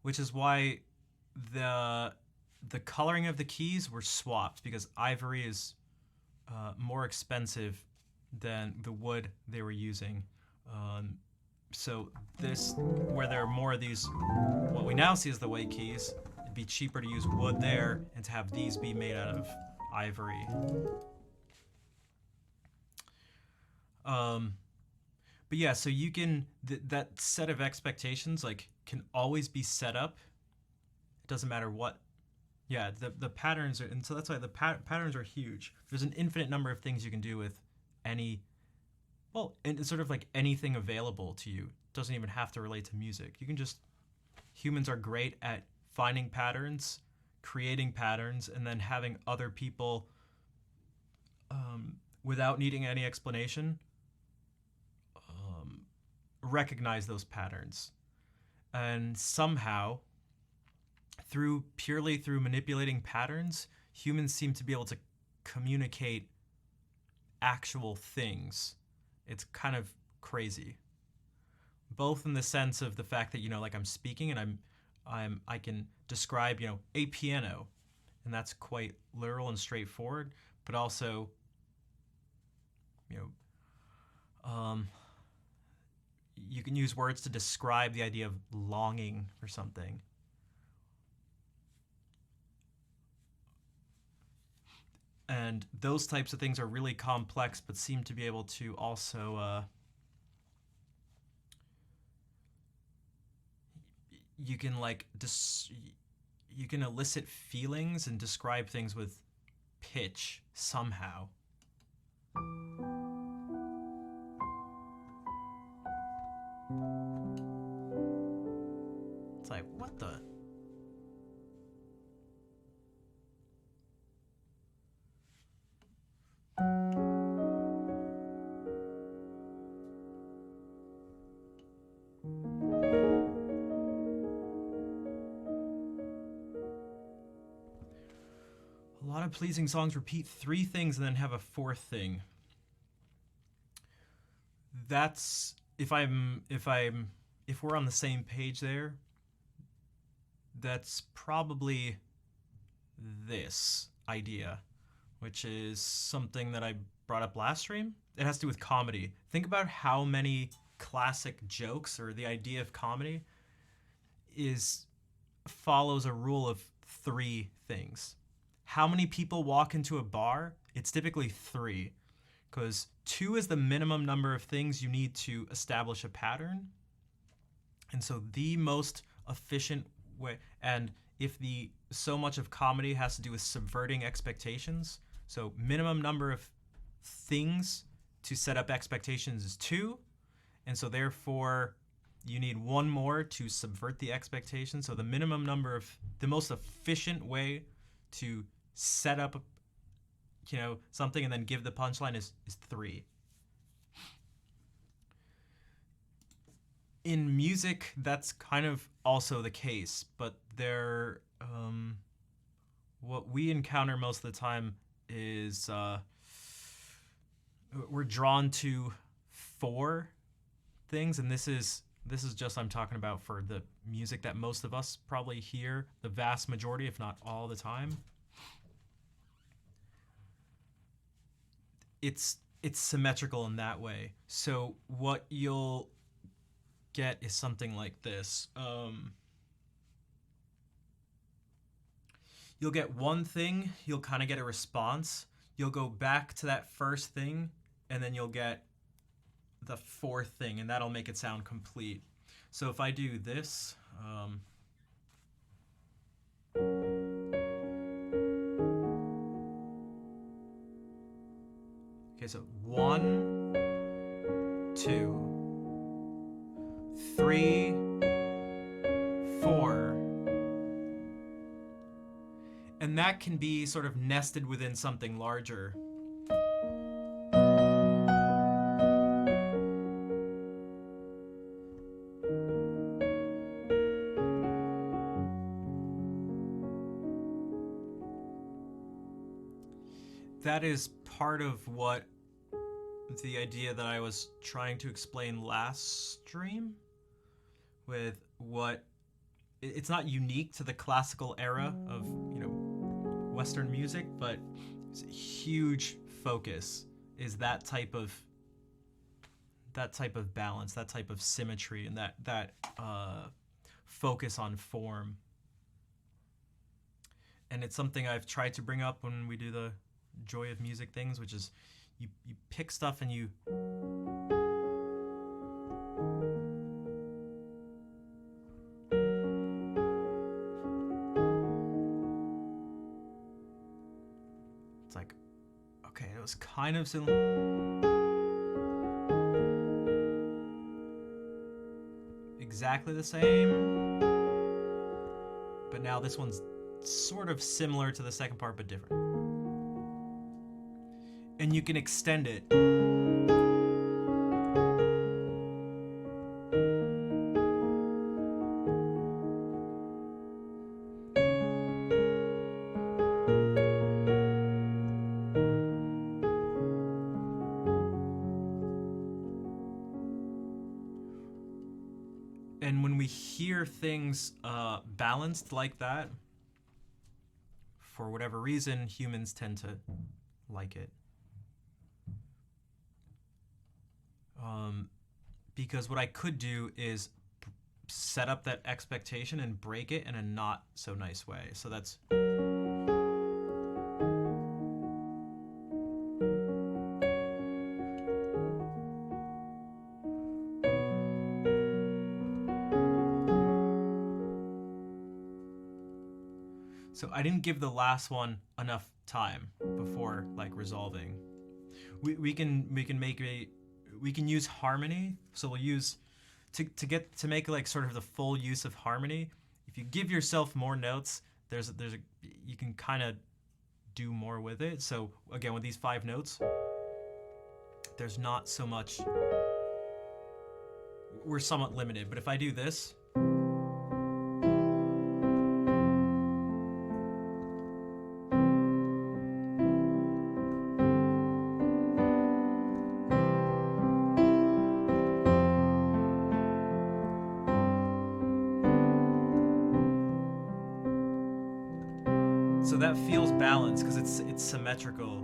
Which is why the coloring of the keys were swapped, because ivory is more expensive than the wood they were using. So this, where there are more of these, what we now see as the white keys, it'd be cheaper to use wood there and to have these be made out of ivory. But yeah, so you can, that set of expectations like can always be set up. It doesn't matter what. Yeah, the patterns are, and so that's why the patterns are huge. There's an infinite number of things you can do with any, well, and it's sort of like anything available to you. It doesn't even have to relate to music. You can just, humans are great at finding patterns, creating patterns, and then having other people, without needing any explanation, recognize those patterns. And somehow, purely through manipulating patterns, humans seem to be able to communicate actual things. It's kind of crazy. Both in the sense of the fact that, like I'm speaking and I can describe, a piano, and that's quite literal and straightforward, but also, you can use words to describe the idea of longing for something. And those types of things are really complex, but seem to be able to also, you can you can elicit feelings and describe things with pitch somehow. It's like, what the? A lot of pleasing songs repeat 3 things and then have a 4th thing. That's if we're on the same page there, that's probably this idea, which is something that I brought up last stream. It has to do with comedy. Think about how many classic jokes, or the idea of comedy follows a rule of 3 things. How many people walk into a bar? It's typically 3, because 2 is the minimum number of things you need to establish a pattern. And so the most efficient way, and if so much of comedy has to do with subverting expectations, so minimum number of things to set up expectations is 2, and so therefore you need 1 more to subvert the expectation. So the most efficient way to set up something and then give the punchline is 3. In music, that's kind of also the case, but what we encounter most of the time is we're drawn to 4 things, and this is just, I'm talking about for the music that most of us probably hear the vast majority, if not all the time. It's symmetrical in that way. So what you'll get is something like this. You'll get one thing, you'll kind of get a response. You'll go back to that first thing, and then you'll get the 4th thing, and that'll make it sound complete. So if I do this, okay, so 1, 2, 3, 4. And that can be sort of nested within something larger. That is part of what the idea that I was trying to explain last stream, with what it's not unique to the classical era of Western music, but it's a huge focus is that type of balance, that type of symmetry, and that focus on form. And it's something I've tried to bring up when we do the Joy of Music things, which is you pick stuff and you it's like, okay, it was kind of exactly the same, but now this one's sort of similar to the second part but different. And you can extend it. And when we hear things balanced like that, for whatever reason, humans tend to like it. Because what I could do is set up that expectation and break it in a not so nice way. So that's so I didn't give the last one enough time before resolving. We can use harmony. So we'll use to make sort of the full use of harmony. If you give yourself more notes, you can kind of do more with it. So again, with these 5 notes, there's not so much. We're somewhat limited, but if I do this, So that feels balanced because it's symmetrical.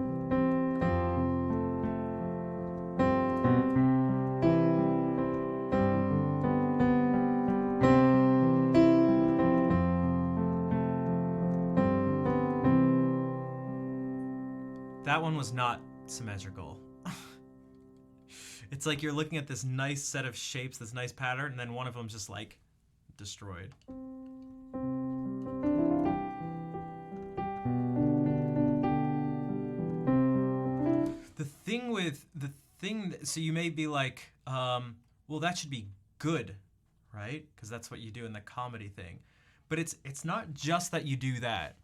That one was not symmetrical. It's like you're looking at this nice set of shapes, this nice pattern, and then one of them's just like destroyed. So you may be like, well, that should be good, right? Because that's what you do in the comedy thing. But it's not just that you do that.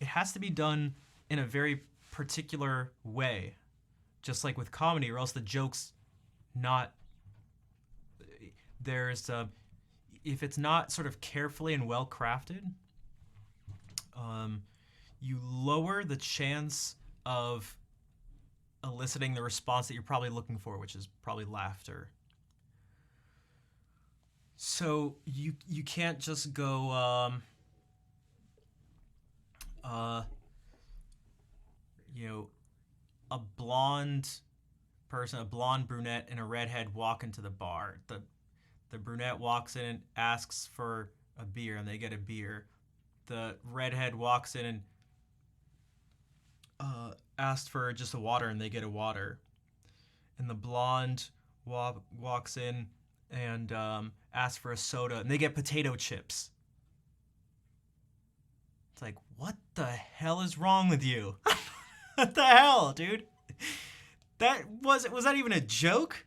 It has to be done in a very particular way, just like with comedy, or else the joke's not. If it's not sort of carefully and well crafted, you lower the chance of eliciting the response that you're probably looking for, which is probably laughter. So you can't just go a blonde person, a blonde brunette and a redhead walk into the bar. The brunette walks in and asks for a beer and they get a beer. The redhead walks in and asked for just a water and they get a water. And the blonde walks in and asks for a soda and they get potato chips. It's like, what the hell is wrong with you? What the hell, dude? Was that even a joke?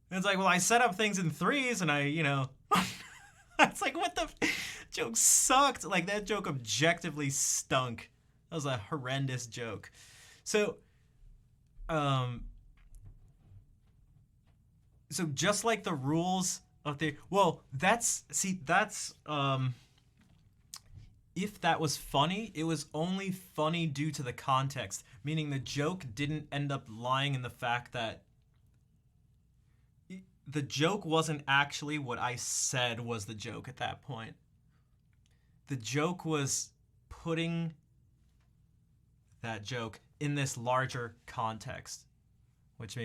And it's like, well, I set up things in threes and it's like, what the joke sucked. Like, that joke objectively stunk. That was a horrendous joke. So just like the rules of if that was funny, it was only funny due to the context, meaning the joke didn't end up lying in the fact that the joke wasn't actually what I said was the joke at that point. The joke was putting that joke in this larger context, which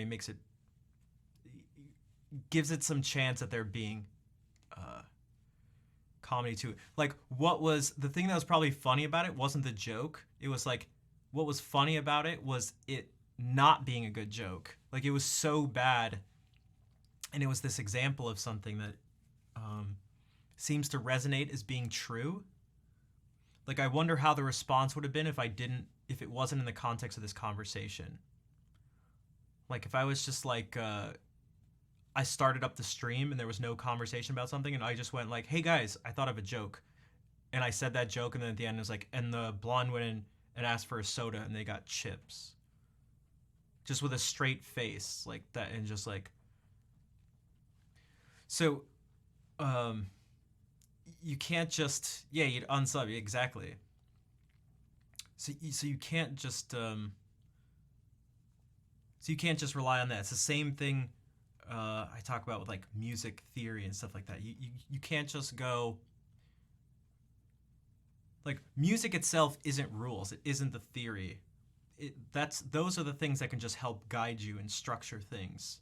gives it some chance at there being comedy to it. Like, what was the thing that was probably funny about it wasn't the joke. It was like, what was funny about it was it not being a good joke. Like, it was so bad, and it was this example of something that seems to resonate as being true. Like, I wonder how the response would have been if it wasn't in the context of this conversation. Like, if I was just like, I started up the stream and there was no conversation about something and I just went like, hey guys, I thought of a joke. And I said that joke and then at the end it was like, and the blonde went in and asked for a soda and they got chips. Just with a straight face like that, and just like, so, you can't just, you'd unsub, exactly. So you can't just rely on that. It's the same thing I talk about with like music theory and stuff like that. You can't just go, like, music itself isn't rules. It isn't the theory. Those are the things that can just help guide you and structure things.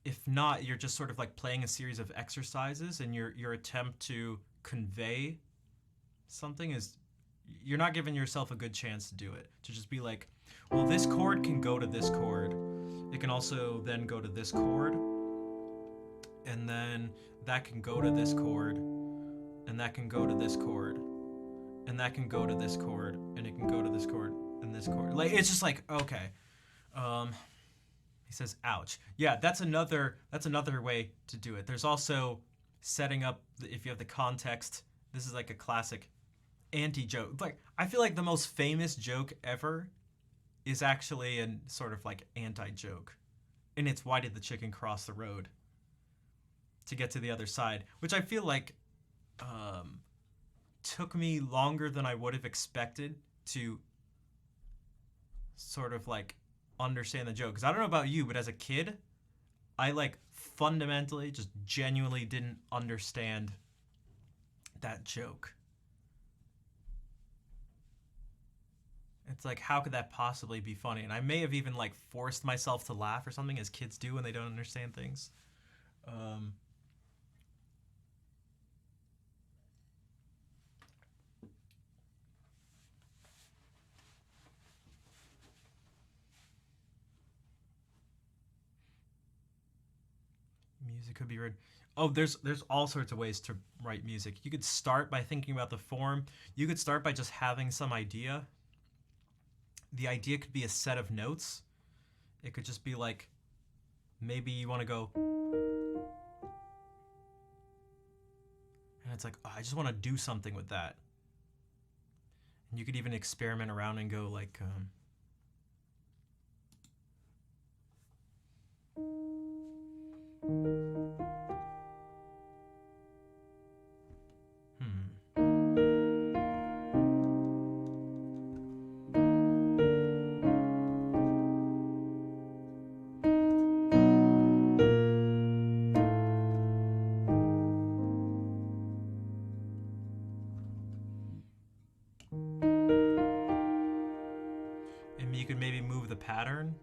If not, you're just sort of like playing a series of exercises, and your attempt to convey something is, you're not giving yourself a good chance to do it. To just be like, well, this chord can go to this chord. It can also then go to this chord. And then that can go to this chord. And that can go to this chord. And that can go to this chord. And it can go to this chord and this chord. Like, it's just like, okay. He says, ouch. Yeah, that's another way to do it. There's also setting up, if you have the context, this is like a classic anti-joke. Like, I feel like the most famous joke ever is actually a sort of like anti-joke. And it's, why did the chicken cross the road to get to the other side? Which I feel like took me longer than I would have expected to sort of like understand the joke. Because I don't know about you, but as a kid, I like fundamentally just genuinely didn't understand that joke? It's like, how could that possibly be funny? And I may have even like forced myself to laugh or something, as kids do when they don't understand things. Music could be read. Oh, there's all sorts of ways to write music. You could start by thinking about the form. You could start by just having some idea. The idea could be a set of notes. It could just be like, maybe you want to go, and it's like, oh, I just want to do something with that. And you could even experiment around and go like, and you could maybe move the pattern.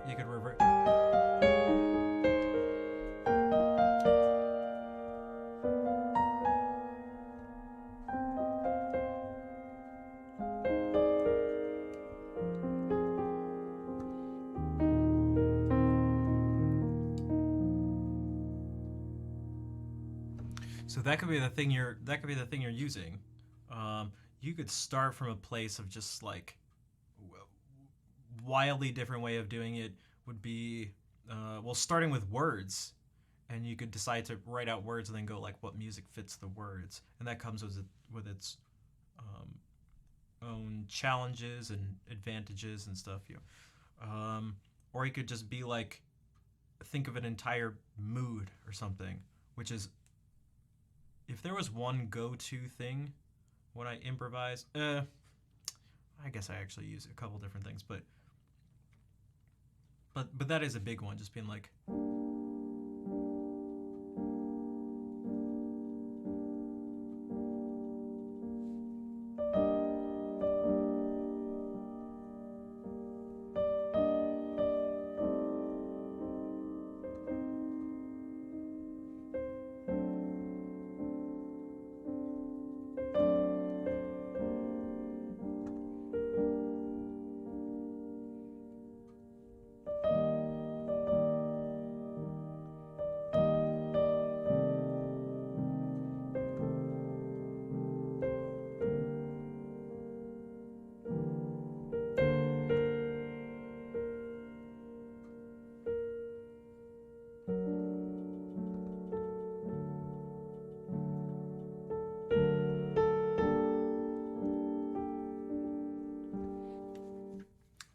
You could revert. So that could be the thing you're using. You could start from a place of just like wildly different way of doing it would be well, starting with words, and you could decide to write out words and then go like what music fits the words, and that comes with its own challenges and advantages and stuff. Or you could just be like, think of an entire mood or something, which is, if there was one go-to thing when I improvise, I guess I actually use a couple different things, but that is a big one, just being like,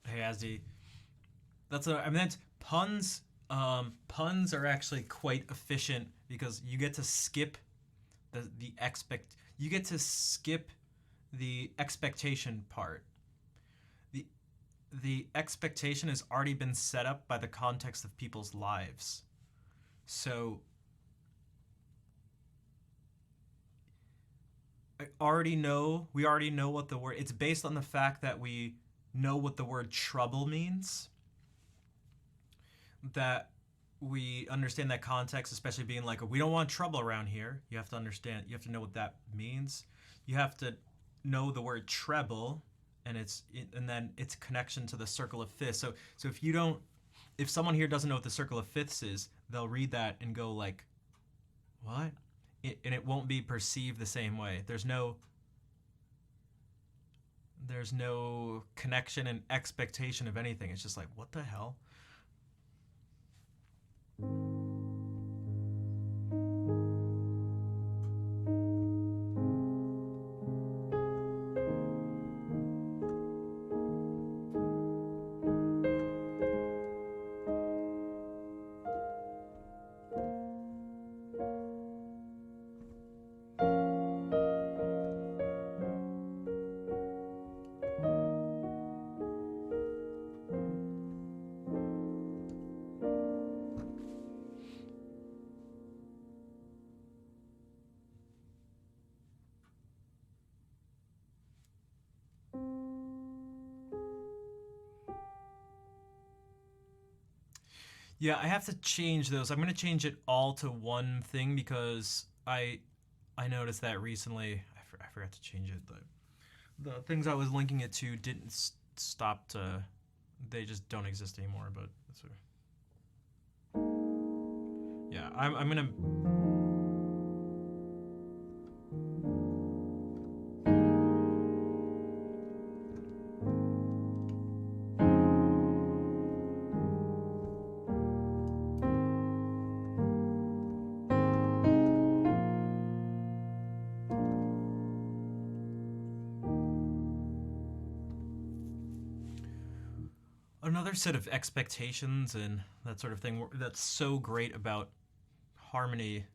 hey Asdi, that's puns. Puns are actually quite efficient because you get to skip you get to skip the expectation part. The expectation has already been set up by the context of people's lives. So we already know what the word, it's based on the fact that we know what the word trouble means, that we understand that context, especially being like, we don't want trouble around here. You have to understand, you have to know what that means. You have to know the word treble and then its connection to the circle of fifths. So if someone here doesn't know what the circle of fifths is, they'll read that and go like, what? And it won't be perceived the same way. There's no connection and expectation of anything. It's just like, what the hell? Yeah, I have to change those. I'm gonna change it all to one thing because I noticed that recently. I forgot to change it. The things I was linking it to didn't stop to. They just don't exist anymore. But that's yeah, I'm gonna. Another set of expectations and that sort of thing that's so great about harmony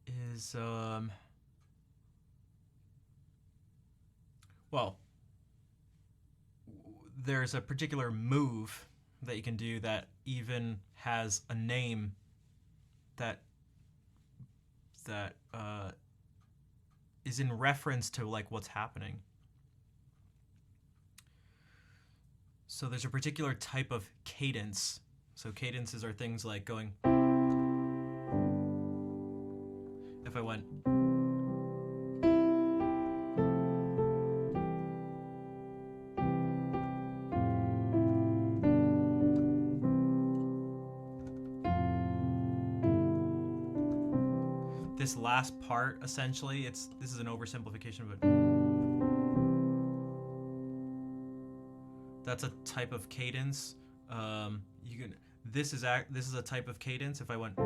is well, there's a particular move that you can do that even has a name that is in reference to like what's happening. So there's a particular type of cadence. So cadences are things like going. If I went. This last part, essentially, this is an oversimplification, but that's a type of cadence. This is a type of cadence. If I went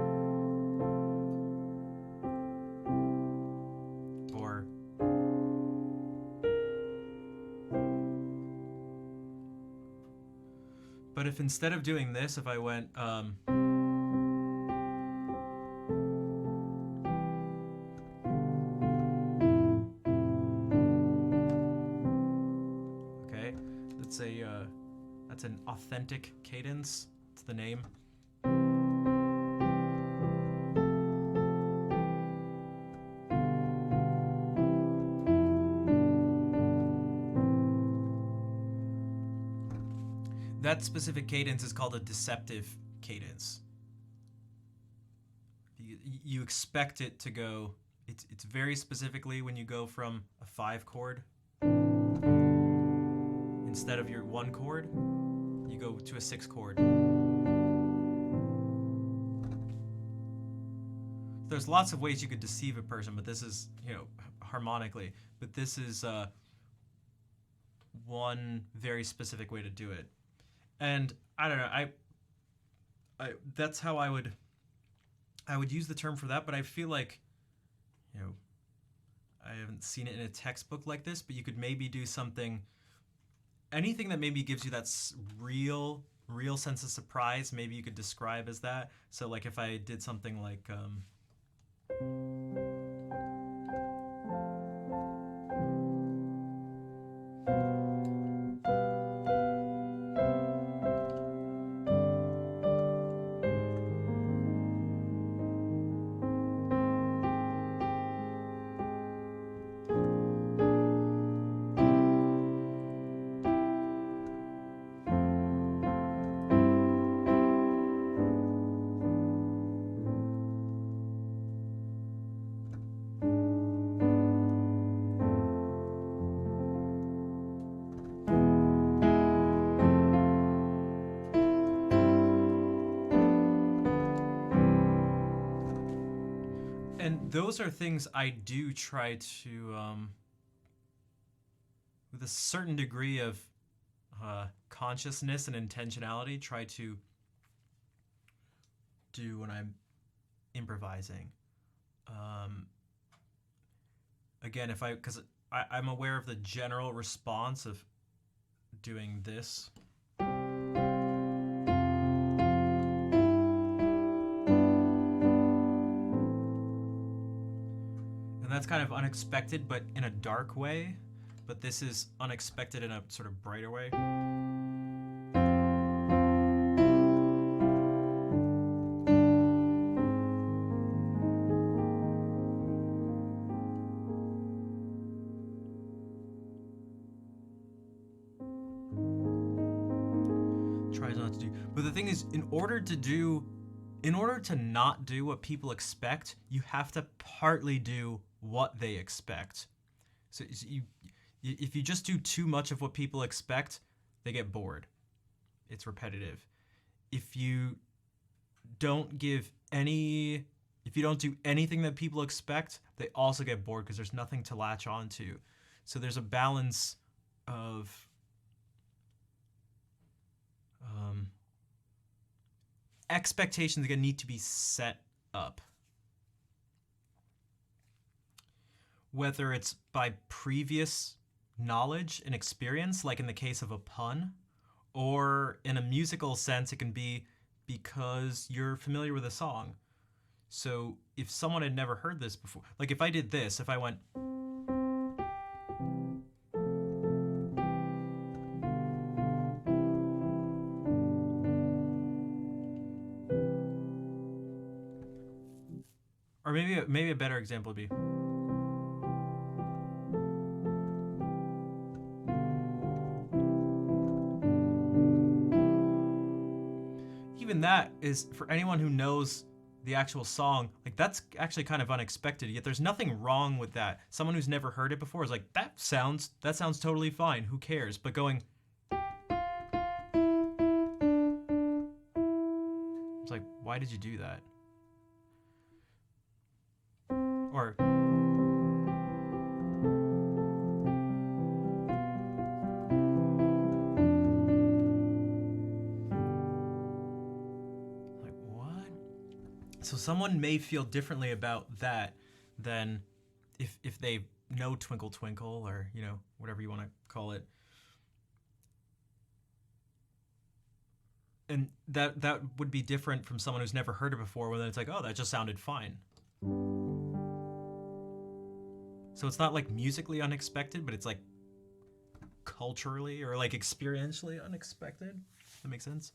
or but if instead of doing this, if I went okay, that's an authentic cadence. It's the name. That specific cadence is called a deceptive cadence. You expect it to go. It's very specifically when you go from a 5 chord. Instead of your 1 chord, you go to a 6 chord. There's lots of ways you could deceive a person, but this is, harmonically. But this is one very specific way to do it. And I don't know, I that's how I would use the term for that, but I feel like, I haven't seen it in a textbook like this, but you could maybe do anything that maybe gives you that real sense of surprise, maybe you could describe as that. So like if I did something like and those are things I do try to, with a certain degree of consciousness and intentionality, try to do when I'm improvising. Again, because I'm aware of the general response of doing this. That's kind of unexpected, but in a dark way. But this is unexpected in a sort of brighter way. But the thing is, in order to not do what people expect, you have to partly do what they expect. So if you just do too much of what people expect, they get bored. It's repetitive. If you don't do anything that people expect, they also get bored because there's nothing to latch onto. So there's a balance of expectations that need to be set up. Whether it's by previous knowledge and experience, like in the case of a pun, or in a musical sense, it can be because you're familiar with a song. So if someone had never heard this before, like if I did this, if I went, or maybe a better example would be, even that is, for anyone who knows the actual song, like that's actually kind of unexpected, yet there's nothing wrong with that. Someone who's never heard it before is like, that sounds totally fine, who cares? But going, it's like, why did you do that? Or like, what? So someone may feel differently about that than if they know Twinkle Twinkle, or, you know, whatever you want to call it. And that would be different from someone who's never heard it before, when it's like, oh, that just sounded fine. So it's not like musically unexpected, but it's like culturally or like experientially unexpected. That makes sense?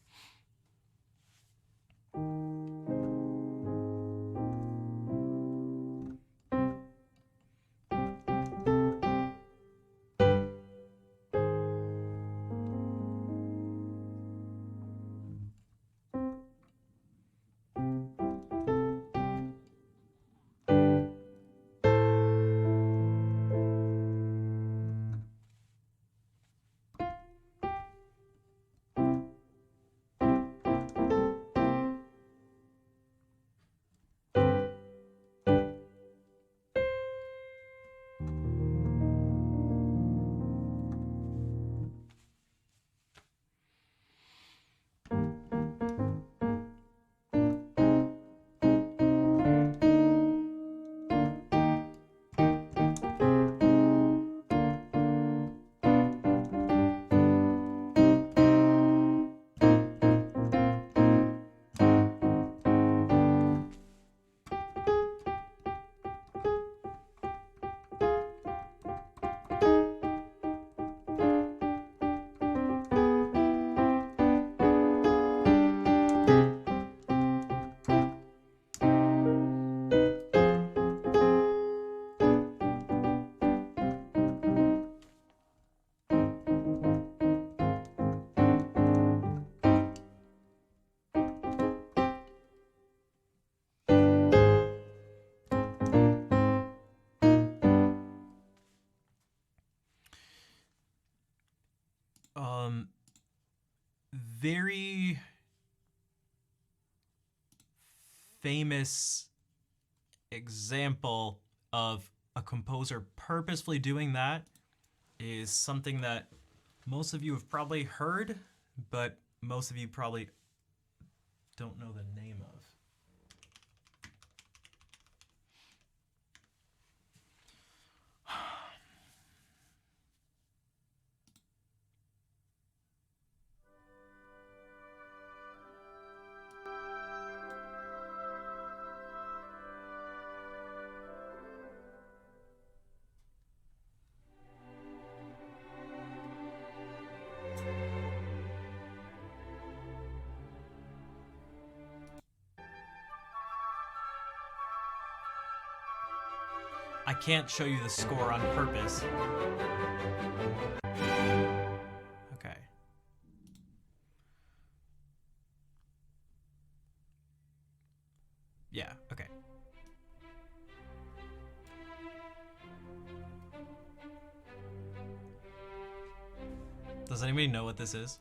Very famous example of a composer purposefully doing that is something that most of you have probably heard, but most of you probably don't know the name of. I can't show you the score on purpose. Okay. Yeah, okay. Does anybody know what this is?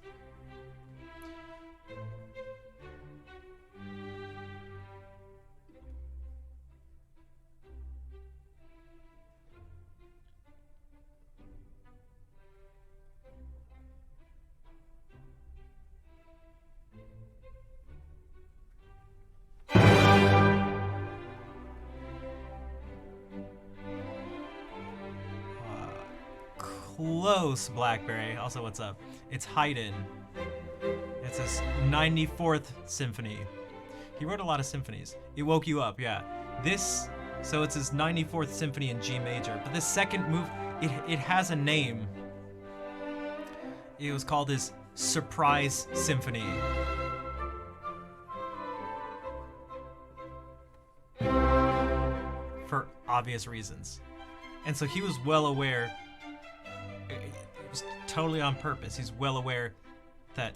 Close, Blackberry. Also, what's up? It's Haydn. It's his 94th symphony. He wrote a lot of symphonies. It woke you up, yeah. This, so it's his 94th symphony in G major. But this second move, it has a name. It was called his Surprise Symphony. For obvious reasons. And so he was well aware, it was totally on purpose. He's well aware that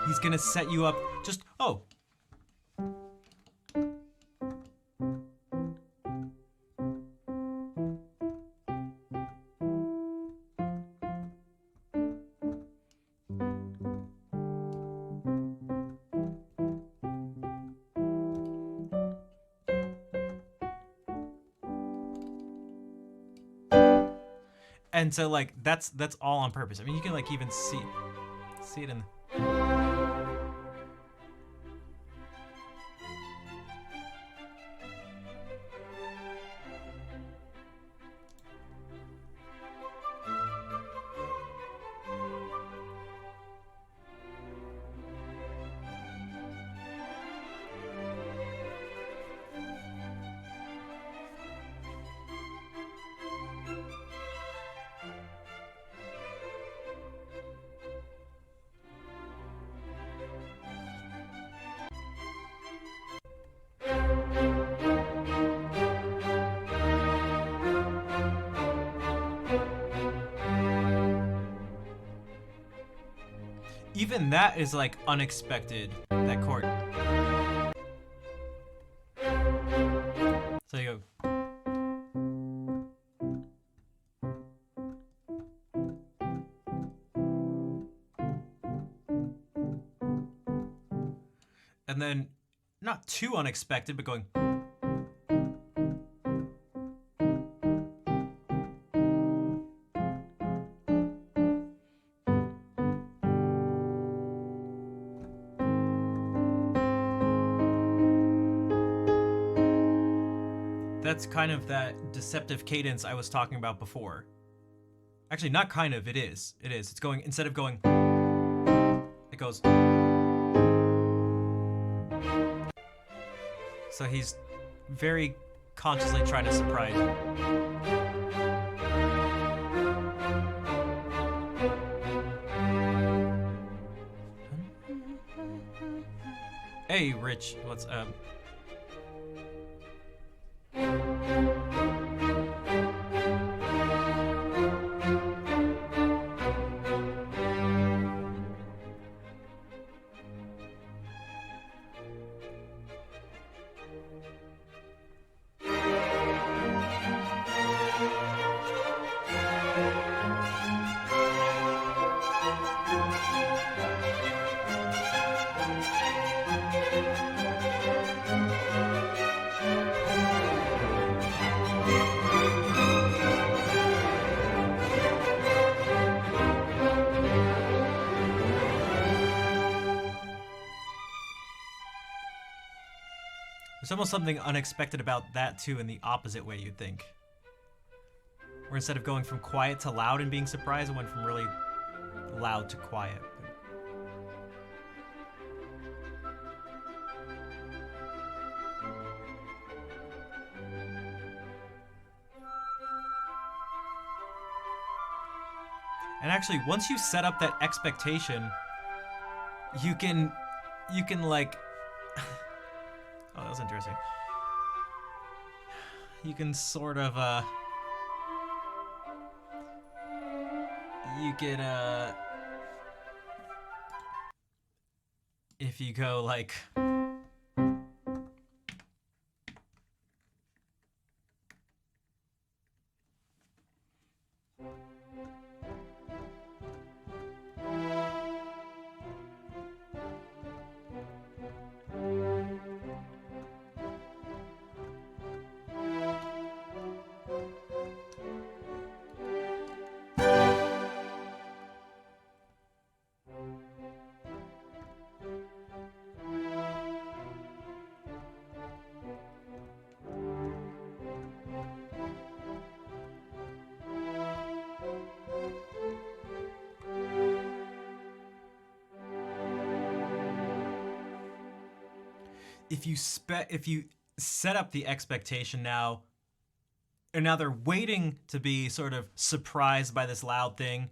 he's gonna set you up just, oh. And so like that's all on purpose. I mean, you can like even see it in even that is like unexpected, that chord. So you go. And then, not too unexpected, but going. That's kind of that deceptive cadence I was talking about before. Actually, not kind of, it is. It is. It's going, instead of going, it goes. So he's very consciously trying to surprise you. Hey, Rich, what's up? There's almost something unexpected about that too in the opposite way, you'd think. Where instead of going from quiet to loud and being surprised, it went from really loud to quiet. And actually, once you set up that expectation, you can like, oh, that was interesting. You can sort of, you can, if you go like, if you set up the expectation now, and now they're waiting to be sort of surprised by this loud thing.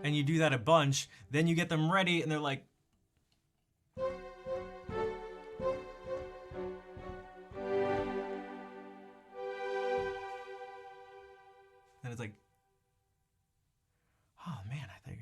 And you do that a bunch, then you get them ready and they're like, and it's like, oh man, I think.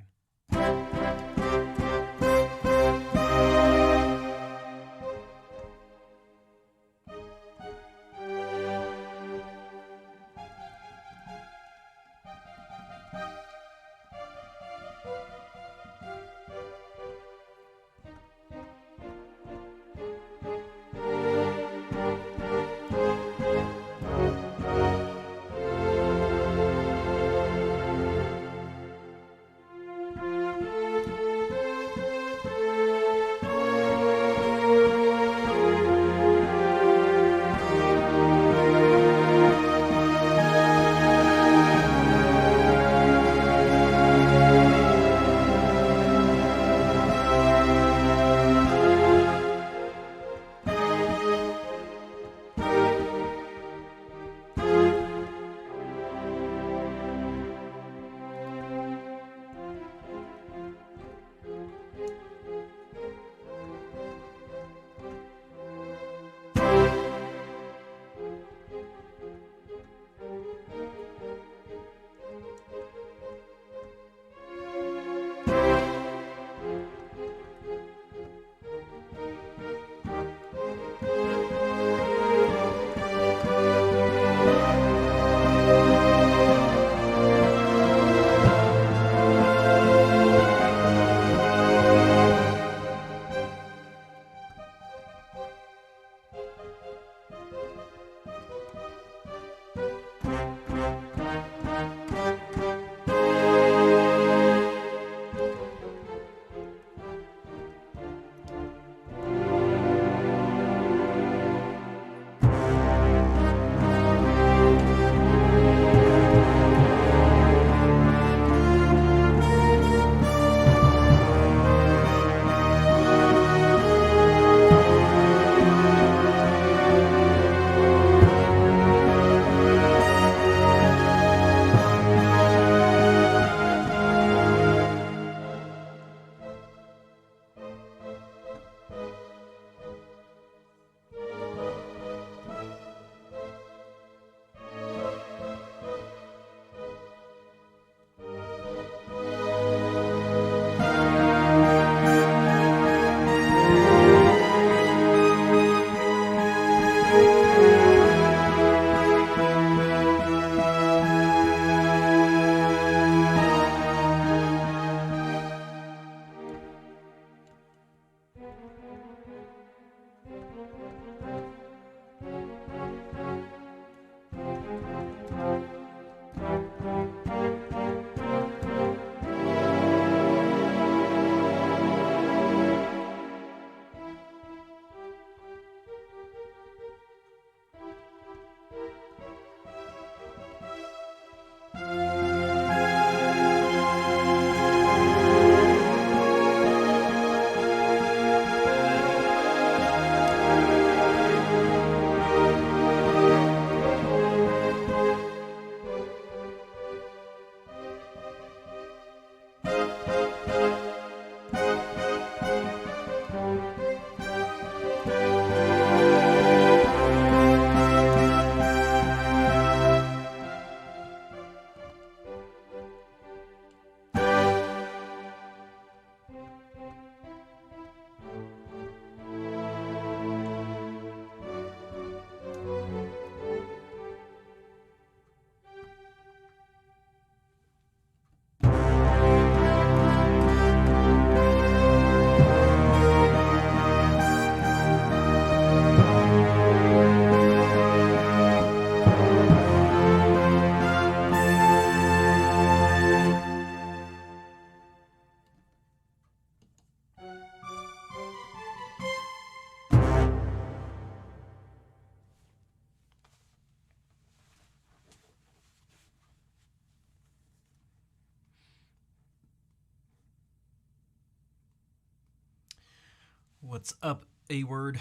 What's up, A Word?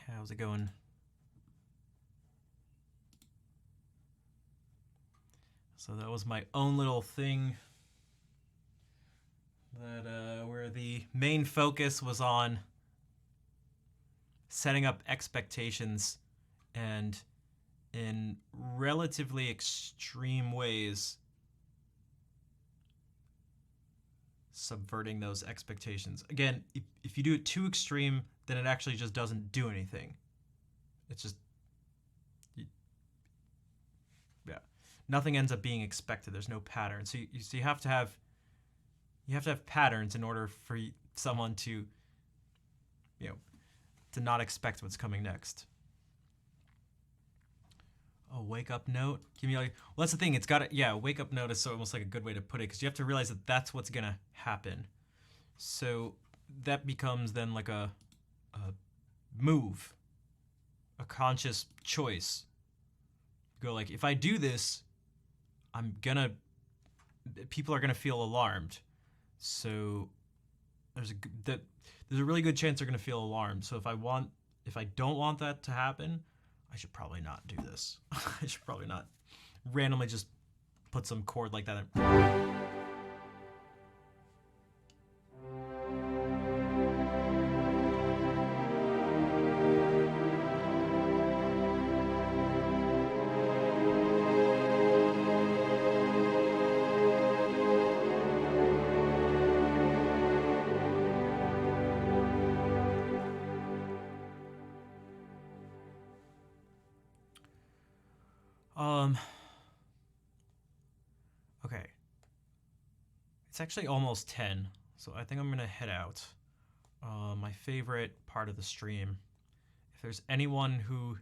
How's it going? So that was my own little thing that where the main focus was on setting up expectations and in relatively extreme ways subverting those expectations. Again, if you do it too extreme, then it actually just doesn't do anything. It's just, yeah, nothing ends up being expected. There's no pattern. So you have to have patterns in order for someone to, to not expect what's coming next. Oh, wake up note. Well, that's the thing. It's got to, wake up note is so almost like a good way to put it, because you have to realize that that's what's gonna happen. So that becomes then like a move, a conscious choice. You go like, if I do this, people are gonna feel alarmed. So there's a really good chance they're gonna feel alarmed. So if I don't want that to happen, I should probably not do this. I should probably not randomly just put some chord like that in. Okay. It's actually almost 10, so I think I'm gonna head out. My favorite part of the stream. If there's anyone who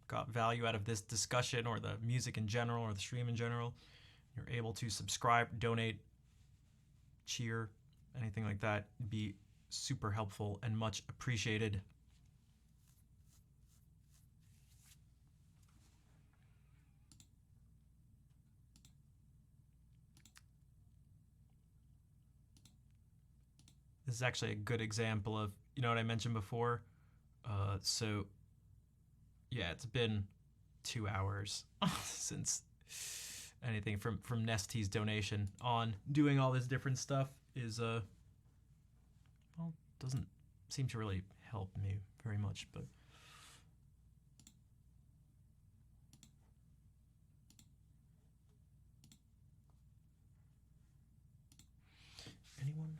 got value out of this discussion or the music in general or the stream in general, you're able to subscribe, donate, cheer, anything like that, it'd be super helpful and much appreciated. This is actually a good example of, what I mentioned before. So, yeah, it's been 2 hours since anything from Nesty's donation on. Doing all this different stuff is, doesn't seem to really help me very much, but... Anyone?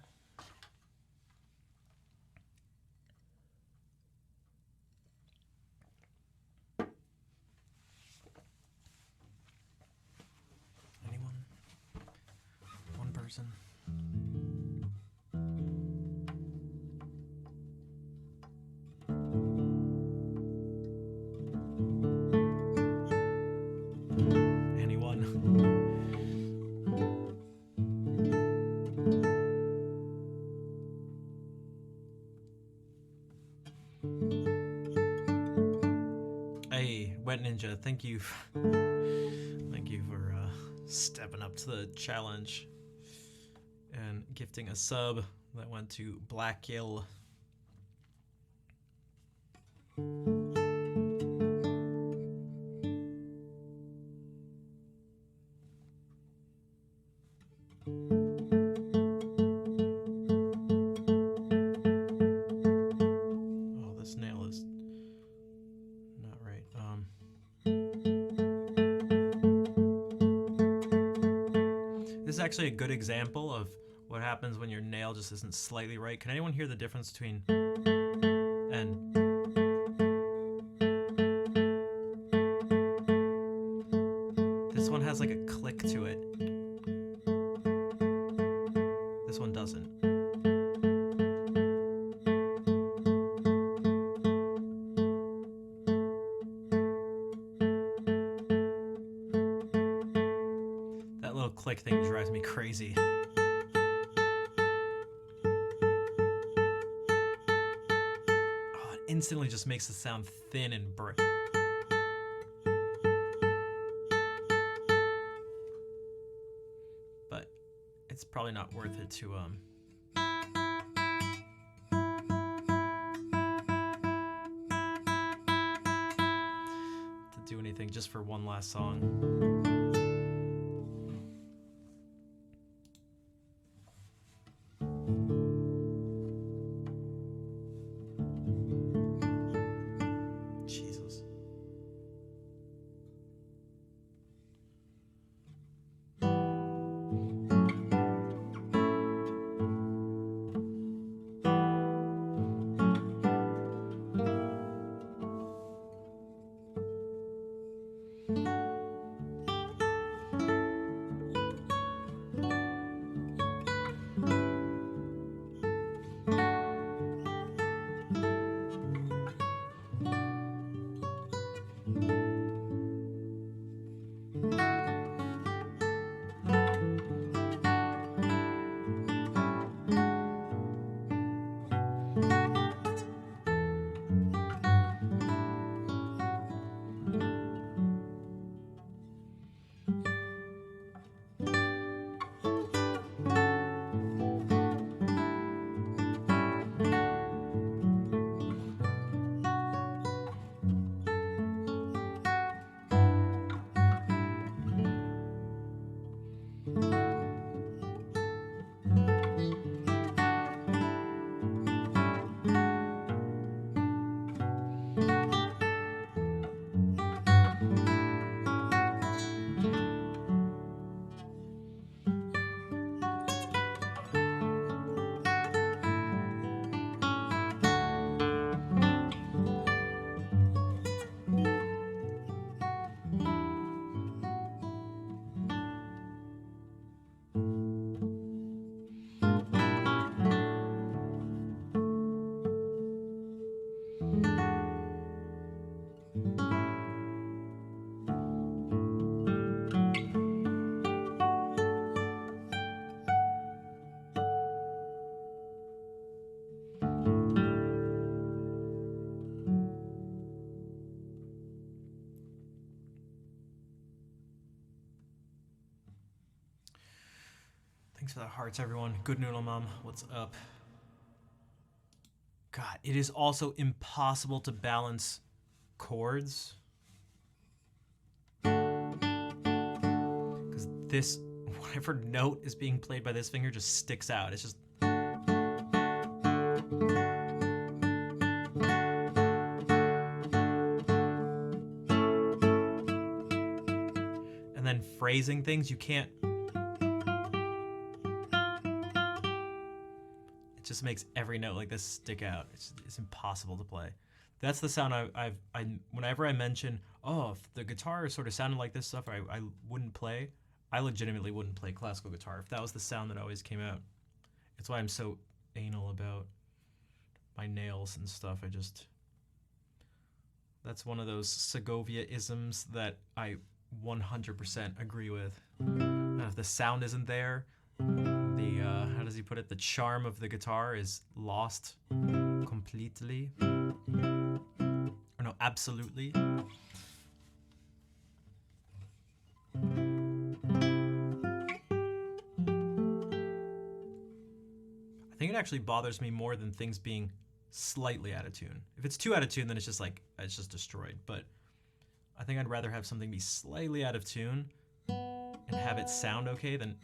One person. Anyone? Hey, Wet Ninja, thank you. Thank you for stepping up to the challenge and gifting a sub that went to Black Hill. Oh, this nail is not right. This is actually a good example of what happens when your nail just isn't slightly right. Can anyone hear the difference between and? This one has like a click to it. This one doesn't. That little click thing drives me crazy. Instantly just makes the sound thin and bright. But it's probably not worth it to just for one last song. Jesus. Thanks for the hearts, everyone. Good Noodle Mom, what's up? God, it is also impossible to balance chords. Because this, whatever note is being played by this finger just sticks out. It's just... And then phrasing things, you can't... It just makes every note like this stick out. It's impossible to play. That's the sound I whenever I mention, oh, if the guitar sort of sounded like this stuff, I wouldn't play. I legitimately wouldn't play classical guitar if that was the sound that always came out. It's why I'm so anal about my nails and stuff. That's one of those Segovia-isms that I 100% agree with. If the sound isn't there, how does he put it? The charm of the guitar is lost completely. Or no, absolutely. I think it actually bothers me more than things being slightly out of tune. If it's too out of tune, then it's just destroyed. But I think I'd rather have something be slightly out of tune and have it sound okay than...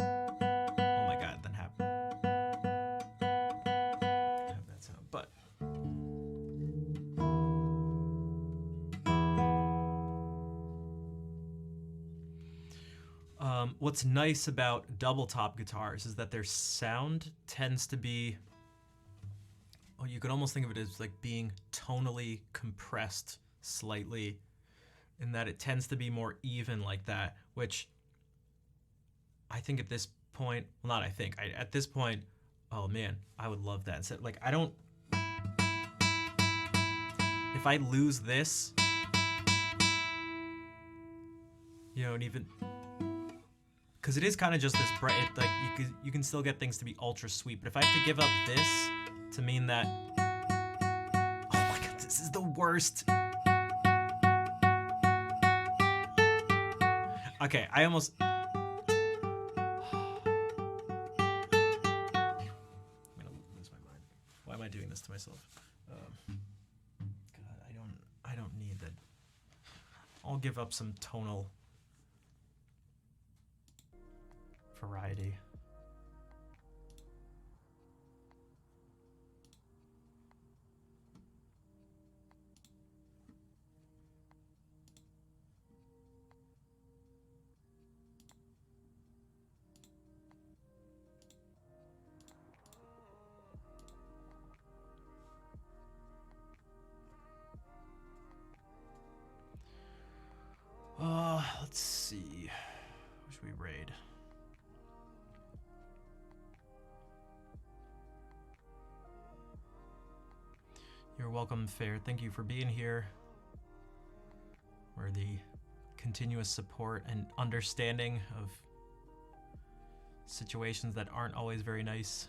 What's nice about double top guitars is that their sound tends to be, oh, you could almost think of it as like being tonally compressed slightly, in that it tends to be more even like that, which I think at this point, well, not I think, at this point, oh man, I would love that. So, like, if I lose this, you know, and even, because it is kind of just this bright, like you can still get things to be ultra sweet, but if I have to give up this to mean that, oh my god, this is the worst. Okay, I almost, I'm gonna lose my mind. Why am I doing this to myself? God, I don't need that. I'll give up some tonal variety. Let's see. Who should we raid? You're welcome, Fair. Thank you for being here. For the continuous support and understanding of situations that aren't always very nice.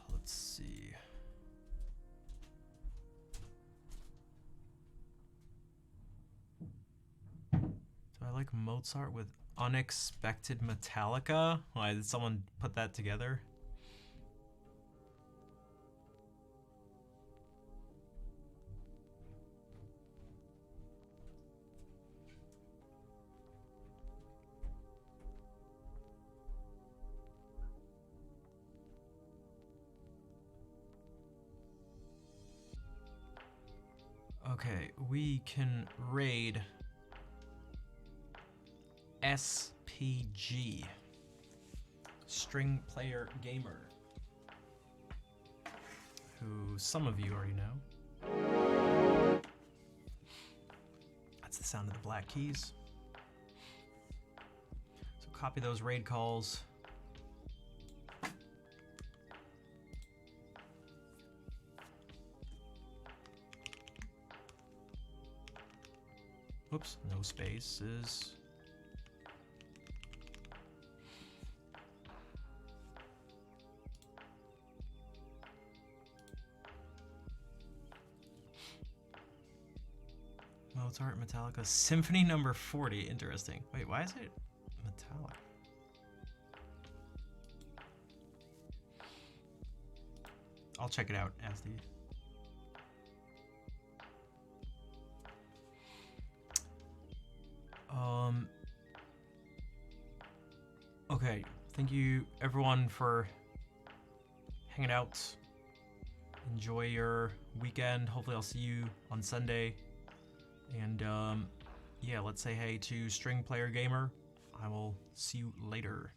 Let's see. Do I like Mozart with Unexpected Metallica? Why did someone put that together? Okay, we can raid SPG, String Player Gamer, who some of you already know. That's the sound of the black keys. So copy those raid calls. Oops, no spaces. Mozart, Metallica, Symphony Number 40. Interesting. Wait, why is it metallic? I'll check it out as the... Okay, thank you everyone for hanging out. Enjoy your weekend. Hopefully I'll see you on Sunday. And yeah, let's say hey to String Player Gamer. I will see you later.